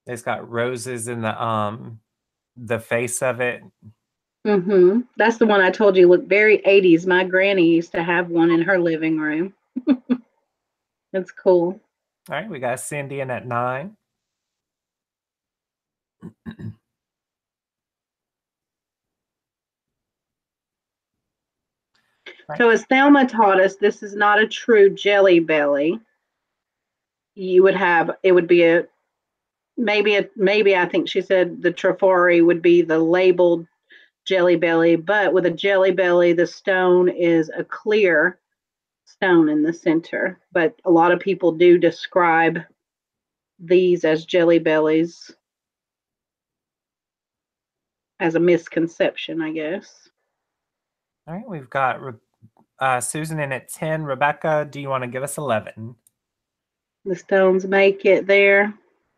It's got roses in the face of it. That's the one I told you looked very 80s. My granny used to have one in her living room. That's cool. All right, we got Cindy in at 9. So as Thelma taught us, this is not a true jelly belly. You would have, it would be maybe I think she said the Trifori would be the labeled jelly belly, but with a jelly belly, the stone is a clear stone in the center. But a lot of people do describe these as jelly bellies as a misconception, I guess. All right, we've got Susan in at 10. Rebecca, do you want to give us 11? The stones make it there,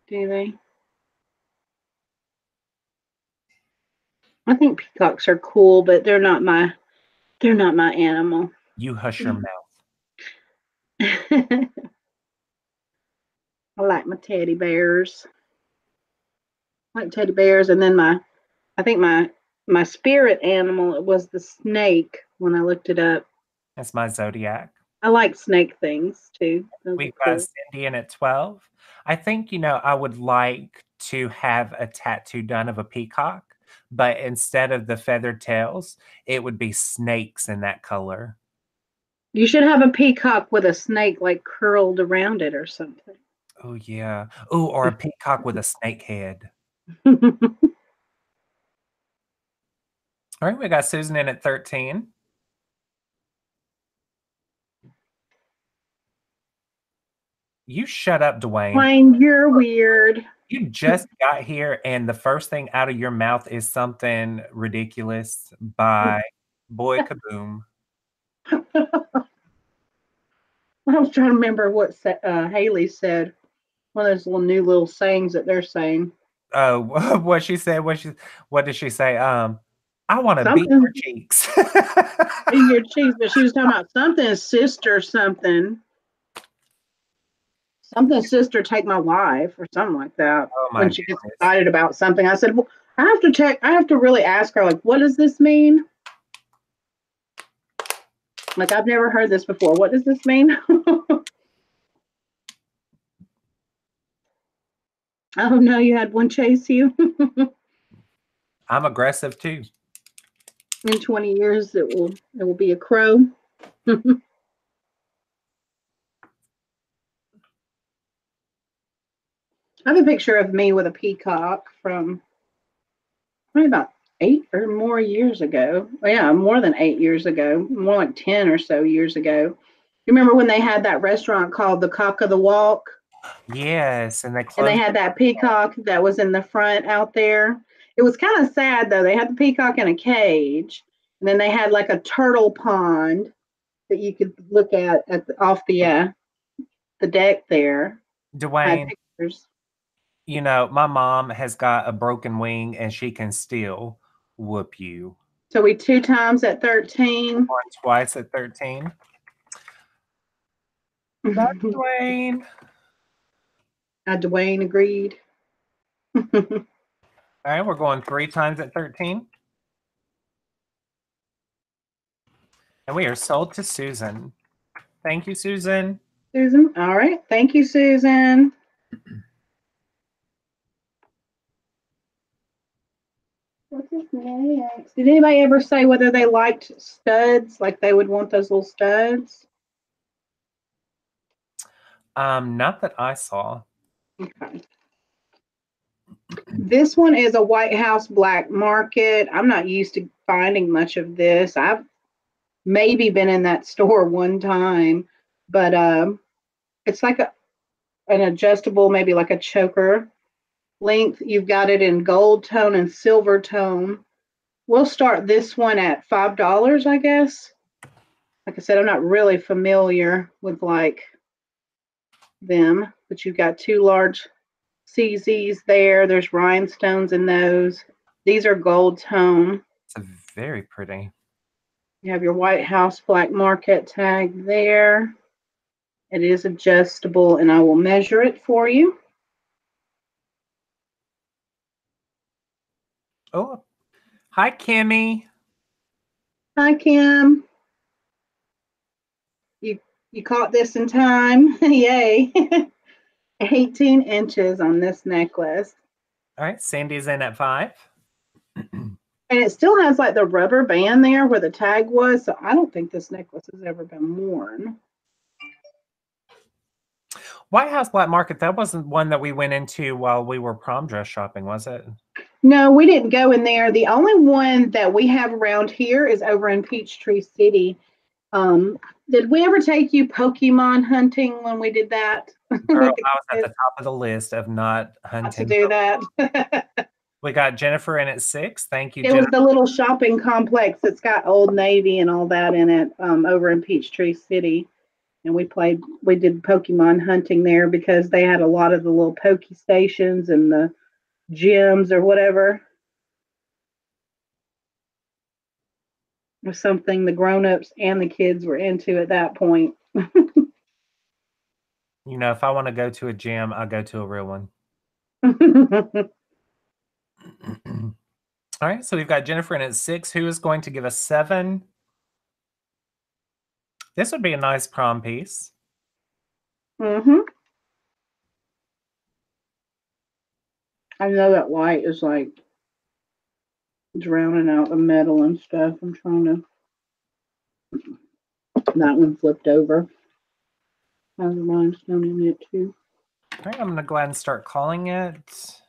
do they? I think peacocks are cool, but they're not my animal. You hush your mouth. I like my teddy bears. I like teddy bears, and then I think my spirit animal was the snake when I looked it up. That's my zodiac. I like snake things too. Those We've are got cool. Cindy in at 12. I think, I would like to have a tattoo done of a peacock, but instead of the feathered tails, it would be snakes in that color. You should have a peacock with a snake like curled around it or something. Oh, yeah. Oh, or a peacock with a snake head. All right, we got Susan in at 13. You shut up, Dwayne. Dwayne, you're weird. You just got here, and the first thing out of your mouth is something ridiculous by Boy Kaboom. I was trying to remember what Haley said. One of those new sayings that they're saying. Oh, what she said? What did she say? I want to beat Something your cheeks. in your cheeks, but she was talking about something sister something. Something sister take my wife or something like that. Oh my When she gets goodness. excited about something, I said, well, I have to check. I have to really ask her, like, what does this mean? Like, I've never heard this before. What does this mean? Oh no, you had one chase you. I'm aggressive too. In 20 years, it will be a crow. I have a picture of me with a peacock from probably about 8 or more years ago. Well, yeah, more than 8 years ago, more like 10 or so years ago. You remember when they had that restaurant called the Cock of the Walk? Yes, and they And closed. they had that peacock that was in the front out there. It was kind of sad though. They had the peacock in a cage, and then they had like a turtle pond that you could look at off the deck there. I had Dwayne, pictures. my mom has got a broken wing and she can still whoop you. So we 2 times at 13. Or twice at 13. That's Dwayne. Dwayne agreed. All right, we're going 3 times at 13. And we are sold to Susan. Thank you, Susan. Susan. All right. Thank you, Susan. What's his next? Did anybody ever say whether they liked studs, like they would want those little studs? Not that I saw. Okay. This one is a White House black market. I'm not used to finding much of this. I've maybe been in that store one time, but it's like an adjustable, maybe like a choker length. You've got it in gold tone and silver tone. We'll start this one at $5, I guess. Like I said, I'm not really familiar with like them, but you've got 2 large CZs there. There's rhinestones in those. These are gold tone. It's very pretty. You have your White House black market tag there. It is adjustable, and I will measure it for you. Oh, Hi, Kimmy. Hi, Kim. You caught this in time. Yay. 18 inches on this necklace. All right, Sandy's in at 5. And it still has like the rubber band there where the tag was. So I don't think this necklace has ever been worn. White House Black Market, that wasn't one that we went into while we were prom dress shopping, was it? No, we didn't go in there. The only one that we have around here is over in Peachtree City. Did we ever take you Pokemon hunting when we did that? Girl, I was at the top of the list of not hunting. To do that. We got Jennifer in at 6. Thank you, It Jennifer. was the little shopping complex that's got Old Navy and all that in it, over in Peachtree City. And we did Pokemon hunting there because they had a lot of the little Poke stations and the gyms or whatever. It was something the grown-ups and the kids were into at that point. You know, if I want to go to a gym, I'll go to a real one. All right, so we've got Jennifer in at 6. Who is going to give us 7? This would be a nice prom piece. Mm-hmm. I know that light is like drowning out the metal and stuff. I'm trying to. That one flipped over. Has a rhinestone in it too. All right, I'm going to go ahead and start calling it.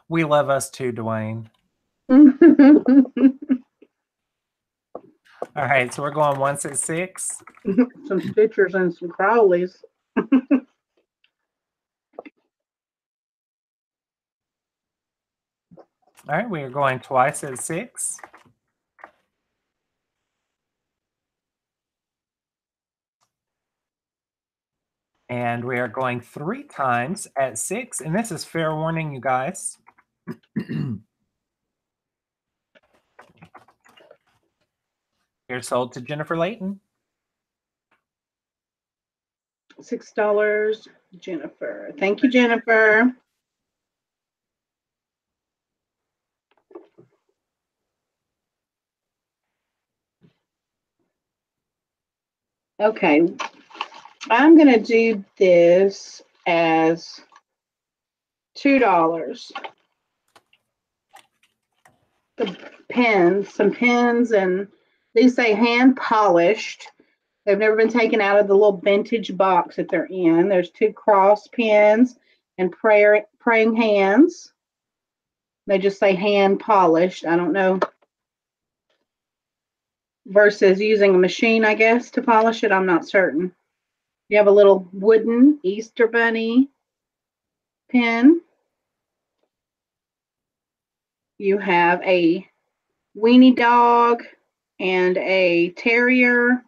We love us too, Dwayne. All right, so we're going 166. Some Stitchers and some Crowleys. All right, we are going twice at 6. And we are going 3 times at 6. And this is fair warning, you guys. You're sold to Jennifer Layton. $6, Jennifer. Thank you, Jennifer. Okay, I'm going to do this as $2. The pins, some pins, and these say hand polished. They've never been taken out of the little vintage box that they're in. There's 2 cross pins and praying hands. They just say hand polished. I don't know. Versus using a machine, I guess, to polish it. I'm not certain. You have a little wooden Easter bunny pin. You have a weenie dog and a terrier,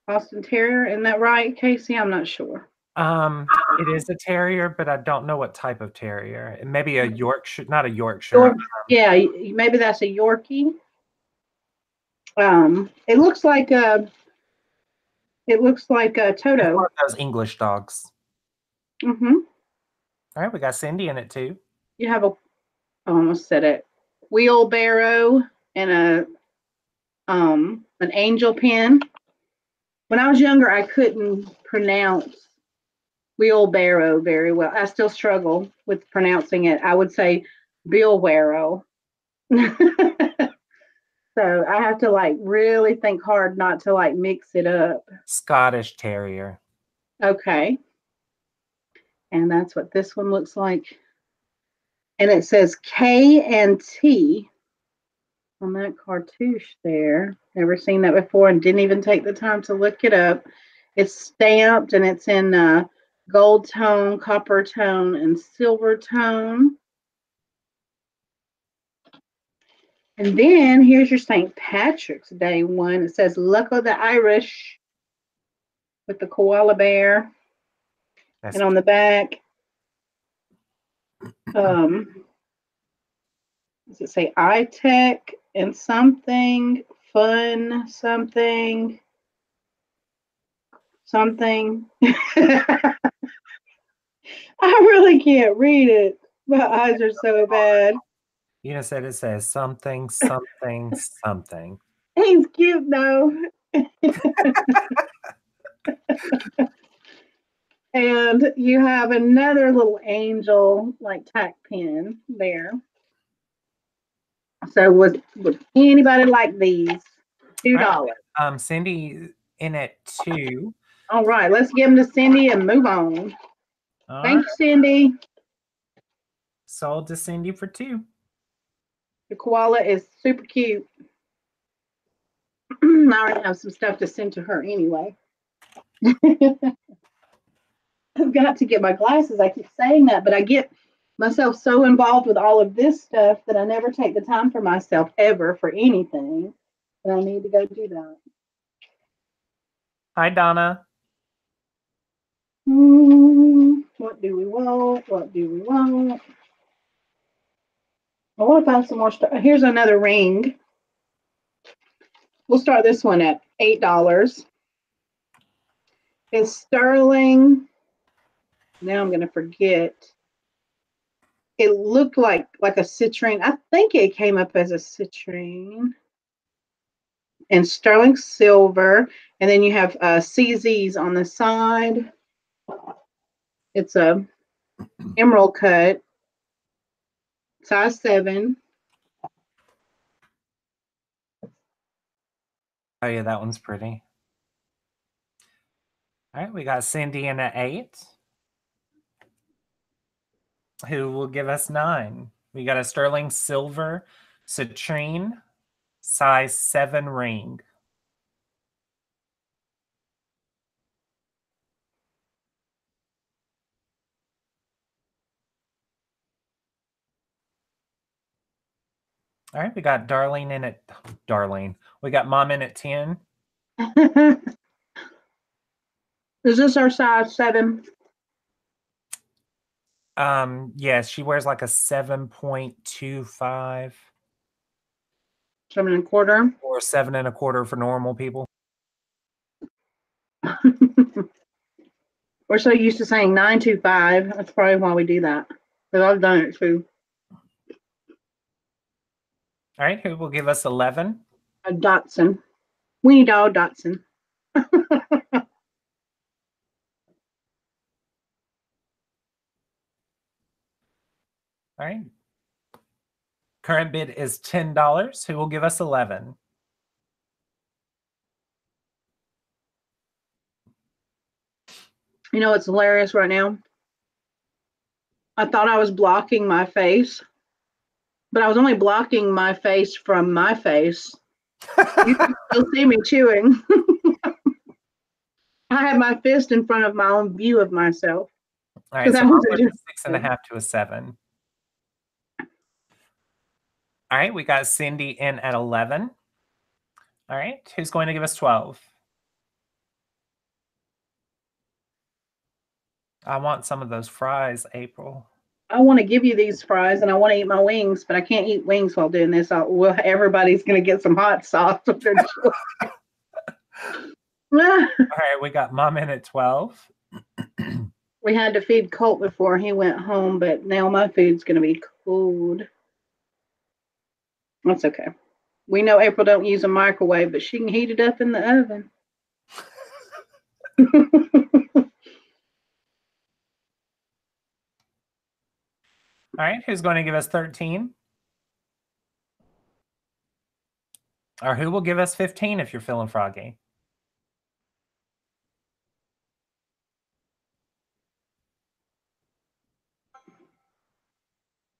Boston Terrier. Isn't that right, Casey? I'm not sure. It is a terrier, but I don't know what type of terrier. Maybe a Yorkshire, not a Yorkshire. Yeah, maybe that's a Yorkie. It looks like a Toto. One of those English dogs. Mm-hmm. All right, we got Cindy in it too. You have I almost said it, wheelbarrow and an angel pin. When I was younger, I couldn't pronounce wheelbarrow very well. I still struggle with pronouncing it. I would say Billwarrow. So I have to like really think hard not to like mix it up. Scottish Terrier. Okay. And that's what this one looks like. And it says K and T on that cartouche there. Never seen that before and didn't even take the time to look it up. It's stamped and it's in gold tone, copper tone, and silver tone. And then here's your St. Patrick's Day one. It says Luck of the Irish with the koala bear. And on the back, does it say iTech and something, fun, something? I really can't read it. My eyes are so bad. You know, said it says something, something, something. He's cute though. And you have another little angel like tack pin there. So would anybody like these? $2. Cindy in it too. All right, let's give them to Cindy and move on. All Thank right. you, Cindy. Sold to Cindy for 2. The koala is super cute. I already have some stuff to send to her anyway. I've got to get my glasses. I keep saying that, but I get myself so involved with all of this stuff that I never take the time for myself ever for anything. And I need to go do that. Hi, Donna. What do we want? What do we want? I want to find some more stuff. Here's another ring. We'll start this one at $8. It's sterling. Now I'm going to forget. It looked like a citrine. I think it came up as a citrine. And sterling silver. And then you have CZs on the side. It's a emerald cut. Size 7. Oh, yeah, that one's pretty. All right, we got Cindy in at 8. Who will give us 9? We got a sterling silver citrine size 7 ring. All right, we got Darlene in at Darlene. We got Mom in at 10. Is this our size 7? Yes, she wears like a 7.25 7.25. or 7.25 for normal people. We're so used to saying 925. That's probably why we do that. Because I've done it too. All right, who will give us 11? A Dotson. Weenie dog Dotson. All right. Current bid is $10. Who will give us 11? You know what's hilarious right now? I thought I was blocking my face, but I was only blocking my face from my face. You can still see me chewing. I had my fist in front of my own view of myself. All right, so Mom was a 6.5 to a 7. All right, we got Cindy in at 11. All right, who's going to give us 12? I want some of those fries, April. I want to give you these fries and I want to eat my wings, but I can't eat wings while doing this. Well, everybody's going to get some hot sauce eventually. All right, we got Mom in at 12. We had to feed Colt before he went home, but now my food's going to be cold. That's okay. We know April don't use a microwave, but she can heat it up in the oven. All right, who's going to give us 13? Or who will give us 15 if you're feeling froggy?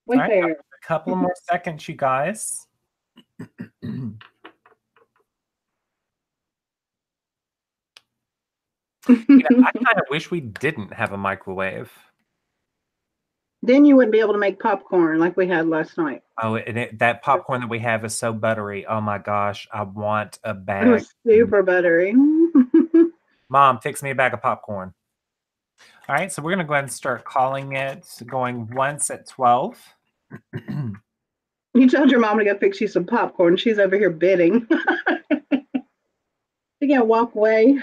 Wait All right, there. a couple of more seconds, you guys. I kind of wish we didn't have a microwave. Then you wouldn't be able to make popcorn like we had last night. Oh, and that popcorn that we have is so buttery. Oh my gosh, I want a bag. It was super buttery. Mom, fix me a bag of popcorn. All right, so we're going to go ahead and start calling it, going once at 12. You told your mom to go fix you some popcorn. She's over here bidding. You gotta walk away.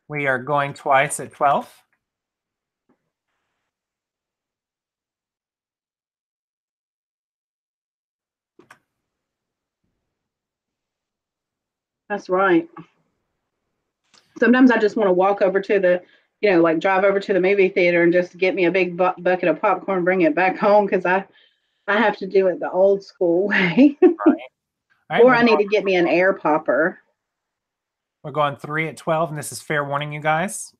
We are going twice at 12. That's right. Sometimes I just want to walk over to the, like drive over to the movie theater and just get me a big bucket of popcorn, bring it back home because I have to do it the old school way. Right. All right, Or I need to get me an air popper. we're going 3 at 12, and this is fair warning, you guys.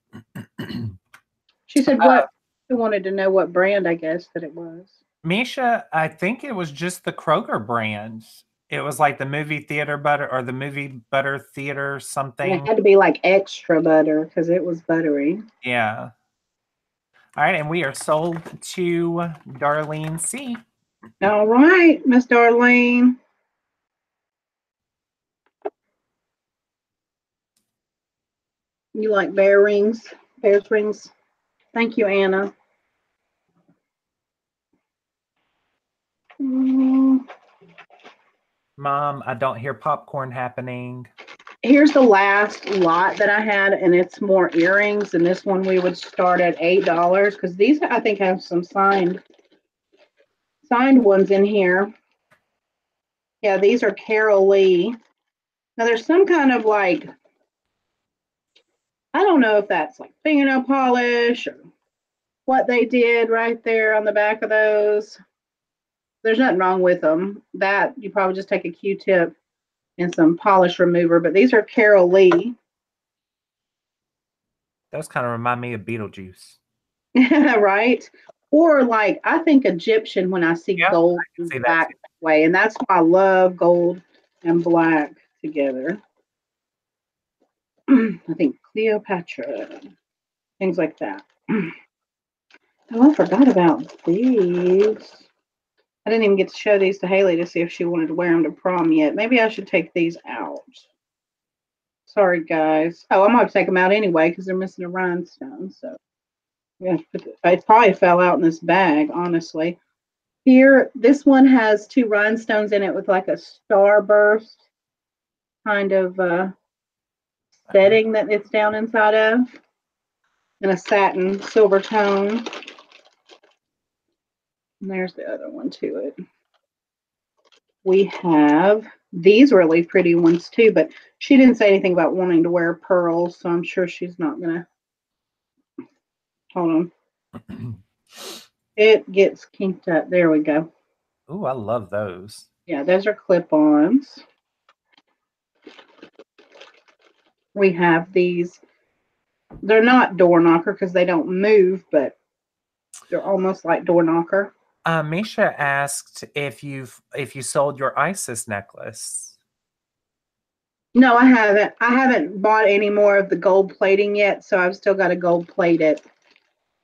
She said what? She wanted to know what brand, I guess, that it was. Misha, I think it was just the Kroger brand. It was like the movie theater butter or the movie butter theater something. And it had to be like extra butter because it was buttery. Yeah. All right, and we are sold to Darlene C. All right, Miss Darlene. You like bear's rings? Thank you, Anna. Mom, I don't hear popcorn happening. Here's the last lot that I had, and it's more earrings. And this one we would start at $8 because these I think have some signed ones in here. Yeah, these are Carol Lee. Now there's some kind of like, I don't know if that's like fingernail polish or what they did right there on the back of those. There's nothing wrong with them. That you probably just take a Q-tip and some polish remover, but these are Carol Lee. Those kind of remind me of Beetlejuice. Right? Or like, I think Egyptian when I see gold black way, and that's why I love gold and black together. I think Cleopatra, things like that. Oh, I forgot about these. I didn't even get to show these to Haley to see if she wanted to wear them to prom yet. Maybe I should take these out. Sorry, guys. Oh, I'm going to have to take them out anyway because they're missing a rhinestone. So, yeah, it probably fell out in this bag, honestly. Here, this one has 2 rhinestones in it with like a starburst kind of setting that it's down inside of, and a satin silver tone. And there's the other one to it. We have these really pretty ones too, but she didn't say anything about wanting to wear pearls, so I'm sure she's not gonna. Hold on. It gets kinked up. There we go. Ooh, I love those. Yeah, those are clip-ons. We have these. They're not door knocker because they don't move, but they're almost like door knocker. Misha asked if you sold your Isis necklace. No, I haven't. I haven't bought any more of the gold plating yet, so I've still got to gold plate it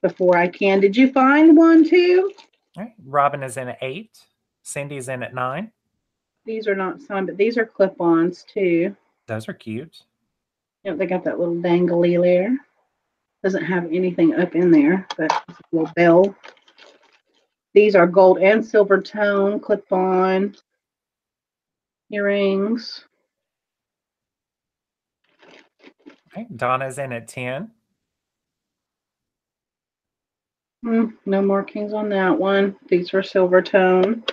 before I can. Did you find one too? All right. Robin is in at 8. Cindy's in at 9. These are not signed, but these are clip-ons too. Those are cute. Yep, they got that little dangly there. Doesn't have anything up in there, but it's a little bell. These are gold and silver tone clip-on earrings. Okay. Donna's in at 10. No markings on that one. These are silver tone.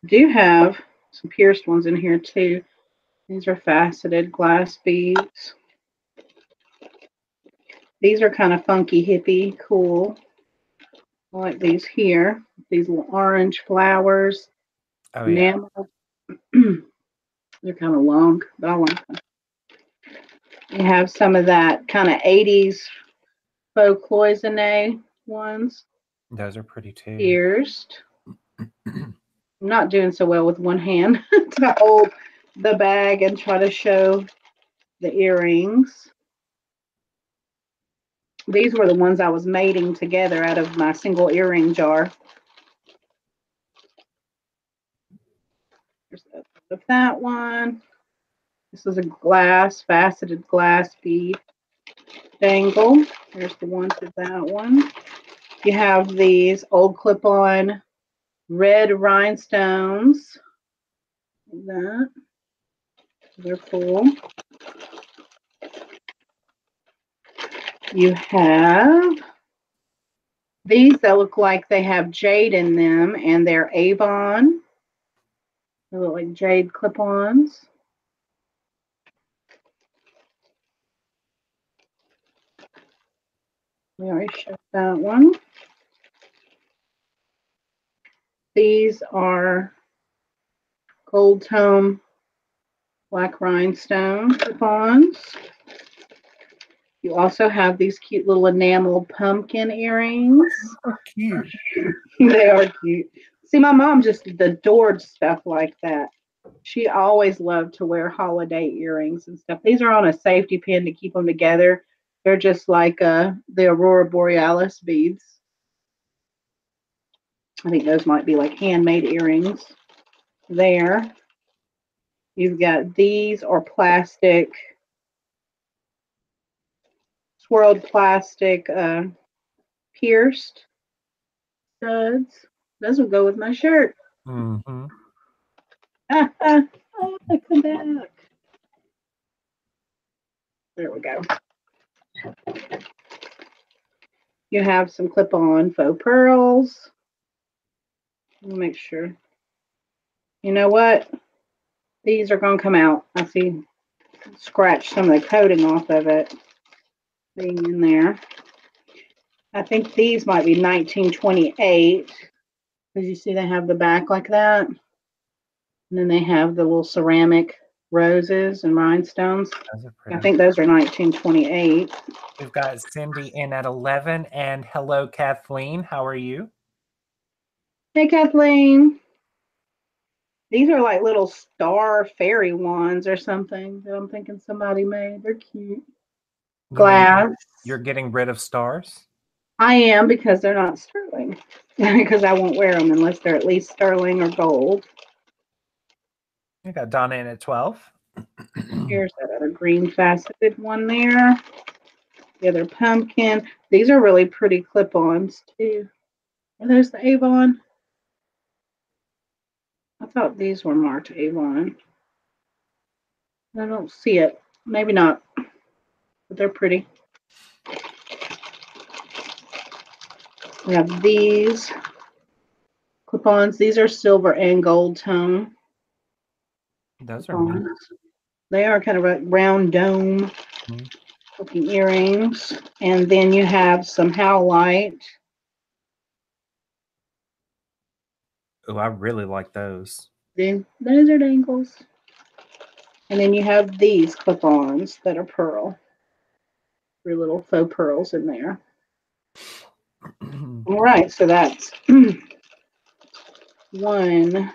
Do have some pierced ones in here too. These are faceted glass beads. These are kind of funky, hippie, cool. I like these here. These little orange flowers. Oh, yeah. They're kind of long, but I like them. You have some of that kind of 80s faux cloisonne ones. Those are pretty too. Pierced. I'm not doing so well with one hand to hold the bag and try to show the earrings. These were the ones I was mating together out of my single earring jar. There's that one. This is a faceted glass bead dangle. There's the one to that one. You have these old clip-on red rhinestones. That. They're cool. You have these that look like they have jade in them, and they're Avon. They look like jade clip-ons. We already showed that one. These are gold tone black rhinestone clip-ons. You also have these cute little enamel pumpkin earrings. Oh, cute. They are cute. See, my mom just adored stuff like that. She always loved to wear holiday earrings and stuff. These are on a safety pin to keep them together. They're just like the Aurora Borealis beads. I think those might be like handmade earrings there. You've got these or plastic, swirled plastic pierced studs. Those will go with my shirt. Mm-hmm. Oh, come back. There we go. You have some clip-on faux pearls. Let me make sure. You know what? These are going to come out. I see scratch some of the coating off of it being in there. I think these might be 1928 because you see they have the back like that. And then they have the little ceramic roses and rhinestones. Those are pretty. I think those are 1928. We've got Cindy in at 11. And hello, Kathleen. How are you? Hey, Kathleen. These are like little star fairy wands or something that I'm thinking somebody made. They're cute. Glass. You're getting rid of stars? I am because they're not sterling. Because I won't wear them unless they're at least sterling or gold. You got Donna in at 12. Here's that other green faceted one there. The other pumpkin. These are really pretty clip-ons too. Are those the Avon? I thought these were marked Avon. I don't see it. Maybe not. But they're pretty. We have these clip-ons. These are silver and gold tone. Those are neat. They are kind of a round dome looking earrings. And then you have some howlite. Oh, I really like those. Then those are dangles. And then you have these clip-ons that are pearl. 3 little faux pearls in there. All right, so that's 1,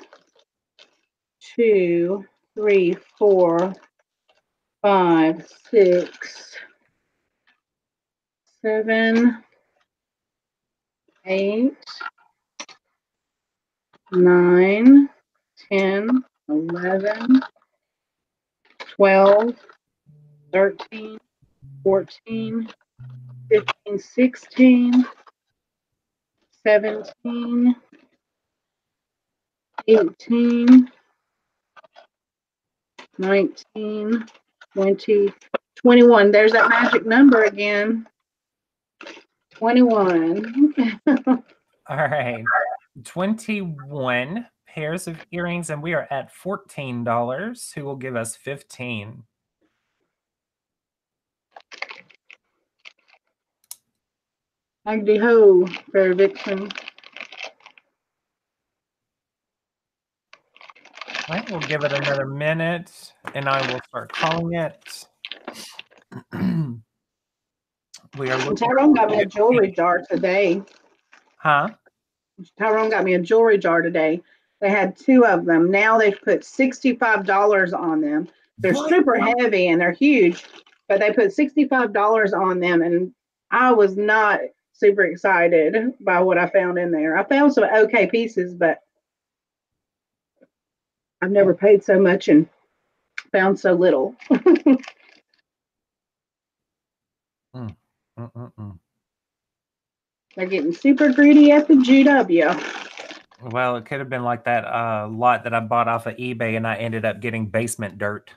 2, 3, 4, 5, 6, 7, 8, 9, 10, 11, 12, 13, 14, 15, 16, 17, 18, 19, 20, 21. There's that magic number again. 21. All right. 21 pairs of earrings, and we are at $14. Who will give us 15? Agdi ho, Fair Vixen. All right, we'll give it another minute, and I will start calling it. We are looking. Tyrone got me a jewelry jar today. Huh? Tyrone got me a jewelry jar today. They had 2 of them. Now they've put $65 on them. They're super heavy and they're huge, but they put $65 on them, and I was not super excited by what I found in there. I found some okay pieces, but I've never paid so much and found so little. They're getting super greedy at the GW. Well, it could have been like that lot that I bought off of eBay, and I ended up getting basement dirt.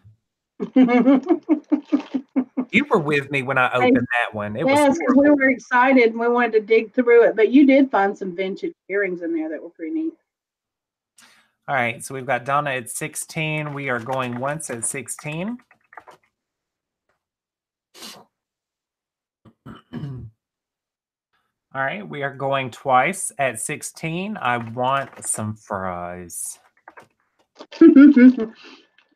You were with me when I opened that one. Yes, because we were excited and we wanted to dig through it, but you did find some vintage earrings in there that were pretty neat. All right, so we've got Donna at 16. We are going once at 16. All right, we are going twice at 16. I want some fries.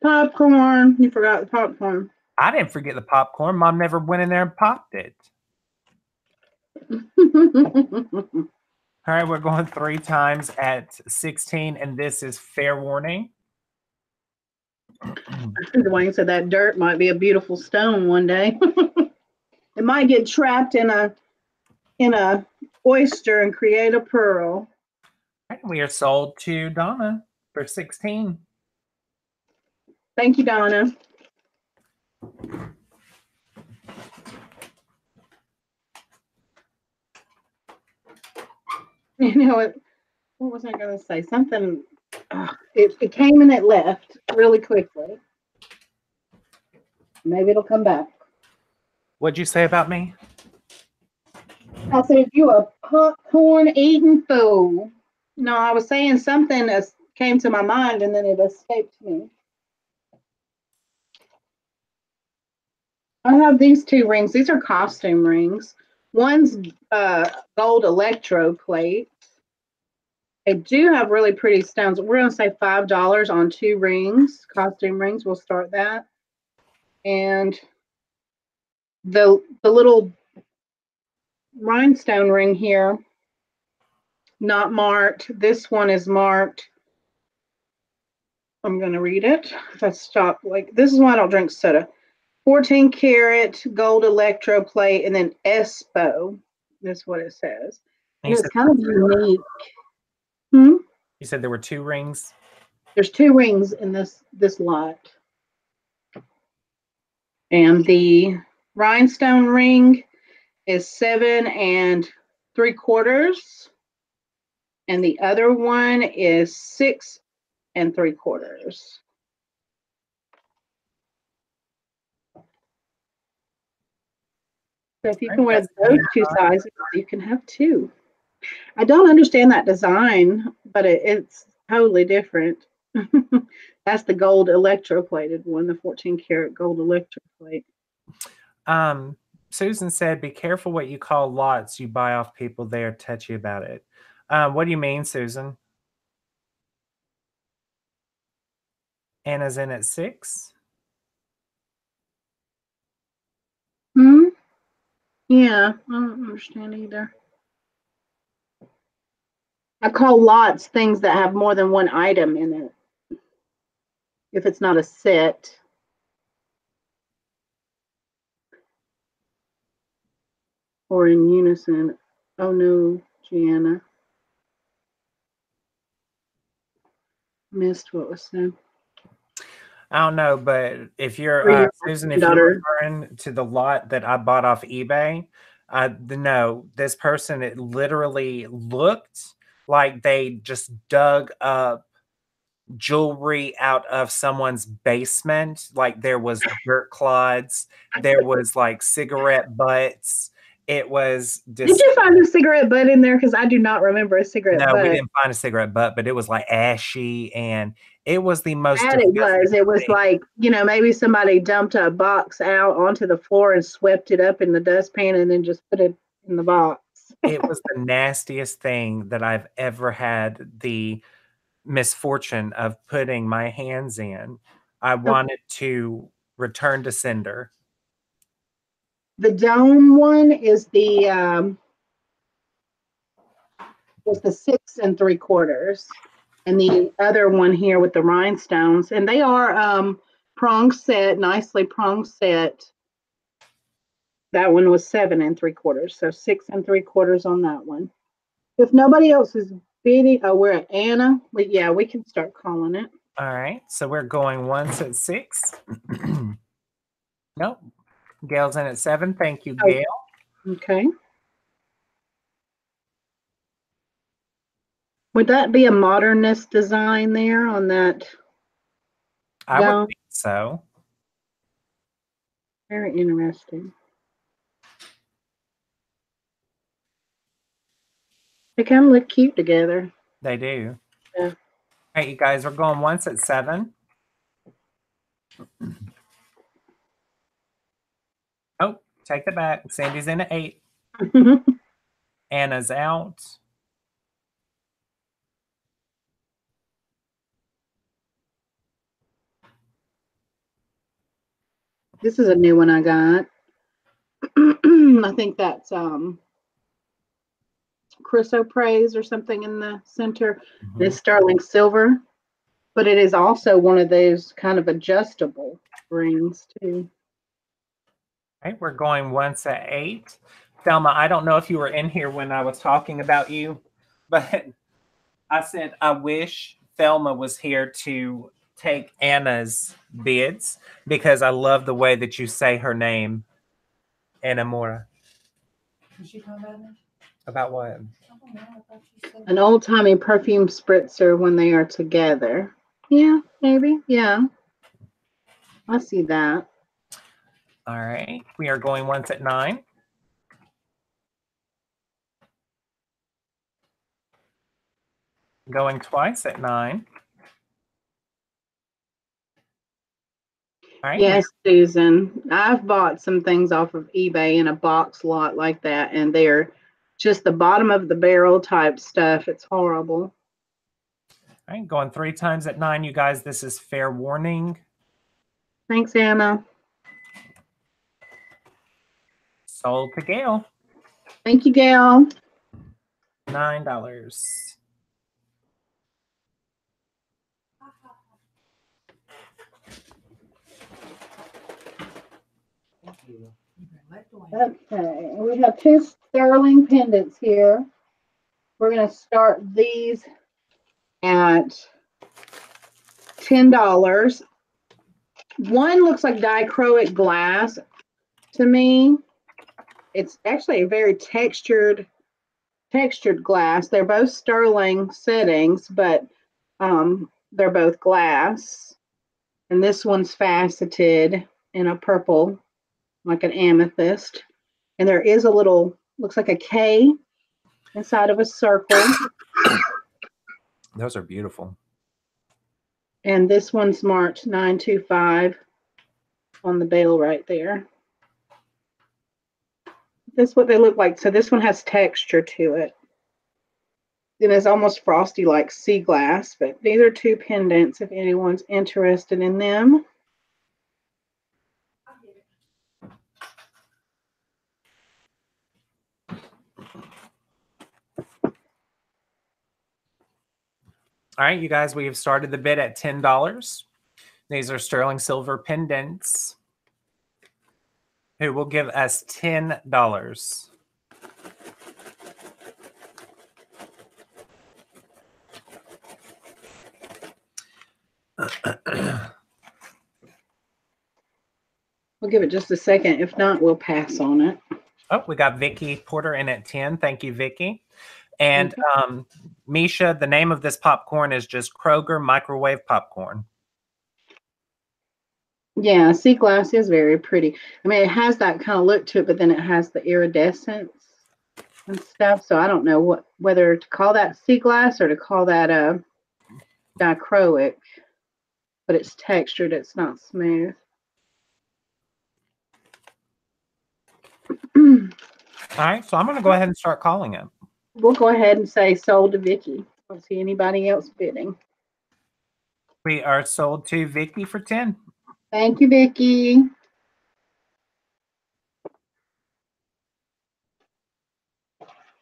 Popcorn. You forgot the popcorn. I didn't forget the popcorn. Mom never went in there and popped it. All right, we're going 3 times at 16, and this is fair warning. Dwayne said that dirt might be a beautiful stone one day. It might get trapped in a oyster and create a pearl. And we are sold to Donna for 16. Thank you, Donna. You know what? What was I going to say? Something. It came and it left really quickly. Maybe it'll come back. What'd you say about me? I said you a popcorn eating fool. No, I was saying something that came to my mind and then it escaped me. I have these 2 rings. These are costume rings. One's gold electroplate. They do have really pretty stones. We're going to say $5 on 2 rings, costume rings. We'll start that. And the little rhinestone ring here, not marked. This one is marked. I'm going to read it. Let's stop. Like, this is why I don't drink soda. 14 karat gold electroplate, and then Espo. That's what it says. And it's kind of unique. You said there were 2 rings? There's 2 rings in this lot. And the rhinestone ring is 7 3/4. And the other one is 6 3/4. So if you can wear those 2 sizes, you can have 2. I don't understand that design, but it's totally different. That's the gold electroplated one, the 14 karat gold electroplate. Susan said, be careful what you call lots you buy off people. They are touchy about it. What do you mean, Susan? Anna's in at 6? Yeah, I don't understand either. I call lots things that have more than one item in it. If it's not a set. Or in unison. Oh no, Gianna. Missed what was said. I don't know, but if you're Susan, if you're referring to the lot that I bought off eBay, no, this person, it literally looked like they just dug up jewelry out of someone's basement. Like there was dirt clods, there was like cigarette butts. It was Did you find a cigarette butt in there? Because I do not remember a cigarette butt. No, we didn't find a cigarette butt, but it was like ashy, and it was the most. It was like, maybe somebody dumped a box out onto the floor and swept it up in the dustpan and then just put it in the box. It was the nastiest thing that I've ever had the misfortune of putting my hands in. I wanted to return to sender. The dome one is the 6 3/4, and the other one here with the rhinestones, and they are prong set, nicely prong set. That one was 7 3/4, so 6 3/4 on that one. If nobody else is bidding, we're at Anna. We can start calling it. All right, so we're going once at 6. Nope. Gail's in at 7. Thank you, Gail. Okay. Would that be a modernist design there on that? I would think so. Very interesting. They kind of look cute together. They do. Yeah. All right, you guys, we're going once at 7. Oh, take that back. Sandy's in at 8. Anna's out. This is a new one I got. I think that's chrysoprase or something in the center. This sterling silver, but it is also one of those kind of adjustable rings too. All right, we're going once at 8. Thelma, I don't know if you were in here when I was talking about you, but I said I wish Thelma was here to take Anna's bids because I love the way that you say her name, Anamora. Was she talking about me? About what? I don't know. I thought you said An old-timey perfume spritzer when they are together. Yeah, maybe. Yeah. I see that. All right, we are going once at 9. Going twice at 9. All right. Yes, Susan. I've bought some things off of eBay in a box lot like that, and they're just the bottom of the barrel type stuff. It's horrible. All right, going 3 times at 9, you guys. This is fair warning. Thanks, Anna. Sold to Gail. Thank you, Gail. $9. thank you. Okay, we have 2 sterling pendants here. We're going to start these at $10. One looks like dichroic glass to me. It's actually a very textured glass. They're both sterling settings, but they're both glass. And this one's faceted in a purple, like an amethyst. And there is a little, looks like a K inside of a circle. Those are beautiful. And this one's marked 925 on the bail right there. That's what they look like. So this one has texture to it. And it's almost frosty like sea glass, but these are 2 pendants if anyone's interested in them. All right, you guys, we have started the bid at $10. These are sterling silver pendants. Who will give us $10? We'll give it just a second. If not, we'll pass on it. Oh, we got Vicky Porter in at 10. Thank you, Vicky. And Misha, the name of this popcorn is just Kroger microwave popcorn. Yeah, sea glass is very pretty. I mean, it has that kind of look to it, but then it has the iridescence and stuff. So I don't know whether to call that sea glass or to call that dichroic, but it's textured. It's not smooth. All right, so I'm going to go ahead and start calling it. We'll go ahead and say sold to Vicky. I don't see anybody else bidding. We are sold to Vicky for 10. Thank you, Vicky.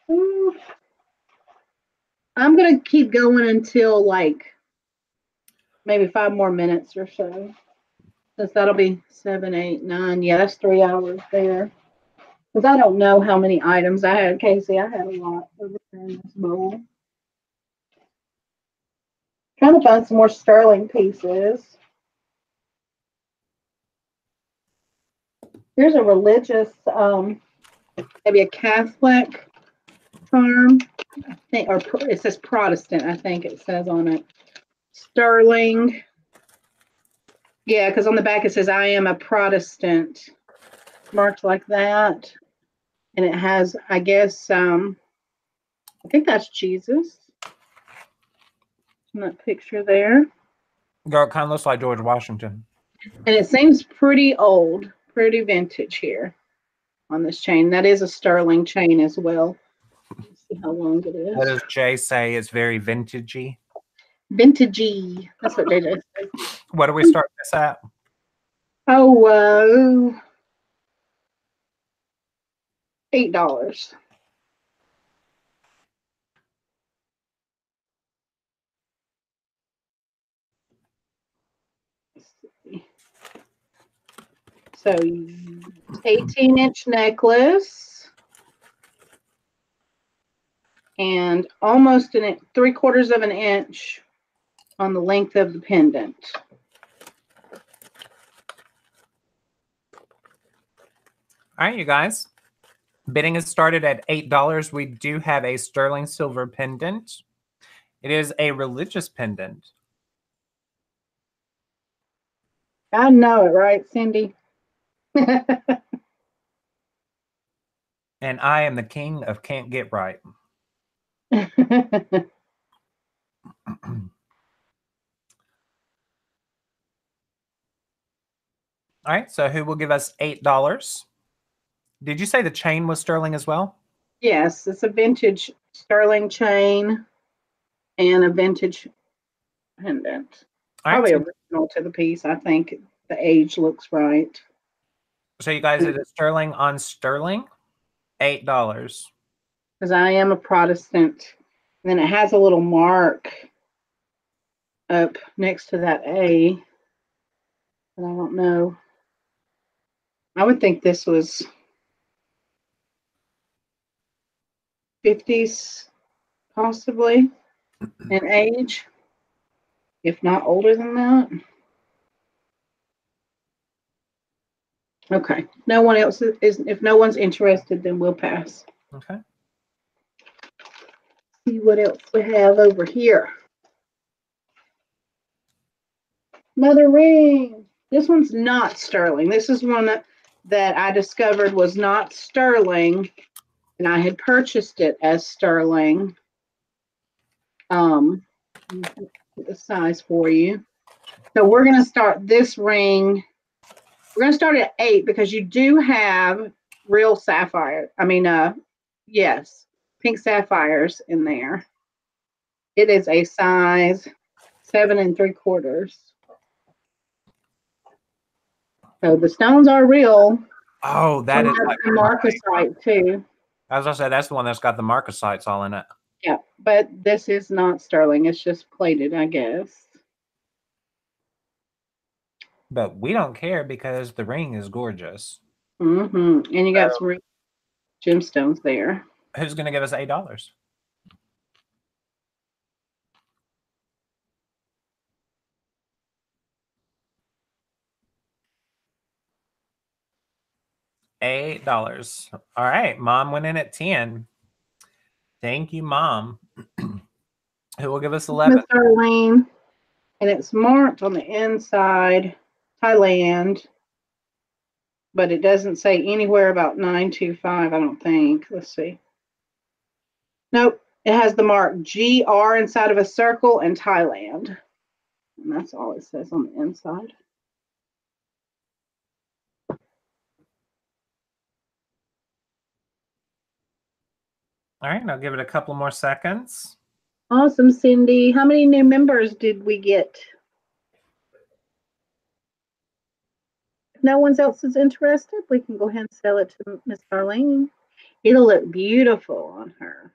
Ooh. I'm going to keep going until like maybe 5 more minutes or so. Since that'll be 7, 8, 9. Yeah, that's 3 hours there. Because I don't know how many items I had, Casey. I had a lot over there in this bowl. Trying to find some more sterling pieces. Here's a religious, maybe a Catholic charm. I think, or it says Protestant, I think it says on it. Sterling. Yeah, because on the back it says, I am a Protestant. Marked like that. And it has, I guess, I think that's Jesus. In that picture there. Girl, it kind of looks like George Washington. And it seems pretty old, pretty vintage here on this chain. That is a sterling chain as well. See how long it What is. does Jay say? It's very vintagey. Vintagey. That's what JJ said. What do we start this at? Oh, $8. So 18-inch necklace and almost 3/4 of an inch on the length of the pendant. All right, you guys. Bidding is started at $8. We do have a sterling silver pendant. It is a religious pendant. I know it, right, Cindy? And I am the king of can't get right. All right, so who will give us $8? Did you say the chain was sterling as well? Yes, it's a vintage sterling chain and a vintage pendant. All right, Probably so, original to the piece. I think the age looks right. so you guys, it is sterling on sterling, $8. Because I am a Protestant. And then it has a little mark up next to that A. But I don't know. I would think this was 50s, possibly, in age, if not older than that. Okay. No one else is, if no one's interested, then we'll pass. Okay. See what else we have over here. Another ring. This one's not sterling. This is one that I discovered was not sterling, and I had purchased it as sterling. The size for you. So we're going to start this ring. We're going to start at 8 because you do have real sapphire. Yes, pink sapphires in there. It is a size 7 3/4. So the stones are real. Oh, that is like marcasite too. I was gonna say that's the one that's got the marcasites all in it. Yeah, but this is not sterling. It's just plated, I guess. But we don't care because the ring is gorgeous. And you got some gemstones there. Who's gonna give us $8? $8. All right, Mom went in at 10. Thank you, Mom. Who will give us 11? Miss Arlene, and it's marked on the inside, Thailand, but it doesn't say anywhere about 925. I don't think. Let's see. Nope, it has the mark GR inside of a circle and Thailand, and that's all it says on the inside. All right, I'll give it a couple more seconds. Awesome, Cindy. How many new members did we get? If no one else is interested, we can go ahead and sell it to Miss Arlene. It'll look beautiful on her.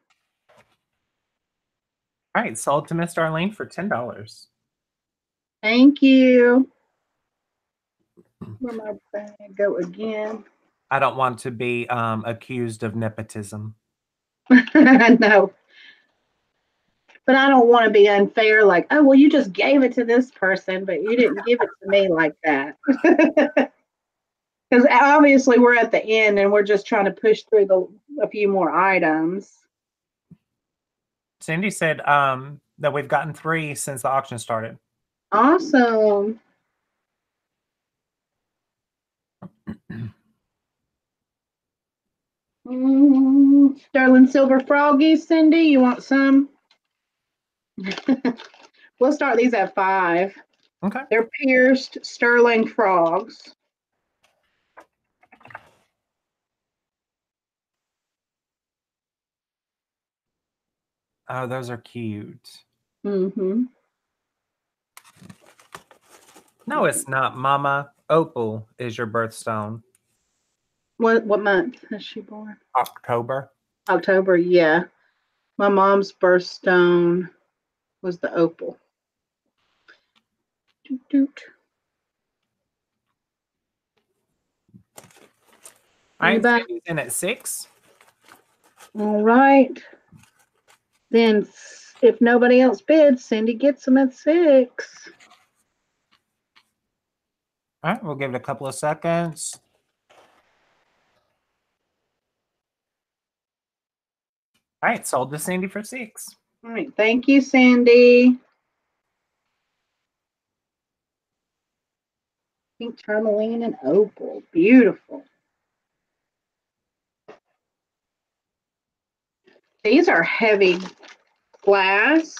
All right, sold to Miss Darlene for $10. Thank you. Where my bag go again? I don't want to be accused of nepotism. No. But I don't want to be unfair, like, oh, well, you just gave it to this person, but you didn't give it to me like that. Because obviously we're at the end and we're just trying to push through a few more items. Cindy said that we've gotten 3 since the auction started. Awesome. Sterling silver froggies, Cindy, you want some? We'll start these at 5. Okay. They're pierced sterling frogs. Oh, those are cute. Mm-hmm. No, it's not, Mama. Opal is your birthstone. What month is she born? October. October, yeah. My mom's birthstone was the opal. Doot, doot. All right, Anybody? Cindy's in at 6. All right. Then, if nobody else bids, Cindy gets them at 6. All right, we'll give it a couple of seconds. All right, sold to Cindy for 6. All right. Thank you, Sandy. Pink tourmaline and opal. Beautiful. These are heavy glass.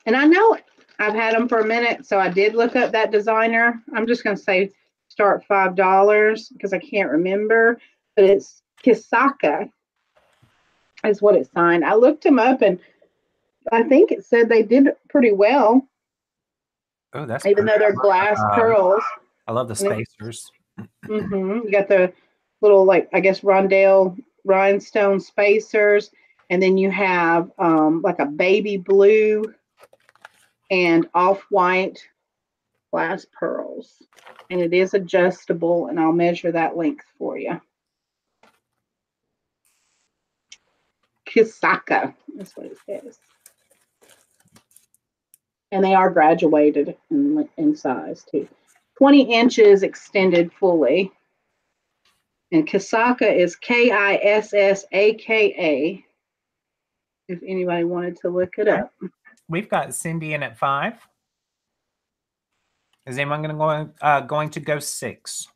And I know I've had them for a minute, so I did look up that designer. I'm just going to say start $5 because I can't remember. But it's Kisaka is what it's signed. I looked them up, and I think it said they did pretty well. Oh, that's even though they're glass pearls. I love the spacers. You got the little, like, I guess, rhinestone spacers. And then you have like a baby blue and off-white glass pearls. And it is adjustable, and I'll measure that length for you. Kisaka, that's what it says. And they are graduated in size too. 20 inches extended fully. And Kisaka is Kissaka, if anybody wanted to look it up. We've got Cindy in at 5. Is anyone going to go 6?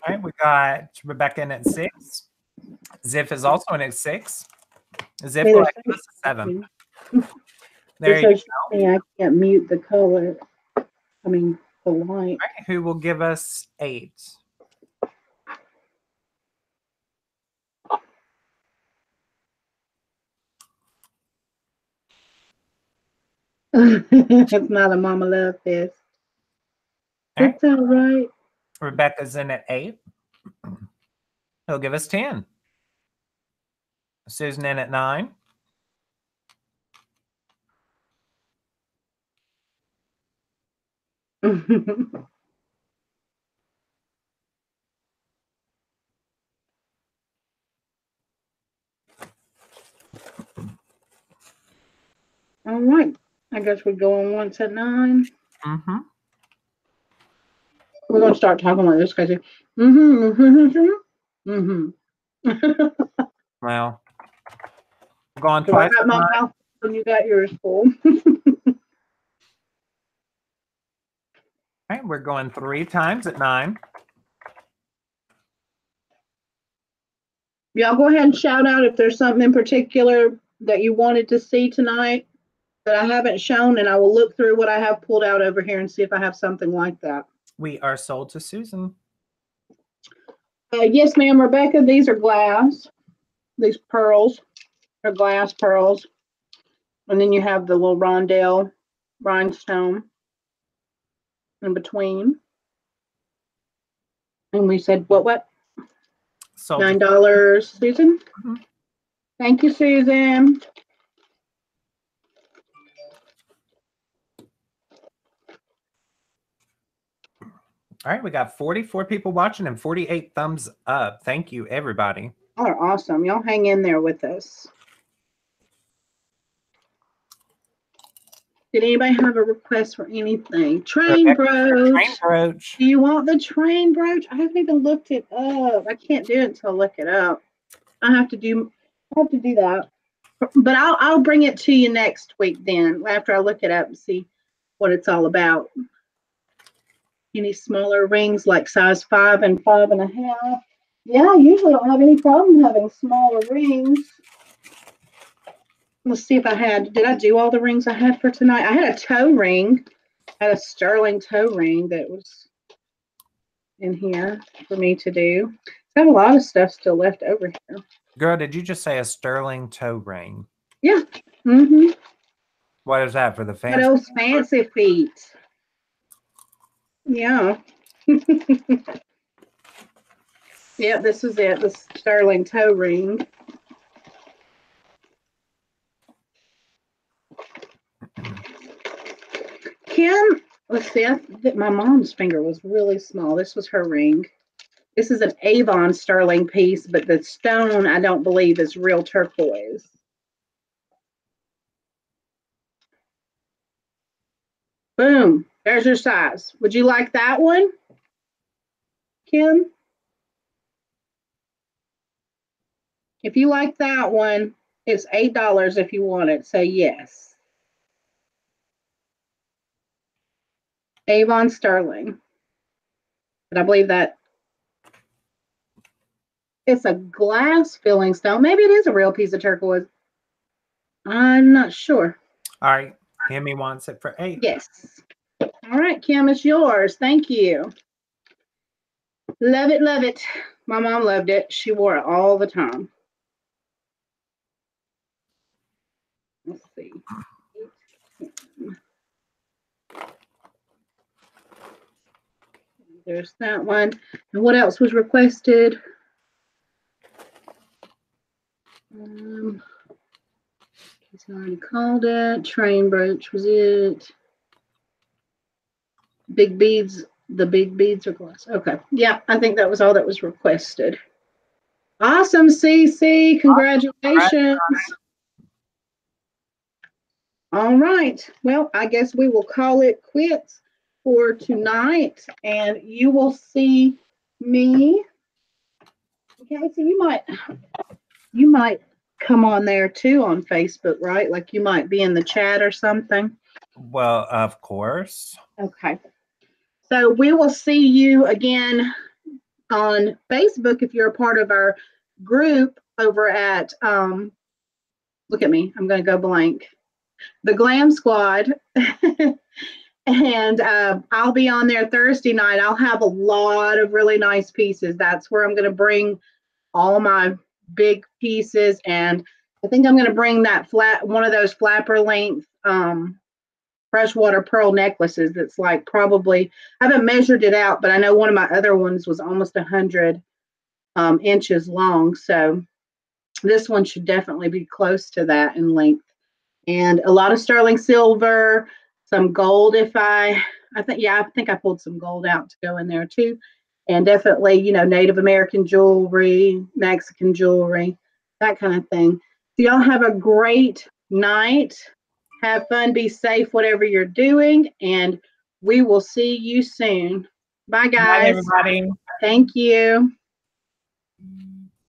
All right, we got Rebecca in at 6. Ziff is also in at 6. Ziff will give us a 7. There you go. I can't mute the color. I mean, the light. All right, who will give us 8? It's not a Mama Love Fest. All It's all right. Rebecca's in at 8. He'll give us 10. Susan in at 9. All right. I guess we're going once at 9. Mm-hmm. We're going to start talking like this, guys. Well, we're going twice. I got my mouth when you got yours full. All right, we're going 3 times at 9. Y'all go ahead and shout out if there's something in particular that you wanted to see tonight that I haven't shown, and I will look through what I have pulled out over here and see if I have something like that. We are sold to Susan. Yes, ma'am, Rebecca, these are glass. These pearls are glass pearls. And then you have the little rhinestone in between. And we said, what? Sold $9, Susan? Mm-hmm. Thank you, Susan. All right, we got 44 people watching and 48 thumbs up. Thank you, everybody. Y'all are awesome. Y'all hang in there with us. Did anybody have a request for anything? Train brooch. Train brooch. Do you want the train brooch? I haven't even looked it up. I can't do it until I look it up. I have to do that. But I'll bring it to you next week then, after I look it up and see what it's all about. Any smaller rings like size 5 and 5.5? Yeah, I usually don't have any problem having smaller rings. Let's see if did I do all the rings I had for tonight? I had a toe ring. I had a sterling toe ring that was in here for me to do. I have a lot of stuff still left over here. Girl, did you just say a sterling toe ring? Yeah. Mm-hmm. What is that for the Got fancy? those fancy feet. Yeah. Yeah, this is it. The sterling toe ring. Kim, let's see. My mom's finger was really small. This was her ring. This is an Avon sterling piece, but the stone I don't believe is real turquoise. Boom. There's your size. Would you like that one, Kim? If you like that one, it's $8 if you want it. Say yes. Avon sterling. But I believe that it's a glass filling stone. Maybe it is a real piece of turquoise. I'm not sure. All right. Kimmy wants it for 8. Yes. All right, Kim, it's yours. Thank you. Love it, love it. My mom loved it. She wore it all the time. Let's see. There's that one. And what else was requested? He's already called it. Train brooch was it. Big beads. The big beads are glass. Okay. Yeah, I think that was all that was requested. Awesome, CC. Congratulations. All right. Well, I guess we will call it quits for tonight, and you will see me. Okay, so you might come on there too on Facebook, right? Like you might be in the chat or something. Well, of course. Okay. So we will see you again on Facebook if you're a part of our group over at look at me, I'm going to go blank. The Glam Squad. And I'll be on there Thursday night. I'll have a lot of really nice pieces. That's where I'm going to bring all my big pieces. And I think I'm going to bring that one of those flapper length freshwater pearl necklaces that's like probably, I haven't measured it out, but I know one of my other ones was almost 100 inches long. So this one should definitely be close to that in length. And a lot of sterling silver, some gold I think I pulled some gold out to go in there too. And definitely, Native American jewelry, Mexican jewelry, that kind of thing. So y'all have a great night. Have fun, be safe, whatever you're doing, and we will see you soon. Bye, guys. Bye, everybody. Thank you.